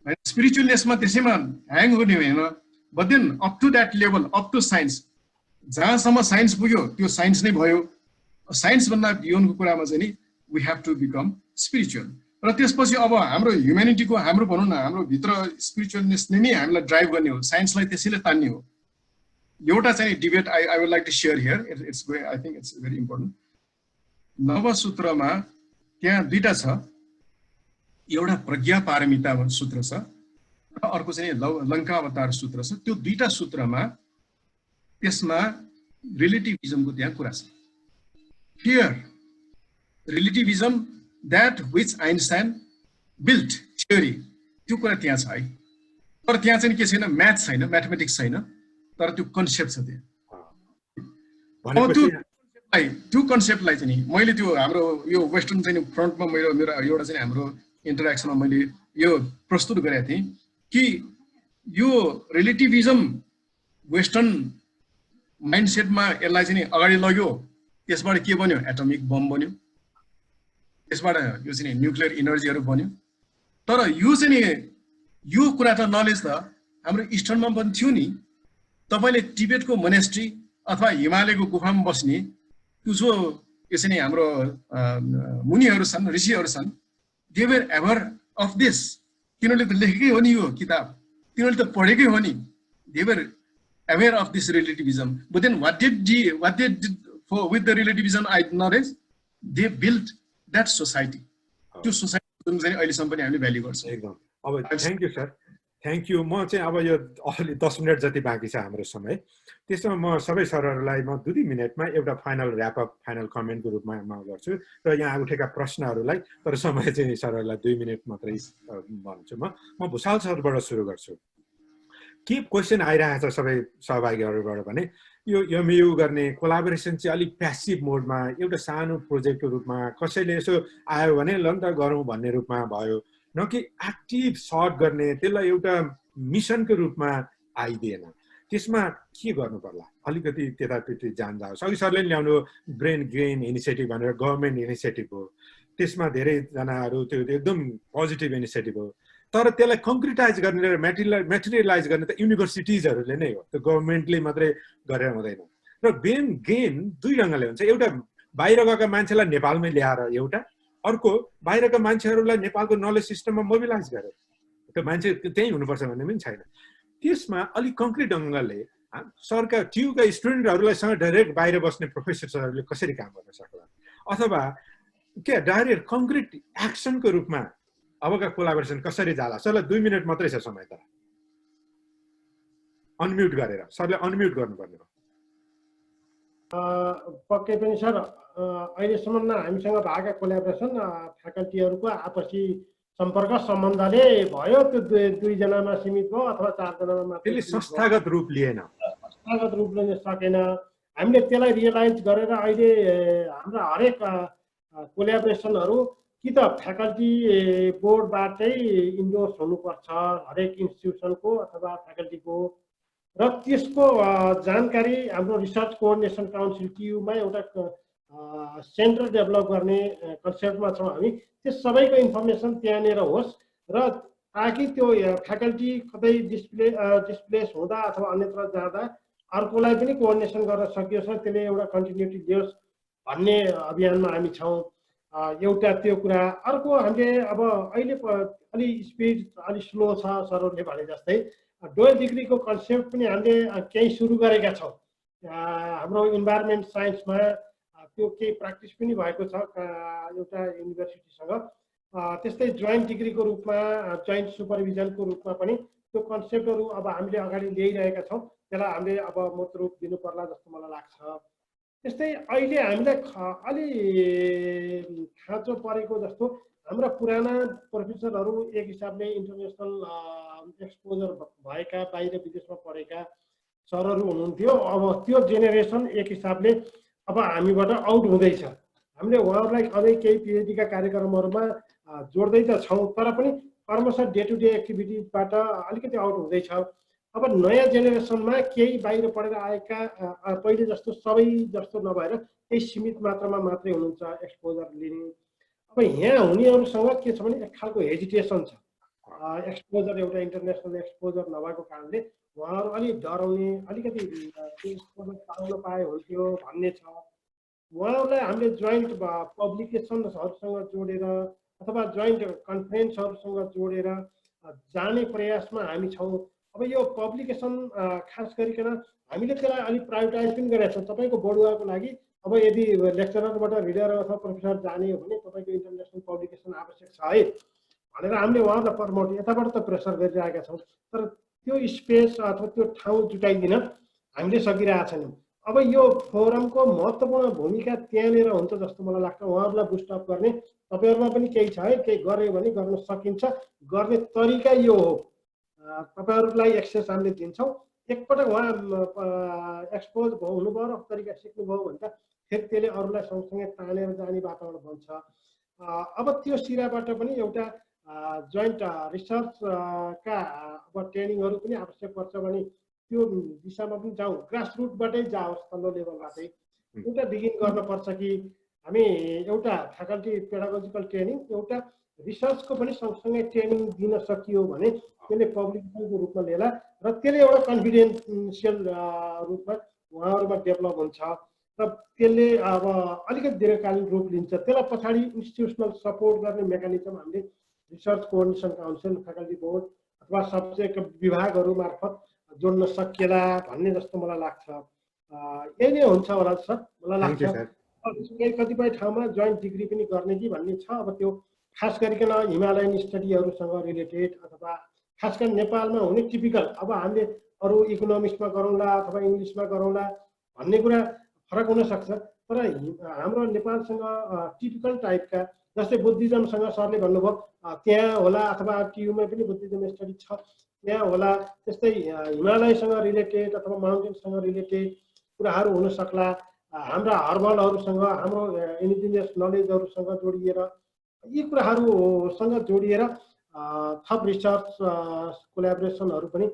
And spiritualness ma त्यसैमा ह्याङ हुने होइन, but then up to that level, up to science, जहाँसम्म साइन्स पुग्यो त्यो साइन्स नै भयो। साइन्स भन्दा बियोन्डको कुरामा चाहिँ नि we have to become spiritual। र त्यसपछि अब हाम्रो ह्युम्यानिटीको हाम्रो भनौँ न हाम्रो भित्र स्पिरिचुअलनेस नै हामीलाई ड्राइभ गर्ने हो, साइन्सलाई त्यसैले तान्ने हो। एउटा चाहिँ debate I would like to share here, I think it's very important. नवसूत्रमा त्यहाँ दुईटा छ, एउटा प्रज्ञा पारमिता सूत्र छ र अर्को चाहिँ लङ्कावतार सूत्र छ। त्यो दुईटा सूत्रमा त्यसमा रिलेटिभिजमको त्यहाँ कुरा छ। Here relativism that which Einstein built theory, त्यो कुरा त्यहाँ छ है। तर त्यहाँ चाहिँ के छैन, म्याथ छैन, म्याथमेटिक्स छैन, तर त्यो कन्सेप्ट छ त्यहाँ। त्यो कन्सेप्टलाई चाहिँ नि मैले त्यो हाम्रो यो वेस्टर्न चाहिँ फ्रन्टमा मेरो एउटा चाहिँ हाम्रो इन्टरेक्सनमा मैले यो प्रस्तुत गरेको थिएँ कि यो रिलेटिभिजम वेस्टर्न माइन्डसेटमा यसलाई चाहिँ अगाडि लग्यो, त्यसबाट के बन्यो, एटमिक बम बन्यो, त्यसबाट यो चाहिँ न्युक्लियर इनर्जीहरू बन्यो। तर यो चाहिँ नि यो कुरा त नलेज त हाम्रो इस्टर्नमा पनि थियो नि। तपाईँले टिबेटको मोनेस्ट्री अथवा हिमालयको गुफामा बस्ने त्यो जो यो चाहिँ हाम्रो मुनिहरू छन्, ऋषिहरू छन्, they were ever of this. तिनीहरूले त लेखेकै हो नि यो किताब, तिनीहरूले त पढेकै हो नि। They were aware of this relativism, but then what they did with the relativism knowledge, they built that society. त्यो सोसाइटी चाहिँ अहिलेसम्म पनि हामीले भ्याल्यु गर्छौँ। एकदम। अब thank you sir, thank you. म चाहिँ अब यो अलि 10 मिनट जति बाँकी छ हाम्रो समय, त्यसमा म सबै सरहरूलाई म 2 मिनटमा एउटा फाइनल ऱ्यापअप, फाइनल कमेन्टको रूपमा म गर्छु र यहाँ उठेका प्रश्नहरूलाई, तर समय चाहिँ सरहरूलाई 2 मिनट मात्रै भन्छु। म भुषाल सरबाट सुरु गर्छु। के क्वेसन आइरहेको छ सबै सहभागीहरूबाट भने यो एमयु गर्ने कोलाबोरेसन चाहिँ अलिक प्यासिभ मोडमा एउटा सानो प्रोजेक्टको रूपमा कसैले यसो आयो भने ल नि त गरौँ भन्ने रूपमा भयो, न कि एक्टिभ सर्ट गर्ने, त्यसलाई एउटा मिसनको रूपमा आइदिएन। त्यसमा के गर्नु पर्ला? अलिकति त्यतापट्टि जान जाओस्। अघि सरले ल्याउनु ब्रेन गेन इनिसिएटिभ भनेर गभर्मेन्ट इनिसिएटिभ हो, त्यसमा धेरैजनाहरू त्यो एकदम पोजिटिभ इनिसिएटिभ हो, तर त्यसलाई कङ्क्रिटाइज गर्ने र मेटेरियलाइज गर्ने त युनिभर्सिटिजहरूले नै हो, त्यो गभर्मेन्टले मात्रै गरेर हुँदैन। र ब्रेन गेन 2 ढङ्गले हुन्छ। एउटा बाहिर गएका मान्छेलाई नेपालमै ल्याएर, एउटा अर्को बाहिरका मान्छेहरूलाई नेपालको नलेज सिस्टममा मोबिलाइज गरेर। त्यो मान्छे त्यहीँ हुनुपर्छ भन्ने पनि छैन। त्यसमा अलिक कङ्क्रिट ढङ्गले सरका ट्युका स्टुडेन्टहरूलाई सँग डाइरेक्ट बाहिर बस्ने प्रोफेसर्सहरूले कसरी काम गर्न सक्ला, अथवा के डाइरेक्ट कङ्क्रिट एक्सनको रूपमा अबका कोलाबोरेसन कसरी जाला? सरलाई 2 मिनट मात्रै छ समय, त अनम्युट गरेर सरले अनम्युट गर्नुपर्ने हो। पक्कै पनि सर, अहिलेसम्म हामीसँग भएका कोलाबोरेसन फ्याकल्टीहरूको आपसी सम्पर्क सम्बन्धले भयो, त्यो 2 जनामा सीमित भयो अथवा 4 जनामा मात्र। त्यसले संस्थागत रूप लिएन, संस्थागत रूप लिन सकेन। हामीले त्यसलाई रियलाइज गरेर अहिले हाम्रा हरेक कोलाबोरेसनहरू कि त फ्याकल्टी बोर्डबाटै इन्डोर्स हुनुपर्छ, हरेक इन्स्टिट्युसनको अथवा फ्याकल्टीको, र त्यसको जानकारी हाम्रो रिसर्च कोअर्डिनेसन काउन्सिल टियुमा एउटा सेन्टर डेभलप गर्ने कन्सेप्टमा छौँ हामी। त्यो सबैको इन्फर्मेसन त्यहाँनिर होस् र ताकि त्यो फ्याकल्टी कतै डिस्प्लेस हुँदा अथवा अन्यत्र जाँदा अर्कोलाई पनि कोअर्डिनेसन गर्न सकियोस् र त्यसले एउटा कन्टिन्युटी दियोस् भन्ने अभियानमा हामी छौँ। एउटा त्यो कुरा। अर्को हामीले अब अहिले अलि स्पिड अलि स्लो छ सरहरूले भने जस्तै, डुअल डिग्रीको कन्सेप्ट पनि हामीले केही सुरु गरेका छौँ। हाम्रो इन्भाइरोमेन्ट साइन्समा त्यो केही प्र्याक्टिस पनि भएको छ एउटा युनिभर्सिटीसँग। त्यस्तै जोइन्ट डिग्रीको रूपमा, जोइन्ट सुपरभिजनको रूपमा पनि त्यो कन्सेप्टहरू अब हामीले अगाडि ल्याइरहेका छौँ। त्यसलाई हामीले अब मूर्त रूप दिनु पर्ला जस्तो मलाई लाग्छ। त्यस्तै अहिले हामीलाई अलि खाँचो परेको जस्तो हाम्रा पुराना प्रोफेसरहरू एक हिसाबले इन्टरनेसनल एक्सपोजर भएका, बाहिर विदेशमा पढेका सरहरू हुनुहुन्थ्यो। अब त्यो जेनेरेसन एक हिसाबले अब हामीबाट आउट हुँदैछ। हामीले उहाँहरूलाई अझै केही पिएचडीका कार्यक्रमहरूमा जोड्दै त छौँ, तर पनि क्रमशः डे टु डे एक्टिभिटिजबाट अलिकति आउट हुँदैछ। अब नयाँ जेनेरेसनमा केही बाहिर पढेर आएका, पहिले जस्तो सबै जस्तो नभएर केही सीमित मात्रामा मात्रै हुनुहुन्छ एक्सपोजर लिने। अब यहाँ हुनेहरूसँग के छ भने एक खालको हेजिटेसन छ। एक्सपोजर एउटा इन्टरनेसनल एक्सपोजर नभएको कारणले उहाँहरू अलिक डराउने, अलिकति एक्सपोजर पाउन पाए हुन्थ्यो भन्ने छ। उहाँहरूलाई हामीले जोइन्ट पब्लिकेसनहरूसँग जोडेर अथवा जोइन्ट कन्फरेन्सहरूसँग जोडेर जाने प्रयासमा हामी छौँ। अब यो पब्लिकेसन खास गरिकन हामीले त्यसलाई अलिक प्रायोरिटाइज पनि गरेका छौँ। तपाईँको बढुवाको लागि अब यदि लेक्चररबाट रिडर अथवा प्रोफेसर जाने हो भने तपाईँको इन्टरनेसनल पब्लिकेसन आवश्यक छ है भनेर हामीले उहाँलाई प्रमोट यताबाट त प्रेसर गरिरहेका छौँ। तर त्यो स्पेस अथवा त्यो ठाउँ जुटाइदिन हामीले सकिरहेका छैनौँ। अब यो फोरमको महत्त्वपूर्ण भूमिका त्यहाँनिर हुन्छ जस्तो मलाई लाग्छ। उहाँहरूलाई बुस्टअप गर्ने तपाईँहरूमा पनि केही छ है, केही गऱ्यो भने गर्न सकिन्छ। गर्ने तरिका यो हो, तपाईँहरूलाई एक्सेस हामीले दिन्छौँ। एकपटक उहाँ एक्सपोज हुनुभयो र तरिका सिक्नुभयो भने त फेरि त्यसले अरूलाई सँगसँगै तानेर जाने वातावरण बन्छ। अब त्यो सिराबाट पनि एउटा जोइन्ट रिसर्च का अब ट्रेनिङहरू पनि आवश्यक पर्छ भने त्यो दिशामा पनि जाउँ, ग्रासरुटबाटै जाओस्, तल्लो लेभलबाटै एउटा बिगिन गर्नुपर्छ कि हामी एउटा फ्याकल्टी पेडागोजिकल ट्रेनिङ, एउटा रिसर्चको पनि सँगसँगै ट्रेनिङ दिन सकियो भने त्यसले पब्लिकेसनको रूपमा लिएला र त्यसले एउटा कन्फिडेन्सियल रूपमा उहाँहरूमा डेभलप हुन्छ र त्यसले अब अलिकति दीर्घकालीन रूप लिन्छ। त्यसलाई पछाडि इन्स्टिट्युसनल सपोर्ट गर्ने मेकानिजम हामीले research coordination council, faculty board अथवा सब्जेक्ट विभागहरू मार्फत जोड्न सकिएला भन्ने जस्तो मलाई लाग्छ। यही नै हुन्छ होला सर, मलाई लाग्छ। कतिपय ठाउँमा जोइन्ट डिग्री पनि गर्ने कि भन्ने छ। अब त्यो खास गरिकन हिमालयन स्टडीहरूसँग रिलेटेड अथवा खास गरी नेपालमा हुने टिपिकल, अब हामीले अरू इकोनोमिक्समा गरौँला अथवा इङ्ग्लिसमा गरौँला भन्ने कुरा फरक हुनसक्छ। तर हाम्रो नेपालसँग टिपिकल टाइपका, जस्तै बुद्धिज्मसँग सरले भन्नुभयो त्यहाँ होला, अथवा टियुमा पनि बुद्धिज्म स्टडी छ त्यहाँ होला। त्यस्तै हिमालयसँग रिलेटेड अथवा माउन्टेनसँग रिलेटेड कुराहरू हुन सक्ला। हाम्रा हर्बलहरूसँग, हाम्रो इन्डिजिनियस नलेजहरूसँग जोडिएर, यी कुराहरूसँग जोडिएर थप रिसर्च कोलाबोरेसनहरू पनि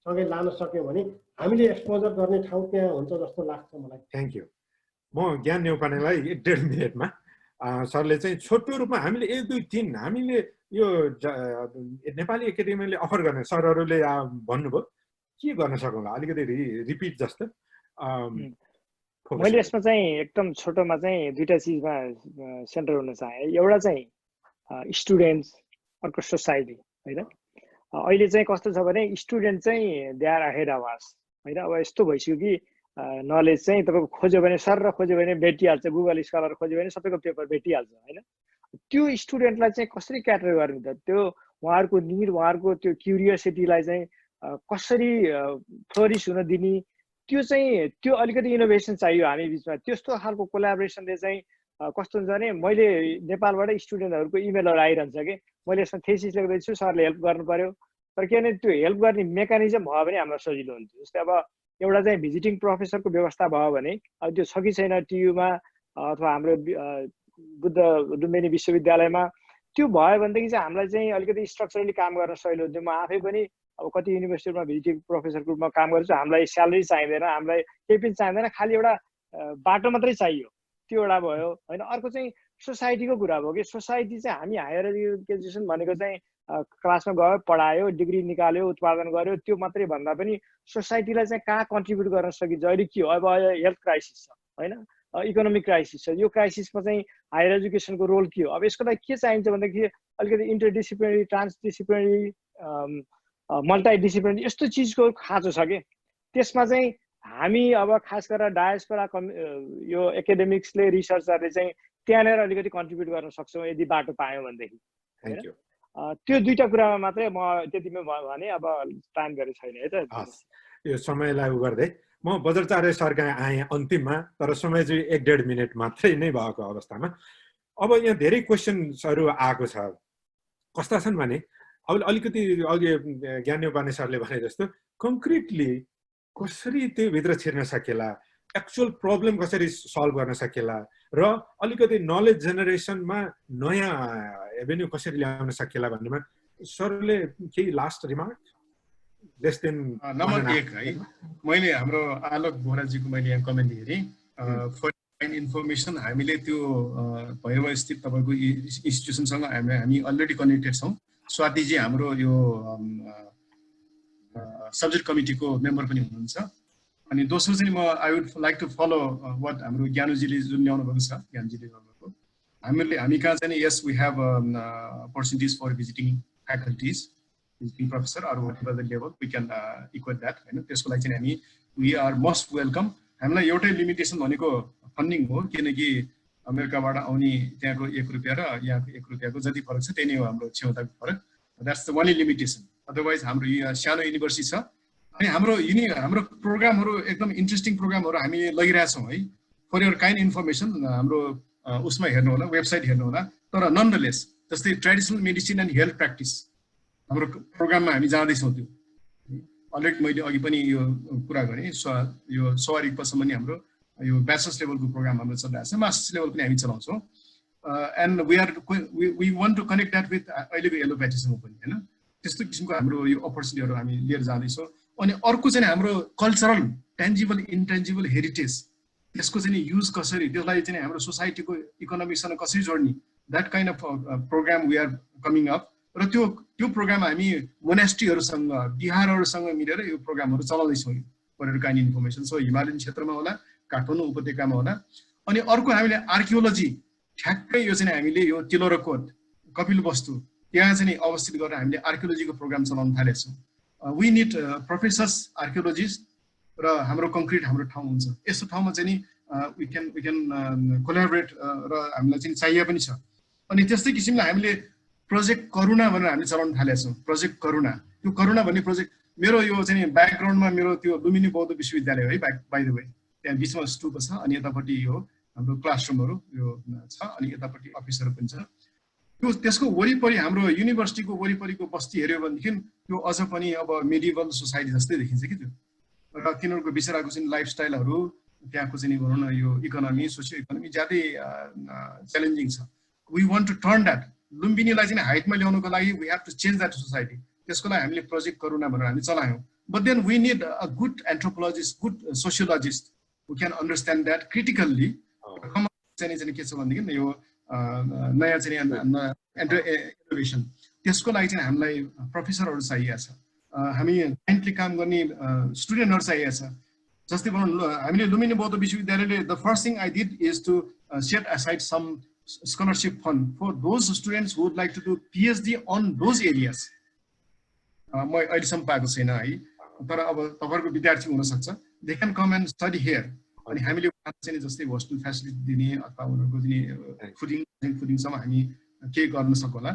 सँगै लान सक्यौँ भने हामीले एक्सपोजर गर्ने ठाउँ त्यहाँ हुन्छ जस्तो लाग्छ मलाई। Thank you. म ज्ञान न्यौपानेलाई 1.5 मिनटमा सरले चाहिँ छोटो रूपमा हामीले 1, 2, 3 हामीले यो नेपाली एकाडेमीले अफर गर्ने सरहरूले भन्नुभयो के गर्न सकौँला, अलिकति रिपिट जस्तो। मैले यसमा चाहिँ एकदम छोटोमा चाहिँ दुईटा चिजमा सेन्टर हुन चाहे। एउटा चाहिँ स्टुडेन्ट्स, अर्को सोसाइटी होइन। अहिले चाहिँ कस्तो छ भने स्टुडेन्ट चाहिँ they are ahead of us होइन। अब यस्तो भइसक्यो कि नलेज चाहिँ तपाईँको खोज्यो भने सर र खोज्यो भने भेटिहाल्छ, गुगल स्कलर खोज्यो भने सबैको पेपर भेटिहाल्छ होइन। त्यो स्टुडेन्टलाई चाहिँ कसरी क्याटर गर्ने त, त्यो उहाँहरूको निड, उहाँहरूको त्यो क्युरियोसिटीलाई चाहिँ कसरी फ्लोरिस हुन दिने, त्यो अलिकति इनोभेसन चाहियो हामी बिचमा। त्यस्तो खालको कोलाबोरेसनले चाहिँ कस्तो हुन्छ भने, मैले नेपालबाट स्टुडेन्टहरूको इमेलहरू आइरहन्छ कि मैले यसमा थेसिस लेख्दैछु, सरले हेल्प गर्नु पर्यो। तर किनभने त्यो हेल्प गर्ने मेकानिजम भयो भने हामीलाई सजिलो हुन्छ। जस्तै अब एउटा चाहिँ भिजिटिङ प्रोफेसरको व्यवस्था भयो भने, अब त्यो छ कि छैन टियुमा अथवा हाम्रो बुद्ध लुम्बिनी विश्वविद्यालयमा, त्यो भयो भनेदेखि चाहिँ हामीलाई चाहिँ अलिकति स्ट्रक्चरली काम गर्न सजिलो हुन्थ्यो। म आफै पनि अब कति युनिभर्सिटीमा भिजिटिङ प्रोफेसरको रूपमा काम गर्छु, हामीलाई स्यालेरी चाहिँदैन, हामीलाई केही पनि चाहिँदैन, खालि एउटा बाटो मात्रै चाहियो, त्यो एउटा भयो होइन। अर्को चाहिँ सोसाइटीको कुरा भयो कि सोसाइटी चाहिँ हामी हायर एजुकेसन भनेको चाहिँ क्लासमा गयो, पढायो, डिग्री निकाल्यो, उत्पादन गर्यो, त्यो मात्रै भन्दा पनि सोसाइटीलाई चाहिँ कहाँ कन्ट्रिब्युट गर्न सकिन्छ। अहिले के हो, अब हेल्थ क्राइसिस छ होइन, इकोनोमिक क्राइसिस छ। यो क्राइसिसमा चाहिँ हायर एजुकेसनको रोल के हो? अब यसको लागि के चाहिन्छ भन्दाखेरि अलिकति इन्टरडिसिप्लिनरी, ट्रान्सडिसिप्लिनरी, मल्टाइडिसिप्लिनरी यस्तो चिजको खाँचो छ कि त्यसमा चाहिँ हामी अब खास गरेर डायस्पोरा यो एकाडेमिक्सले, रिसर्चरले चाहिँ त्यहाँनिर अलिकति कन्ट्रिब्युट गर्न सक्छौँ यदि बाटो पायौँ भनेदेखि। त्यो दुईटा कुरामा मात्रै म त्यतिमै भने, अब टाइम गरे छैन है त। यो समयलाई उ गर्दै म बज्राचार्य सरका आएँ अन्तिममा, तर समय चाहिँ 1.5 मिनट मात्रै नै भएको अवस्थामा अब यहाँ धेरै क्वेसन्सहरू आएको छ। कस्ता छन् भने, अब अलिकति अघि ज्ञान न्यौपाने सरले भने जस्तो कङ्क्रिटली कसरी त्यो भित्र छिर्न सकेला, एक्चुअल प्रब्लम कसरी सल्भ गर्न सकेला र अलिकति नलेज जेनेरेसनमा नयाँ एभेन्यू कसरी ल्याउन सकेला भन्नेमा सरले केही लास्ट रिमार्क? नम्बर 1 है, मैले हाम्रो आलोक बोहराजीको मैले यहाँ कमेन्ट हेरेँ, फर इन्फर्मेसन हामीले त्यो भैरव स्थित तपाईँको इन्स्टिट्युसनसँग हामी अलरेडी कनेक्टेड छौँ। स्वातिजी हाम्रो यो सब्जेक्ट कमिटीको मेम्बर पनि हुनुहुन्छ। अनि दोस्रो चाहिँ म I would like to follow what हाम्रो ज्ञानुजीले जुन ल्याउनु भएको छ, ज्ञानजीले गर्नुभएको, हामी कहाँ चाहिँ यस we have percentage for visiting faculties, visiting professor or whatever the level we can equate that होइन। त्यसको लागि चाहिँ हामी वी आर मोस्ट वेलकम। हामीलाई एउटै लिमिटेसन भनेको फन्डिङ हो, किनकि अमेरिकाबाट आउने त्यहाँको 1 रुपियाँ र यहाँको 1 रुपियाँको जति फरक छ त्यही नै हो हाम्रो क्षमताको फरक। That's the only limitation. Otherwise हाम्रो सानो युनिभर्सिटी छ, अनि हाम्रो प्रोग्रामहरू एकदम इन्ट्रेस्टिङ प्रोग्रामहरू हामी लगिरहेछौँ है। फर योर काइन्ड इन्फर्मेसन हाम्रो उसमा हेर्नु होला, वेबसाइट हेर्नु होला। तर ननदलेस जस्तै traditional medicine and health practice हाम्रो प्रोग्राममा हामी जाँदैछौँ। त्यो अलरेडी मैले अघि पनि यो कुरा गरेँ। यो सवारी उपसम्म नि हाम्रो यो ब्याचलर्स लेभलको प्रोग्राम हाम्रो चलिरहेको छ, मास्टर्स लेभल पनि हामी चलाउँछौँ। And we want to connect that with अहिलेको एलोप्याथीसँग पनि होइन। त्यस्तो किसिमको हाम्रो यो अपर्च्युनिटीहरू हामी लिएर जाँदैछौँ। अनि अर्को चाहिँ हाम्रो कल्चरल टेन्जिबल इन्टेन्जिबल हेरिटेज, त्यसको चाहिँ युज कसरी, त्यसलाई चाहिँ हाम्रो सोसाइटीको इकोनोमीसँग कसरी जोड्ने, that kind of program we are coming up. र त्यो प्रोग्राम हामी मोनेस्ट्रीहरूसँग बिहारहरूसँग मिलेर यो प्रोग्रामहरू चलाउँदैछौँ। For your kind information. So Himalayan क्षेत्रमा होला, काठमाडौँ उपत्यकामा होला। अनि अर्को हामीले आर्कियोलोजी ठ्याक्कै यो चाहिँ हामीले यो तिलोरकोट कपिलवस्तु त्यहाँ चाहिँ अवस्थित गरेर हामीले आर्कियोलोजीको प्रोग्राम चलाउन थालेका छौँ। वी निड प्रोफेसर्स आर्कियोलोजिस्ट र हाम्रो कङ्क्रिट हाम्रो ठाउँ हुन्छ। यस्तो ठाउँमा चाहिँ नि वी क्यान कोलाबोरेट र हामीलाई चाहिँ चाहिए पनि छ। अनि त्यस्तै किसिमले हामीले प्रोजेक्ट करुणा भनेर हामीले चलाउन थालेका छौँ। प्रोजेक्ट करुणा, त्यो करुणा भन्ने प्रोजेक्ट मेरो यो चाहिँ ब्याकग्राउन्डमा मेरो त्यो लुम्बिनी बौद्ध विश्वविद्यालय है बाई द वे, त्यहाँ बिचमा स्टुप छ अनि यतापट्टि यो हाम्रो क्लासरुमहरू यो छ अनि यतापट्टि अफिसहरू पनि छ। त्यसको वरिपरि हाम्रो युनिभर्सिटीको वरिपरिको बस्ती हेऱ्यो भनेदेखि त्यो अझ पनि अब मेडिभल सोसाइटी जस्तै देखिन्छ कि त्यो। र तिनीहरूको बिचराको चाहिँ लाइफस्टाइलहरू त्यहाँको चाहिँ भनौँ न यो इकोनोमी सोसियो इकोनोमी ज्यादै च्यालेन्जिङ छ। We want to turn that. लुम्बिनीलाई चाहिँ हाइटमा ल्याउनुको लागि we have to change that society. त्यसको लागि हामीले प्रोजेक्ट करुणा भनेर हामी चलायौँ। But then we need a good anthropologist, good sociologist who can understand that critically. चाहिँ के छ भनेदेखि यो नयाँ चाहिँ इनोभेसन, त्यसको लागि चाहिँ हामीलाई प्रोफेसरहरू चाहिएको छ। हामी जाइन्टली काम गर्ने स्टुडेन्टहरू चाहिएको छ। जस्तै भनौँ हामीले लुम्बिनी बौद्ध विश्वविद्यालयले the first thing I did is to set aside some scholarship fund for those students would like to do PhD on those areas. म अहिलेसम्म पाएको छैन है, तर अब तपाईँहरूको विद्यार्थी हुनसक्छ, they can come and study here. अनि हामीले चाहिँ जस्तै होस्टेल फेसिलिटी दिने अथवा उनीहरूको दिने फुडिङसम्म हामी केही गर्न सकौँला।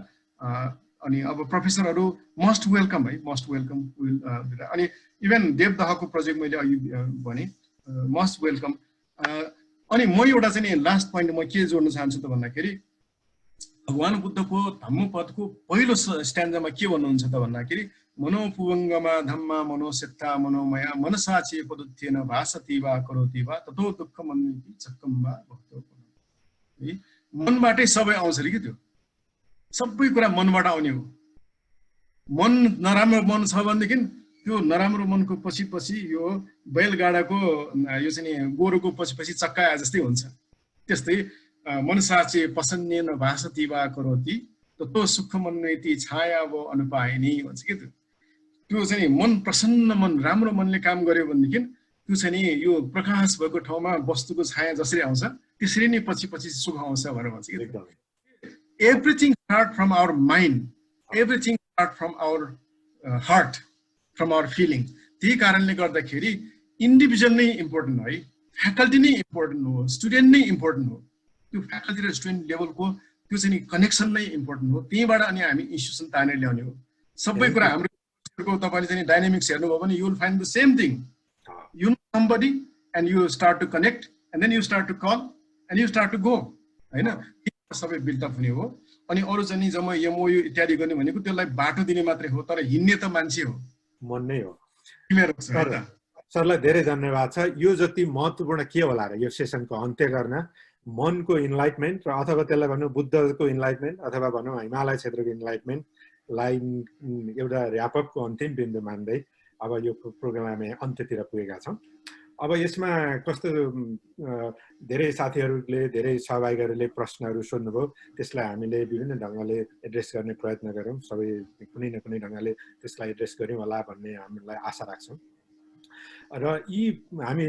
अनि अब प्रोफेसरहरू मस्ट वेलकम है, मस्ट वेलकम। अनि इभन देवदहको प्रोजेक्ट मैले अघि भने मस्ट वेलकम। अनि म एउटा चाहिँ लास्ट पोइन्ट म के जोड्न चाहन्छु त भन्दाखेरि भगवान बुद्धको धम्मपदको पहिलो स्ट्यान्जामा के भन्नुहुन्छ त भन्दाखेरि मनोपुवङ्गमा धम्मा मनोसेत्ता मनोमया मनसाचे पदुत्येन भासति वा करोति वा ततो दुःख मन्ति चक्कम वा भक्तो। मनबाटै सबै आउँछ अरे कि त्यो सबै कुरा मनबाट आउने हो। मन नराम्रो मन छ भनेदेखि त्यो नराम्रो मनको पछि पछि यो बैलगाडाको यो चाहिँ गोरुको पछि पछि चक्का आए जस्तै हुन्छ। त्यस्तै मनसाचे पसन्नेन भासति वा करोति ततो सुख मन्ति छाया वो अनुपायिनी भन्छ कि त्यो चाहिँ मन प्रसन्न मन राम्रो मनले काम गर्यो भनेदेखि त्यो चाहिँ नि यो प्रकाश भएको ठाउँमा वस्तुको छाया जसरी आउँछ त्यसरी नै पछि पछि सुख आउँछ भनेर भन्छ कि। Everything start from our mind, everything start from our heart, from our feeling. त्यही कारणले गर्दाखेरि इन्डिभिजुअल नै इम्पोर्टेन्ट है, फ्याकल्टी नै इम्पोर्टेन्ट हो, स्टुडेन्ट नै इम्पोर्टेन्ट हो। त्यो फ्याकल्टी र स्टुडेन्ट लेभलको त्यो चाहिँ कनेक्सन नै इम्पोर्टेन्ट हो। त्यहीँबाट अनि हामी इन्स्टिट्युसन तानेर ल्याउने हो। सबै कुरा हाम्रो तपाईँले चाहिँ डाइनामिक्स हेर्नुभयो भने you will find the same thing. You know somebody and you start to connect and then you start to call and you start to go होइन, सबै बिल्डअप हुने हो। अनि अरू चाहिँ जब एमओयु इत्यादि गर्ने भनेको त्यसलाई बाटो दिने मात्रै हो, तर हिँड्ने त मान्छे हो, मन नै हो। सरलाई धेरै धन्यवाद छ। यो जति महत्त्वपूर्ण के होला र यो सेसनको अन्त्य गर्न मनको इन्लाइटमेन्ट र अथवा त्यसलाई भनौँ बुद्धको इन्लाइटमेन्ट अथवा भनौँ हिमालय क्षेत्रको इन्लाइटमेन्टलाई एउटा ऱ्यापअपको अन्तिम बिन्दु मान्दै अब यो प्रोग्राम हामी अन्त्यतिर पुगेका छौँ। अब यसमा कस्तो धेरै साथीहरूले धेरै सहभागीहरूले प्रश्नहरू सोध्नुभयो, त्यसलाई हामीले विभिन्न ढङ्गले एड्रेस गर्ने प्रयत्न गऱ्यौँ। सबै कुनै न कुनै ढङ्गले त्यसलाई एड्रेस गऱ्यौँ होला भन्ने हामीलाई आशा राख्छौँ। र हामी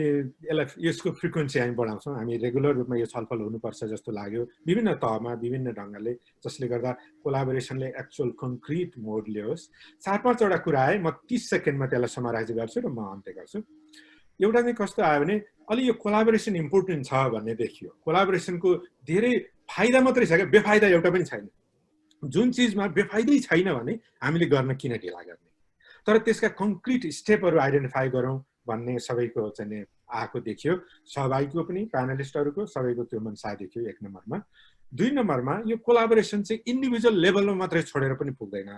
यसको फ्रिक्वेन्सी हामी बढाउँछौँ। हामी रेगुलर रूपमा यो छलफल हुनुपर्छ जस्तो लाग्यो विभिन्न तहमा विभिन्न ढङ्गले, जसले गर्दा कोलाबोरेसनले एक्चुअल कङ्क्रिट मोड ल्याओस्। 4-5वटा कुरा आए, म 30 सेकेन्डमा त्यसलाई समराइज गर्छु र म अन्त्य गर्छु। एउटा चाहिँ कस्तो आयो भने अलि यो कोलाबोरेसन इम्पोर्टेन्ट छ भन्ने देखियो। कोलाबोरेसनको धेरै फाइदा मात्रै छ क्या, बेफाइदा एउटा पनि छैन। जुन चिजमा बेफाइदै छैन भने हामीले गर्न किन ढिला गर्ने। तर त्यसका कङ्क्रिट स्टेपहरू आइडेन्टिफाई गरौँ भन्ने सबैको चाहिँ आएको देखियो। सहभागीको पनि प्यानलिस्टहरूको सबैको त्यो मनसा देखियो 1 नम्बरमा। 2 नम्बरमा यो कोलाबोरेसन चाहिँ इन्डिभिजुअल लेभलमा मात्रै छोडेर पनि पुग्दैन,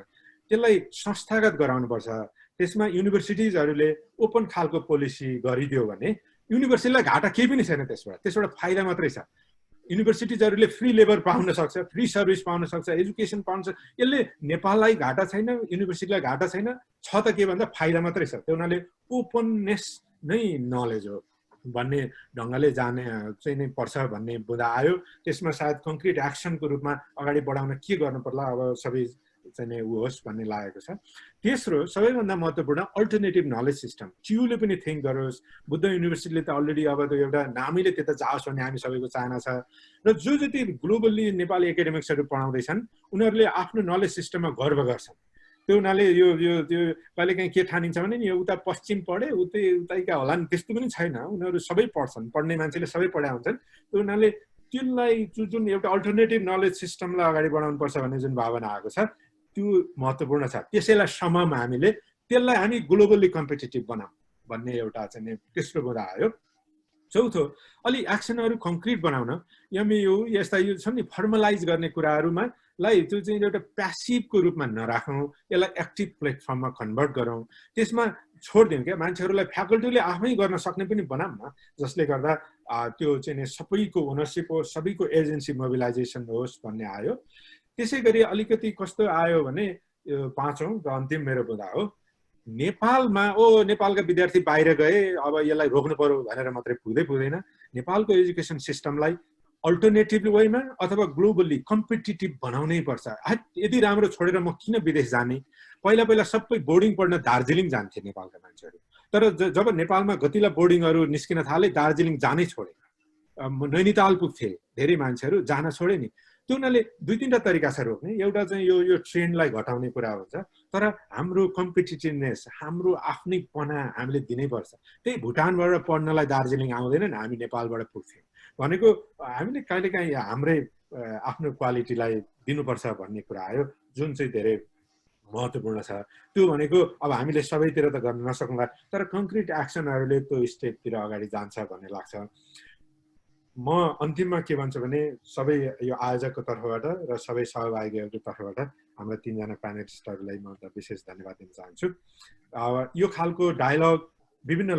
त्यसलाई संस्थागत गराउनुपर्छ। त्यसमा युनिभर्सिटिजहरूले ओपन खालको पोलिसी गरिदियो भने युनिभर्सिटीलाई घाटा केही पनि छैन, त्यसबाट फाइदा मात्रै छ। युनिभर्सिटिजहरूले फ्री लेबर पाउन सक्छ, फ्री सर्भिस पाउन सक्छ, एजुकेसन पाउन सक्छ। यसले नेपाललाई घाटा छैन, युनिभर्सिटीलाई घाटा छैन, छ त के भन्दा फाइदा मात्रै छ। त्यो हुनाले ओपननेस नै नलेज हो भन्ने ढङ्गले जाने चाहिँ नै पर्छ भन्ने बुझा आयो। त्यसमा सायद कङ्क्रिट एक्सनको रूपमा अगाडि बढाउन के गर्नु पर्ला अब सबै चाहिँ नै ऊ होस् भन्ने लागेको छ। तेस्रो सबैभन्दा महत्त्वपूर्ण अल्टरनेटिभ नलेज सिस्टम च्युले पनि थिङ्क गरोस्। बुद्ध युनिभर्सिटीले त अलरेडी अब त्यो एउटा नामैले त्यता जाओस् भन्ने हामी सबैको चाहना छ। र जो जति ग्लोबल्ली नेपाली एकाडेमिक्सहरू पढाउँदैछन् उनीहरूले आफ्नो नलेज सिस्टममा गर्व गर्छन्। त्यो हुनाले यो यो त्यो कहिलेकाहीँ के ठानिन्छ भने नि यो उता पश्चिम पढे उतैका होला नि, त्यस्तो पनि छैन। उनीहरू सबै पढ्छन्, पढ्ने मान्छेले सबै पढाए हुन्छन्। त्यो हुनाले त्यसलाई जुन एउटा अल्टरनेटिभ नलेज सिस्टमलाई अगाडि बढाउनुपर्छ भन्ने जुन भावना आएको छ त्यो महत्त्वपूर्ण छ। त्यसैलाई समयमा त्यसलाई हामी ग्लोबल्ली कम्पिटिटिभ बनाऊँ भन्ने एउटा चाहिँ तेस्रो कुरा आयो। चौथो अलि एक्सनहरू कङ्क्रिट बनाउन यो यस्ता यो छ नि फर्मलाइज गर्ने कुराहरूमा त्यो चाहिँ एउटा प्यासिभको रूपमा नराखौँ, यसलाई एक्टिभ प्लेटफर्ममा कन्भर्ट गरौँ। त्यसमा छोडिदिउँ क्या, मान्छेहरूलाई फ्याकल्टीले आफै गर्न सक्ने पनि बनाऊँ न, जसले गर्दा त्यो चाहिँ सबैको ओनरसिप होस्, सबैको एजेन्सी मोबिलाइजेसन होस् भन्ने आयो। त्यसै गरी अलिकति कस्तो आयो भने यो 5औं र अन्तिम मेरो बुझा हो, नेपालका विद्यार्थी बाहिर गए अब यसलाई रोक्नु पर्यो भनेर मात्रै पुग्दैन। नेपालको एजुकेसन सिस्टमलाई अल्टरनेटिभ वेमा अथवा ग्लोबल्ली कम्पिटिटिभ बनाउनै पर्छ। यदि राम्रो छोडेर म किन विदेश जाने? पहिला सबै बोर्डिङ पढ्न दार्जिलिङ जान्थे नेपालका मान्छेहरू, तर जब नेपालमा गतिला बोर्डिङहरू निस्किन थाले दार्जिलिङ जानै छोडे, नैनीताल पुग्थे धेरै मान्छेहरू जान छोडे नि। त्यो हुनाले 2-3टा तरिका छ रोक्ने। एउटा चाहिँ यो ट्रेन्डलाई घटाउने कुरा हुन्छ, तर हाम्रो कम्पिटिटिभनेस, हाम्रो आफ्नैपना हामीले दिनैपर्छ। त्यही भुटानबाट पढ्नलाई दार्जिलिङ आउँदैन नि, हामी नेपालबाट पुग्थ्यौँ भनेको हामीले कहिलेकाहीँ हाम्रै आफ्नो क्वालिटीलाई दिनुपर्छ भन्ने कुरा आयो, जुन चाहिँ धेरै महत्त्वपूर्ण छ। त्यो भनेको अब हामीले सबैतिर त गर्न नसक्ला, तर कङ्क्रिट एक्सनहरूले त्यो स्टेपतिर अगाडि जान्छ भन्ने लाग्छ। म अन्तिममा के भन्छु भने सबै यो आयोजकको तर्फबाट र सबै सहभागीहरूको तर्फबाट हाम्रा 3जना प्यानलिस्टहरूलाई म विशेष धन्यवाद दिन चाहन्छु। यो खालको डायलग विभिन्न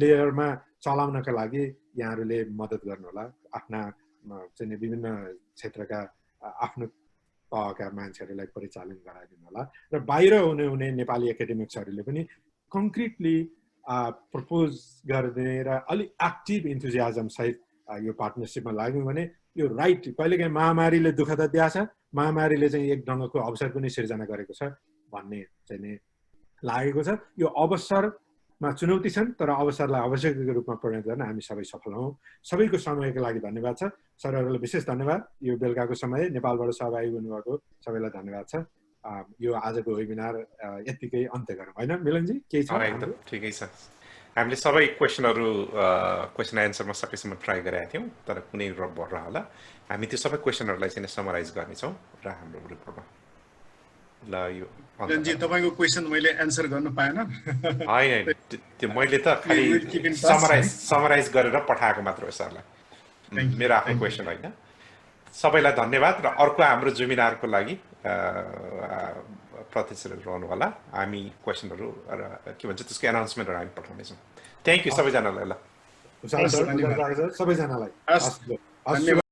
लेयरमा चलाउनका लागि यहाँहरूले मद्दत गर्नुहोला। आफ्ना चाहिँ विभिन्न क्षेत्रका आफ्नो तहका मान्छेहरूलाई परिचालन गराइदिनु होला र बाहिर हुने नेपाली एकाडेमिक्सहरूले पनि कङ्क्रिटली प्रपोज गर्ने र अलिक एक्टिभ इन्थुजियाजम सहित यो पार्टनरसिपमा लाग्यौँ भने यो राइट। कहिलेकाहीँ महामारीले दुःख त दिएको छ, महामारीले चाहिँ एक ढङ्गको अवसर पनि सिर्जना गरेको छ भन्ने चाहिँ लागेको छ। यो अवसरमा चुनौती छन्, तर अवसरलाई आवश्यकताको रूपमा परिणत गर्न हामी सबै सफल हौँ। सबैको समयको लागि धन्यवाद छ। सरहरूलाई विशेष धन्यवाद। यो बेलुकाको समय नेपालबाट सहभागी हुनुभएको सबैलाई धन्यवाद छ। यो आजको वेबिनार यतिकै अन्त्य गरौँ होइन मिलनजी? केही छ? एकदम ठिकै छ। हामीले सबै क्वेसन एन्सरमा सकेसम्म ट्राई गरेका थियौँ, तर कुनै भर्ला होला हामी त्यो सबै क्वेसनहरूलाई चाहिँ समराइज गर्नेछौँ र हाम्रो ग्रुपमा। ल यो तपाईँको क्वेसन मैले एन्सर गर्न पाएन होइन, त्यो मैले त खालि समराइज गरेर पठाएको मात्र हो सरलाई, मेरो आफ्नो क्वेसन होइन। सबैलाई धन्यवाद र अर्को हाम्रो वेबिनारको लागि प्रतिशत रहनु होला। हामी क्वेसनहरू र के भन्छ त्यसको एनाउन्समेन्टहरू हामी पठाउनेछौँ। थ्याङ्क यू सबैजनालाई। ल सबैजनालाई